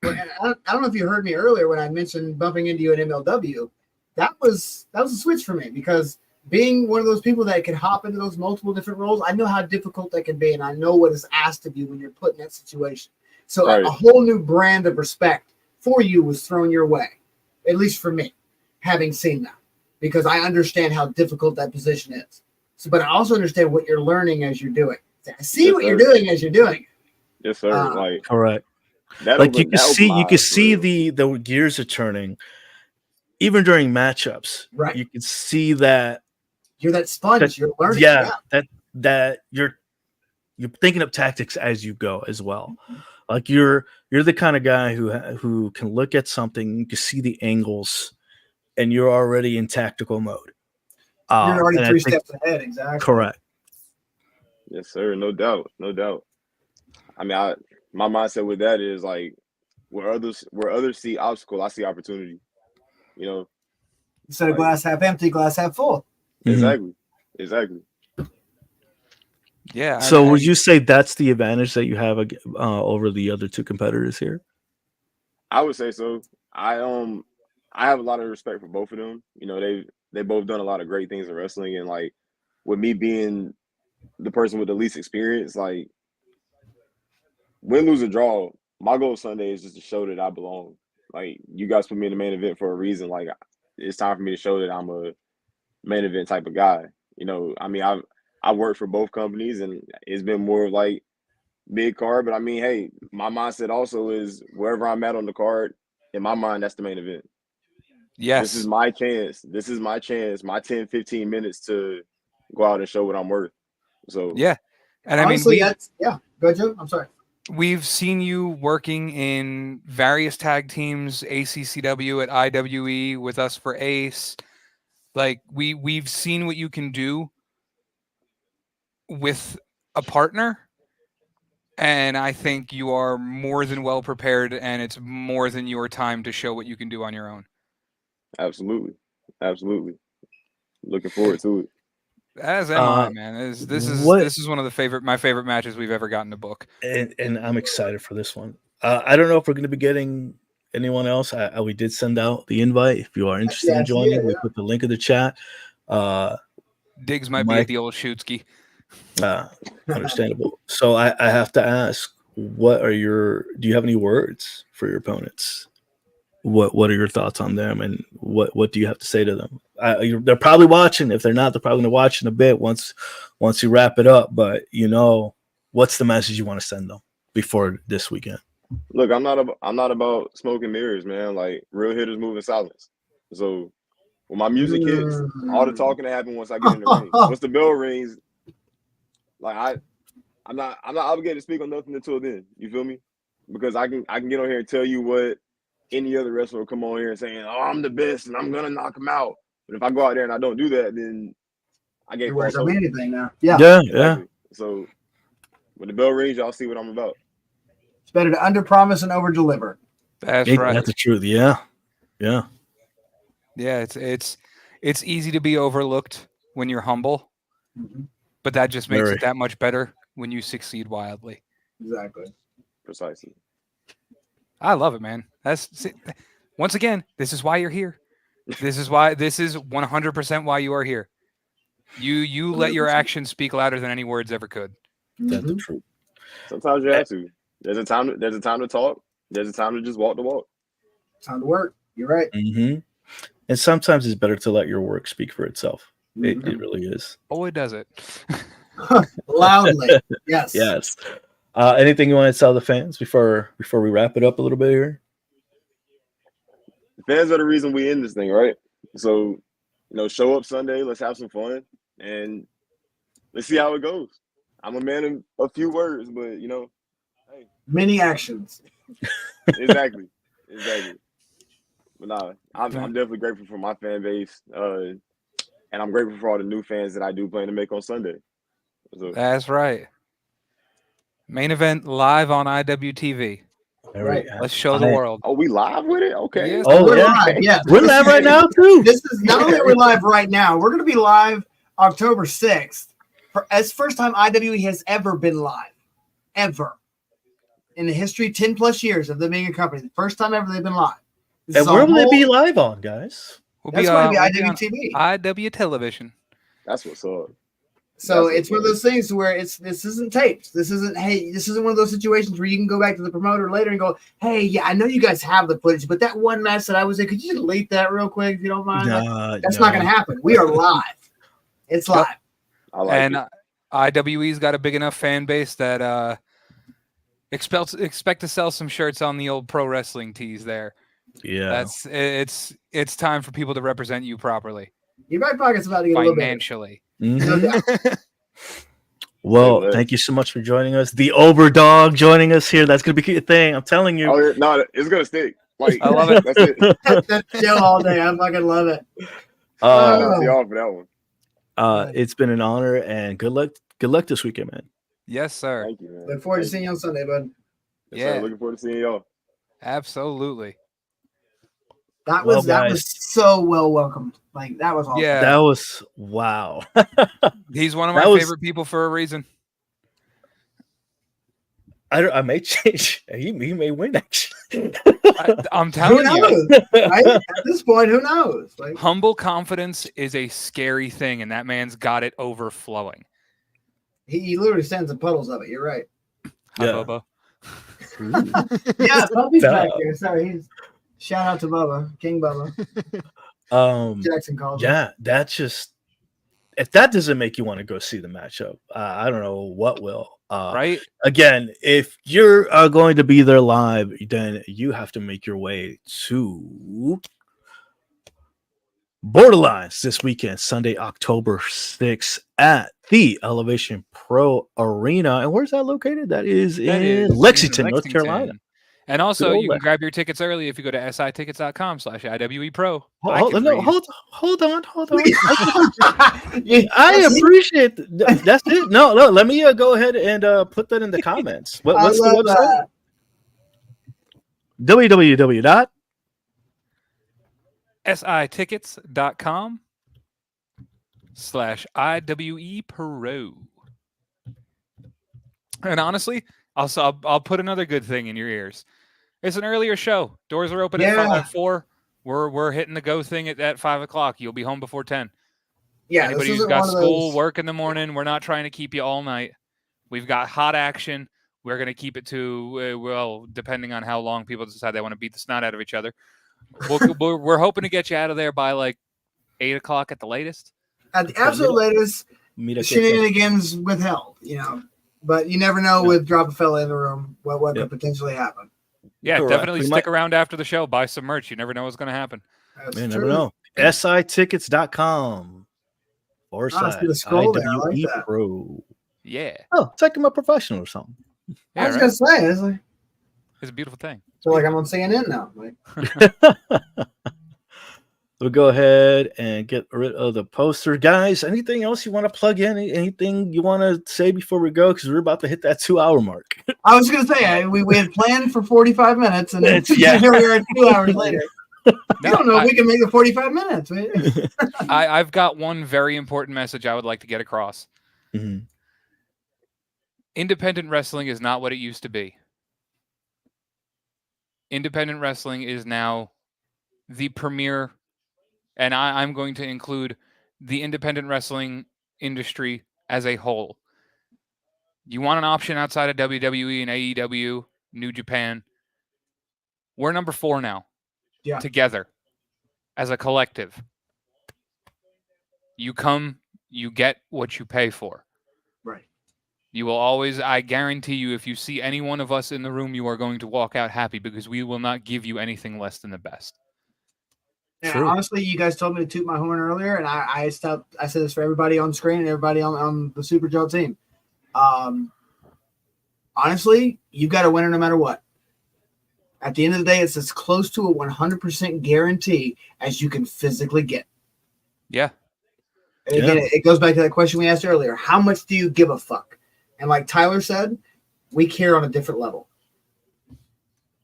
Speaker 4: Well, I don't know if you heard me earlier when I mentioned bumping into you at MLW. That was a switch for me, because being one of those people that can hop into those multiple different roles, I know how difficult that can be, and I know what is asked of you when you're put in that situation. So a whole new brand of respect for you was thrown your way, at least for me, having seen that, because I understand how difficult that position is. So, but I also understand what you're learning as you're doing. I see what you're doing as you're doing.
Speaker 6: Yes, sir.
Speaker 1: Correct. Like you can see the gears are turning, even during matchups.
Speaker 4: Right.
Speaker 1: You can see that
Speaker 4: you're that sponge. You're learning.
Speaker 1: Yeah. That you're thinking of tactics as you go as well. Like you're the kind of guy who can look at something, you can see the angles, and you're already in tactical mode.
Speaker 4: You're already 3 steps ahead. Exactly.
Speaker 1: Correct.
Speaker 6: Yes, sir. No doubt. No doubt. I mean, my mindset with that is like, where others see obstacle, I see opportunity.
Speaker 4: Instead of glass half empty, glass half full.
Speaker 6: Exactly. Exactly.
Speaker 3: Yeah.
Speaker 1: So would you say that's the advantage that you have over the other two competitors here?
Speaker 6: I would say so. I have a lot of respect for both of them. They both done a lot of great things in wrestling, and like with me being the person with the least experience, like win, lose, or draw, my goal Sunday is just to show that I belong. Like, you guys put me in the main event for a reason. Like, it's time for me to show that I'm a main event type of guy. I mean, I worked for both companies, and it's been more like mid card. But I mean, hey, my mindset also is wherever I'm at on the card, in my mind, that's the main event.
Speaker 3: Yes.
Speaker 6: This is my chance. My 10, 15 minutes to go out and show what I'm worth. So
Speaker 3: yeah. And
Speaker 4: Honestly,
Speaker 3: I mean,
Speaker 4: that's yeah. Go ahead, Joe. I'm sorry.
Speaker 3: we've seen you working in various tag teams, ACCW at IWE with us for Ace. Like we've seen what you can do with a partner, and I think you are more than well prepared, and it's more than your time to show what you can do on your own.
Speaker 6: Absolutely. Looking forward to it.
Speaker 3: As am I, man. This is one of my favorite matches we've ever gotten to book.
Speaker 1: And I'm excited for this one. I don't know if we're going to be getting anyone else. We did send out the invite. If you are interested in joining, we put the link in the chat.
Speaker 3: Diggs might be at the old Shootski.
Speaker 1: Understandable. So I have to ask, do you have any words for your opponents? What are your thoughts on them, and what do you have to say to them? They're probably watching. If they're not, they're probably going to watch in a bit once you wrap it up. But what's the message you want to send them before this weekend?
Speaker 6: Look, I'm not about smoke and mirrors, man. Like, real hitters move in silence. So when my music hits, all the talking that happen once I get in the ring. Once the bell rings, like I'm not obligated to speak on nothing until then. You feel me? Because I can get on here and tell you what any other wrestler will come on here and saying, "Oh, I'm the best and I'm gonna knock him out." But if I go out there and I don't do that, then I get false hope.
Speaker 4: Anything now. Yeah.
Speaker 6: Exactly. So when the bell rings, y'all see what I'm about.
Speaker 4: It's better to underpromise and overdeliver.
Speaker 3: That's right.
Speaker 1: That's the truth. Yeah.
Speaker 3: It's easy to be overlooked when you're humble, but that just makes it that much better when you succeed wildly.
Speaker 4: Exactly.
Speaker 6: Precisely.
Speaker 3: I love it, man. Once again, this is why you're here. This is 100% why you are here. You let your actions speak louder than any words ever could.
Speaker 1: That's the truth.
Speaker 6: Sometimes you have to. There's a time to talk. There's a time to just walk the walk.
Speaker 4: Time to work. You're right.
Speaker 1: And sometimes it's better to let your work speak for itself. It really is.
Speaker 3: Boy, does it.
Speaker 4: Loudly. Yes.
Speaker 1: Yes. Anything you want to tell the fans before we wrap it up a little bit here?
Speaker 6: The fans are the reason we in this thing, right? So, show up Sunday. Let's have some fun, and let's see how it goes. I'm a man of a few words, but hey,
Speaker 4: many actions.
Speaker 6: Exactly. But nah, I'm definitely grateful for my fan base, and I'm grateful for all the new fans that I do plan to make on Sunday. So,
Speaker 3: that's right. Main event live on IWTV.
Speaker 4: Right.
Speaker 3: Let's show the world.
Speaker 6: Oh, we live with it? Okay.
Speaker 3: Yes.
Speaker 4: Oh, we're live. Yes.
Speaker 1: We're live right now too.
Speaker 4: This is not only we're live right now, we're going to be live October 6th. It's the first time IWE has ever been live. Ever. In the history, 10 plus years of them being a company. The first time ever they've been live.
Speaker 1: And where will they be live on, guys?
Speaker 4: That's going to be IWTV.
Speaker 3: IW Television.
Speaker 6: That's what's up.
Speaker 4: So it's one of those things where this isn't taped. This isn't one of those situations where you can go back to the promoter later and go, "Hey, yeah, I know you guys have the footage, but that one match that I was in, could you delete that real quick if you don't mind?" That's not going to happen. We are live. It's live.
Speaker 3: And IWE's got a big enough fan base that expect to sell some shirts on the old pro wrestling tees there.
Speaker 1: Yeah,
Speaker 3: it's time for people to represent you properly.
Speaker 4: Your back pocket's about to get a little bit
Speaker 3: financially.
Speaker 1: Well, thank you so much for joining us. The Oberdog joining us here. That's gonna be a thing. I'm telling you.
Speaker 6: Oh, no, it's gonna stick. Like,
Speaker 3: I love it.
Speaker 6: That's it.
Speaker 4: That's Joe all day. I fucking love it.
Speaker 6: See y'all for that one.
Speaker 1: It's been an honor, and good luck this weekend, man.
Speaker 3: Yes, sir.
Speaker 6: Thank you, man.
Speaker 4: Look forward to seeing you on Sunday, bud.
Speaker 6: Yes, sir. Looking forward to seeing y'all.
Speaker 3: Absolutely.
Speaker 4: That was so well welcomed. Like, that was awesome.
Speaker 3: Yeah.
Speaker 1: That was wow.
Speaker 3: He's one of my favorite people for a reason.
Speaker 1: I may change. He may win, actually.
Speaker 3: I'm telling you.
Speaker 4: Right? At this point, who knows? Like,
Speaker 3: humble confidence is a scary thing, and that man's got it overflowing.
Speaker 4: He literally stands in puddles of it. You're right.
Speaker 3: Hi, Bubba.
Speaker 4: Yeah, Puppy's back there. Sorry. Shout out to Bubba, King Bubba. Jackson calls.
Speaker 1: Yeah, that's just, if that doesn't make you want to go see the matchup, I don't know what will.
Speaker 3: Right?
Speaker 1: Again, if you're going to be there live, then you have to make your way to Borderlines this weekend, Sunday, October 6th at the Elevation Pro Arena. And where's that located? That is in Lexington, North Carolina.
Speaker 3: And also,
Speaker 1: Good old
Speaker 3: you can grab your tickets early if you go to sitickets.com/IWE-Pro.
Speaker 1: Hold on. I appreciate that's it. No, let me go ahead and put that in the comments. What's the website?
Speaker 3: www.sitickets.com/IWE-Pro. And honestly, I'll put another good thing in your ears. It's an earlier show. Doors are open at 4. We're hitting the go thing at 5 o'clock. You'll be home before 10.
Speaker 4: Yeah,
Speaker 3: anybody who's got school, work in the morning, we're not trying to keep you all night. We've got hot action. We're going to keep it to, well, depending on how long people decide they want to beat the snot out of each other. We're hoping to get you out of there by like 8 o'clock at the latest.
Speaker 4: At the absolute latest, shenanigans withheld, But you never know with drop a fella in the room what could potentially happen.
Speaker 3: Yeah, definitely stick around after the show. Buy some merch. You never know what's going to happen.
Speaker 1: You never know. SITickets.com / IWE Pro.
Speaker 3: Yeah.
Speaker 1: Oh, it's like I'm a professional or something.
Speaker 4: I was going to say,
Speaker 3: it's a beautiful thing.
Speaker 4: So like I'm on CNN now.
Speaker 1: We'll go ahead and get rid of the poster. Guys, anything else you want to plug in? Anything you want to say before we go? Because we're about to hit that 2-hour mark.
Speaker 4: I was going to say, we had planned for 45 minutes, and then here we are 2 hours later. I don't know if we can make it 45 minutes.
Speaker 3: I've got one very important message I would like to get across.
Speaker 1: Mm-hmm.
Speaker 3: Independent wrestling is not what it used to be. Independent wrestling is now the premier, and I'm going to include the independent wrestling industry as a whole. You want an option outside of WWE and AEW, New Japan? We're number 4 now.
Speaker 4: Yeah.
Speaker 3: Together as a collective. You come, you get what you pay for.
Speaker 4: Right.
Speaker 3: You will always, I guarantee you, if you see any one of us in the room, you are going to walk out happy because we will not give you anything less than the best.
Speaker 4: Yeah, honestly, you guys told me to toot my horn earlier, and I said this for everybody on screen and everybody on the SuperJaw team. Honestly, you've got a winner no matter what. At the end of the day, it's as close to a 100% guarantee as you can physically get.
Speaker 3: Yeah.
Speaker 4: And again, it goes back to that question we asked earlier. How much do you give a fuck? And like Tyler said, we care on a different level.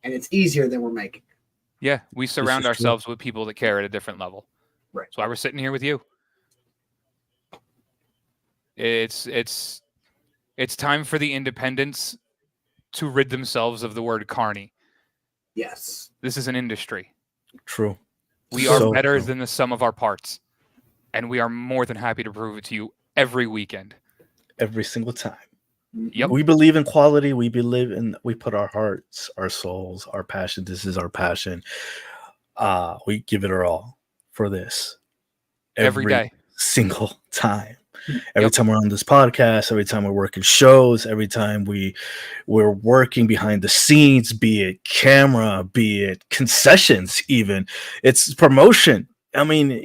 Speaker 4: And it's easier than we're making.
Speaker 3: Yeah, we surround ourselves with people that care at a different level.
Speaker 4: Right.
Speaker 3: That's why we're sitting here with you. It's time for the independents to rid themselves of the word carny.
Speaker 4: Yes.
Speaker 3: This is an industry.
Speaker 1: True.
Speaker 3: We are better than the sum of our parts. And we are more than happy to prove it to you every weekend.
Speaker 1: Every single time.
Speaker 3: Yep.
Speaker 1: We believe in quality. We put our hearts, our souls, our passion. This is our passion. We give it our all for this.
Speaker 3: Every day.
Speaker 1: Single time. Every time we're on this podcast, every time we're working shows, every time we're working behind the scenes, be it camera, be it concessions, even it's promotion. I mean,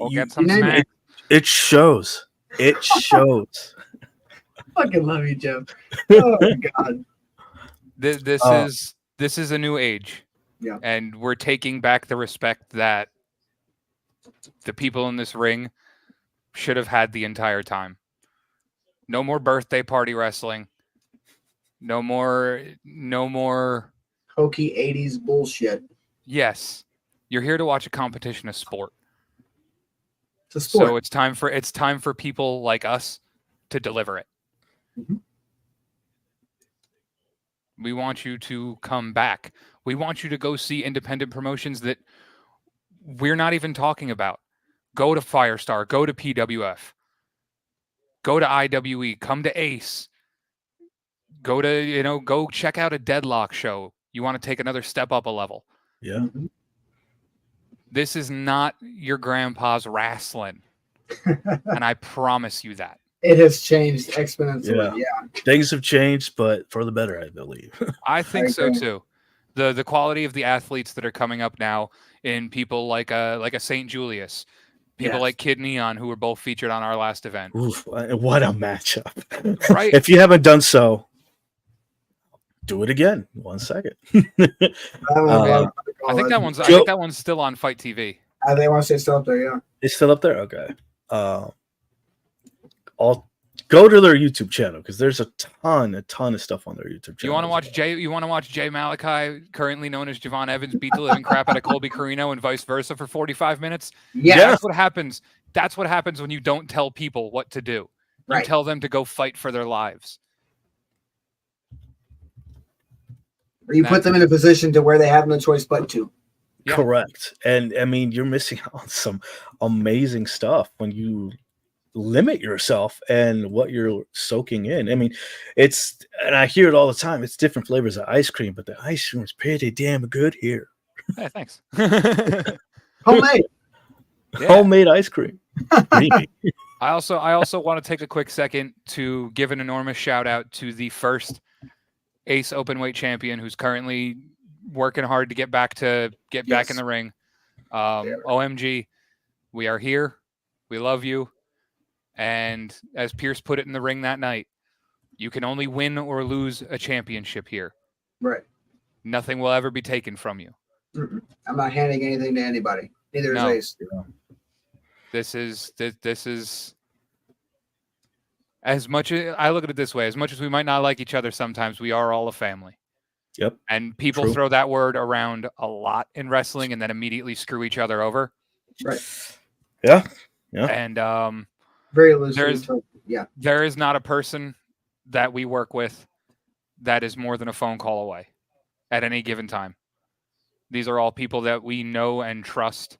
Speaker 1: it shows. It shows.
Speaker 4: I fucking love you, Joe. Oh my God.
Speaker 3: This is a new age.
Speaker 4: Yeah.
Speaker 3: And we're taking back the respect that the people in this ring should have had the entire time. No more birthday party wrestling. No more
Speaker 4: hokey 80s bullshit.
Speaker 3: Yes. You're here to watch a competition of sport.
Speaker 4: It's a sport.
Speaker 3: So it's time for people like us to deliver it.
Speaker 4: Mm-hmm.
Speaker 3: We want you to come back. We want you to go see independent promotions that we're not even talking about. Go to Firestar, go to PWF. Go to IWE, come to Ace. Go to, go check out a Deadlock show. You want to take another step up a level.
Speaker 1: Yeah.
Speaker 4: Mm-hmm.
Speaker 3: This is not your grandpa's wrestling. And I promise you that.
Speaker 4: It has changed exponentially. Yeah.
Speaker 1: Things have changed, but for the better, I believe.
Speaker 3: I think so too. The quality of the athletes that are coming up now in people like a St. Julius, people like Kid Neon, who were both featured on our last event.
Speaker 1: Oof, what a matchup.
Speaker 3: Right.
Speaker 1: If you haven't done so, do it again. 1 second.
Speaker 3: I think that one's still on Fight TV.
Speaker 4: They want to say still up there, yeah.
Speaker 1: It's still up there? Okay. I'll go to their YouTube channel because there's a ton of stuff on their YouTube channel.
Speaker 3: You want to watch Jay Malachi, currently known as Javon Evans, beat the living crap out of Colby Carino and vice versa for 45 minutes?
Speaker 4: Yeah.
Speaker 3: That's what happens. That's what happens when you don't tell people what to do. You
Speaker 4: Right.
Speaker 3: tell them to go fight for their lives.
Speaker 4: Or you put them in a position to where they have no choice but to.
Speaker 3: Yeah.
Speaker 1: Correct. And I mean, you're missing out on some amazing stuff when you limit yourself and what you're soaking in. I mean, and I hear it all the time, it's different flavors of ice cream, but the ice cream is pretty damn good here.
Speaker 3: Hey, thanks.
Speaker 4: Homemade.
Speaker 3: Yeah.
Speaker 1: Homemade ice cream. Creamy.
Speaker 3: I also want to take a quick second to give an enormous shout out to the first Ace Openweight champion, who's currently working hard to get back in the ring. OMG, we are here. We love you. And as Pierce put it in the ring that night, you can only win or lose a championship here.
Speaker 4: Right.
Speaker 3: Nothing will ever be taken from you.
Speaker 4: I'm not handing anything to anybody. Neither is Ace.
Speaker 3: This is as much as I look at it this way, as much as we might not like each other sometimes, we are all a family.
Speaker 1: Yep.
Speaker 3: And people throw that word around a lot in wrestling and then immediately screw each other over.
Speaker 4: Right.
Speaker 1: Yeah. Yeah.
Speaker 3: And
Speaker 4: very loose.
Speaker 3: There is not a person that we work with that is more than a phone call away at any given time. These are all people that we know and trust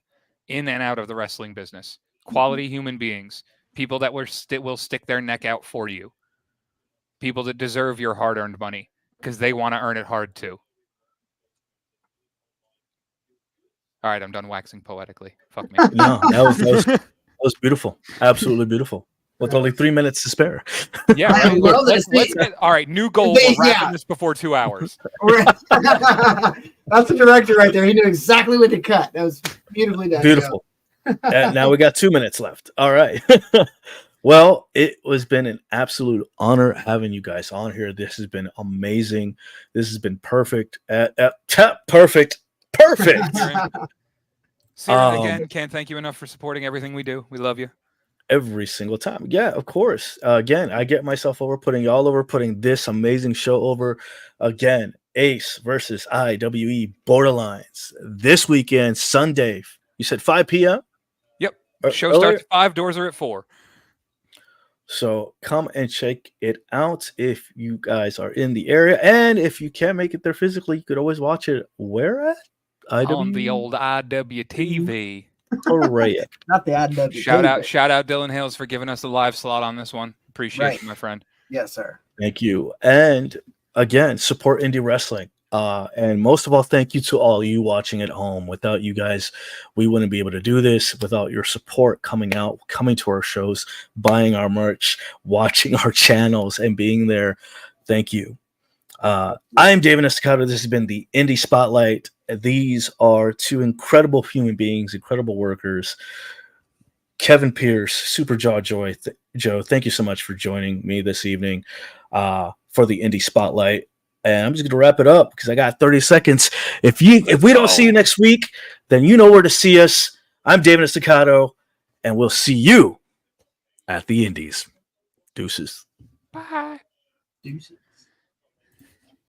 Speaker 3: in and out of the wrestling business. Quality human beings. People that will stick their neck out for you. People that deserve your hard-earned money because they want to earn it hard too. All right, I'm done waxing poetically. Fuck me.
Speaker 1: No, that was beautiful. Absolutely beautiful. With only 3 minutes to spare.
Speaker 3: Yeah, right. Let's get, all right, new goal. We're wrapping this before 2 hours.
Speaker 4: That's the director right there. He knew exactly what to cut. That was beautifully done.
Speaker 1: Beautiful. Now we got 2 minutes left. All right. Well, it has been an absolute honor having you guys on here. This has been amazing. This has been perfect. Perfect.
Speaker 3: Sarah, again, can't thank you enough for supporting everything we do. We love you.
Speaker 1: Every single time. Yeah, of course. Again, I get myself over, putting y'all over, putting this amazing show over. Again, Ace versus IWE Borderlines this weekend, Sunday. You said 5 p.m.?
Speaker 3: Yep. Show starts at 5, doors are at 4.
Speaker 1: So come and check it out if you guys are in the area. And if you can't make it there physically, you could always watch it where at?
Speaker 3: On the old IWTV.
Speaker 1: Correct.
Speaker 4: Not the IWTV.
Speaker 3: Shout out Dylan Hales for giving us the live slot on this one. Appreciate you, my friend.
Speaker 4: Yes, sir.
Speaker 1: Thank you. And again, support indie wrestling. And most of all, thank you to all you watching at home. Without you guys, we wouldn't be able to do this. Without your support coming to our shows, buying our merch, watching our channels, and being there, thank you. I am Daven Estacado. This has been the Indy Spotlight. These are two incredible human beings, incredible workers. Kevin Pierce, SuperJaw Joe, thank you so much for joining me this evening for the Indy Spotlight. And I'm just going to wrap it up because I got 30 seconds. If we don't see you next week, then you know where to see us. I'm Daven Estacado, and we'll see you at the Indies. Deuces.
Speaker 3: Bye.
Speaker 4: Deuces.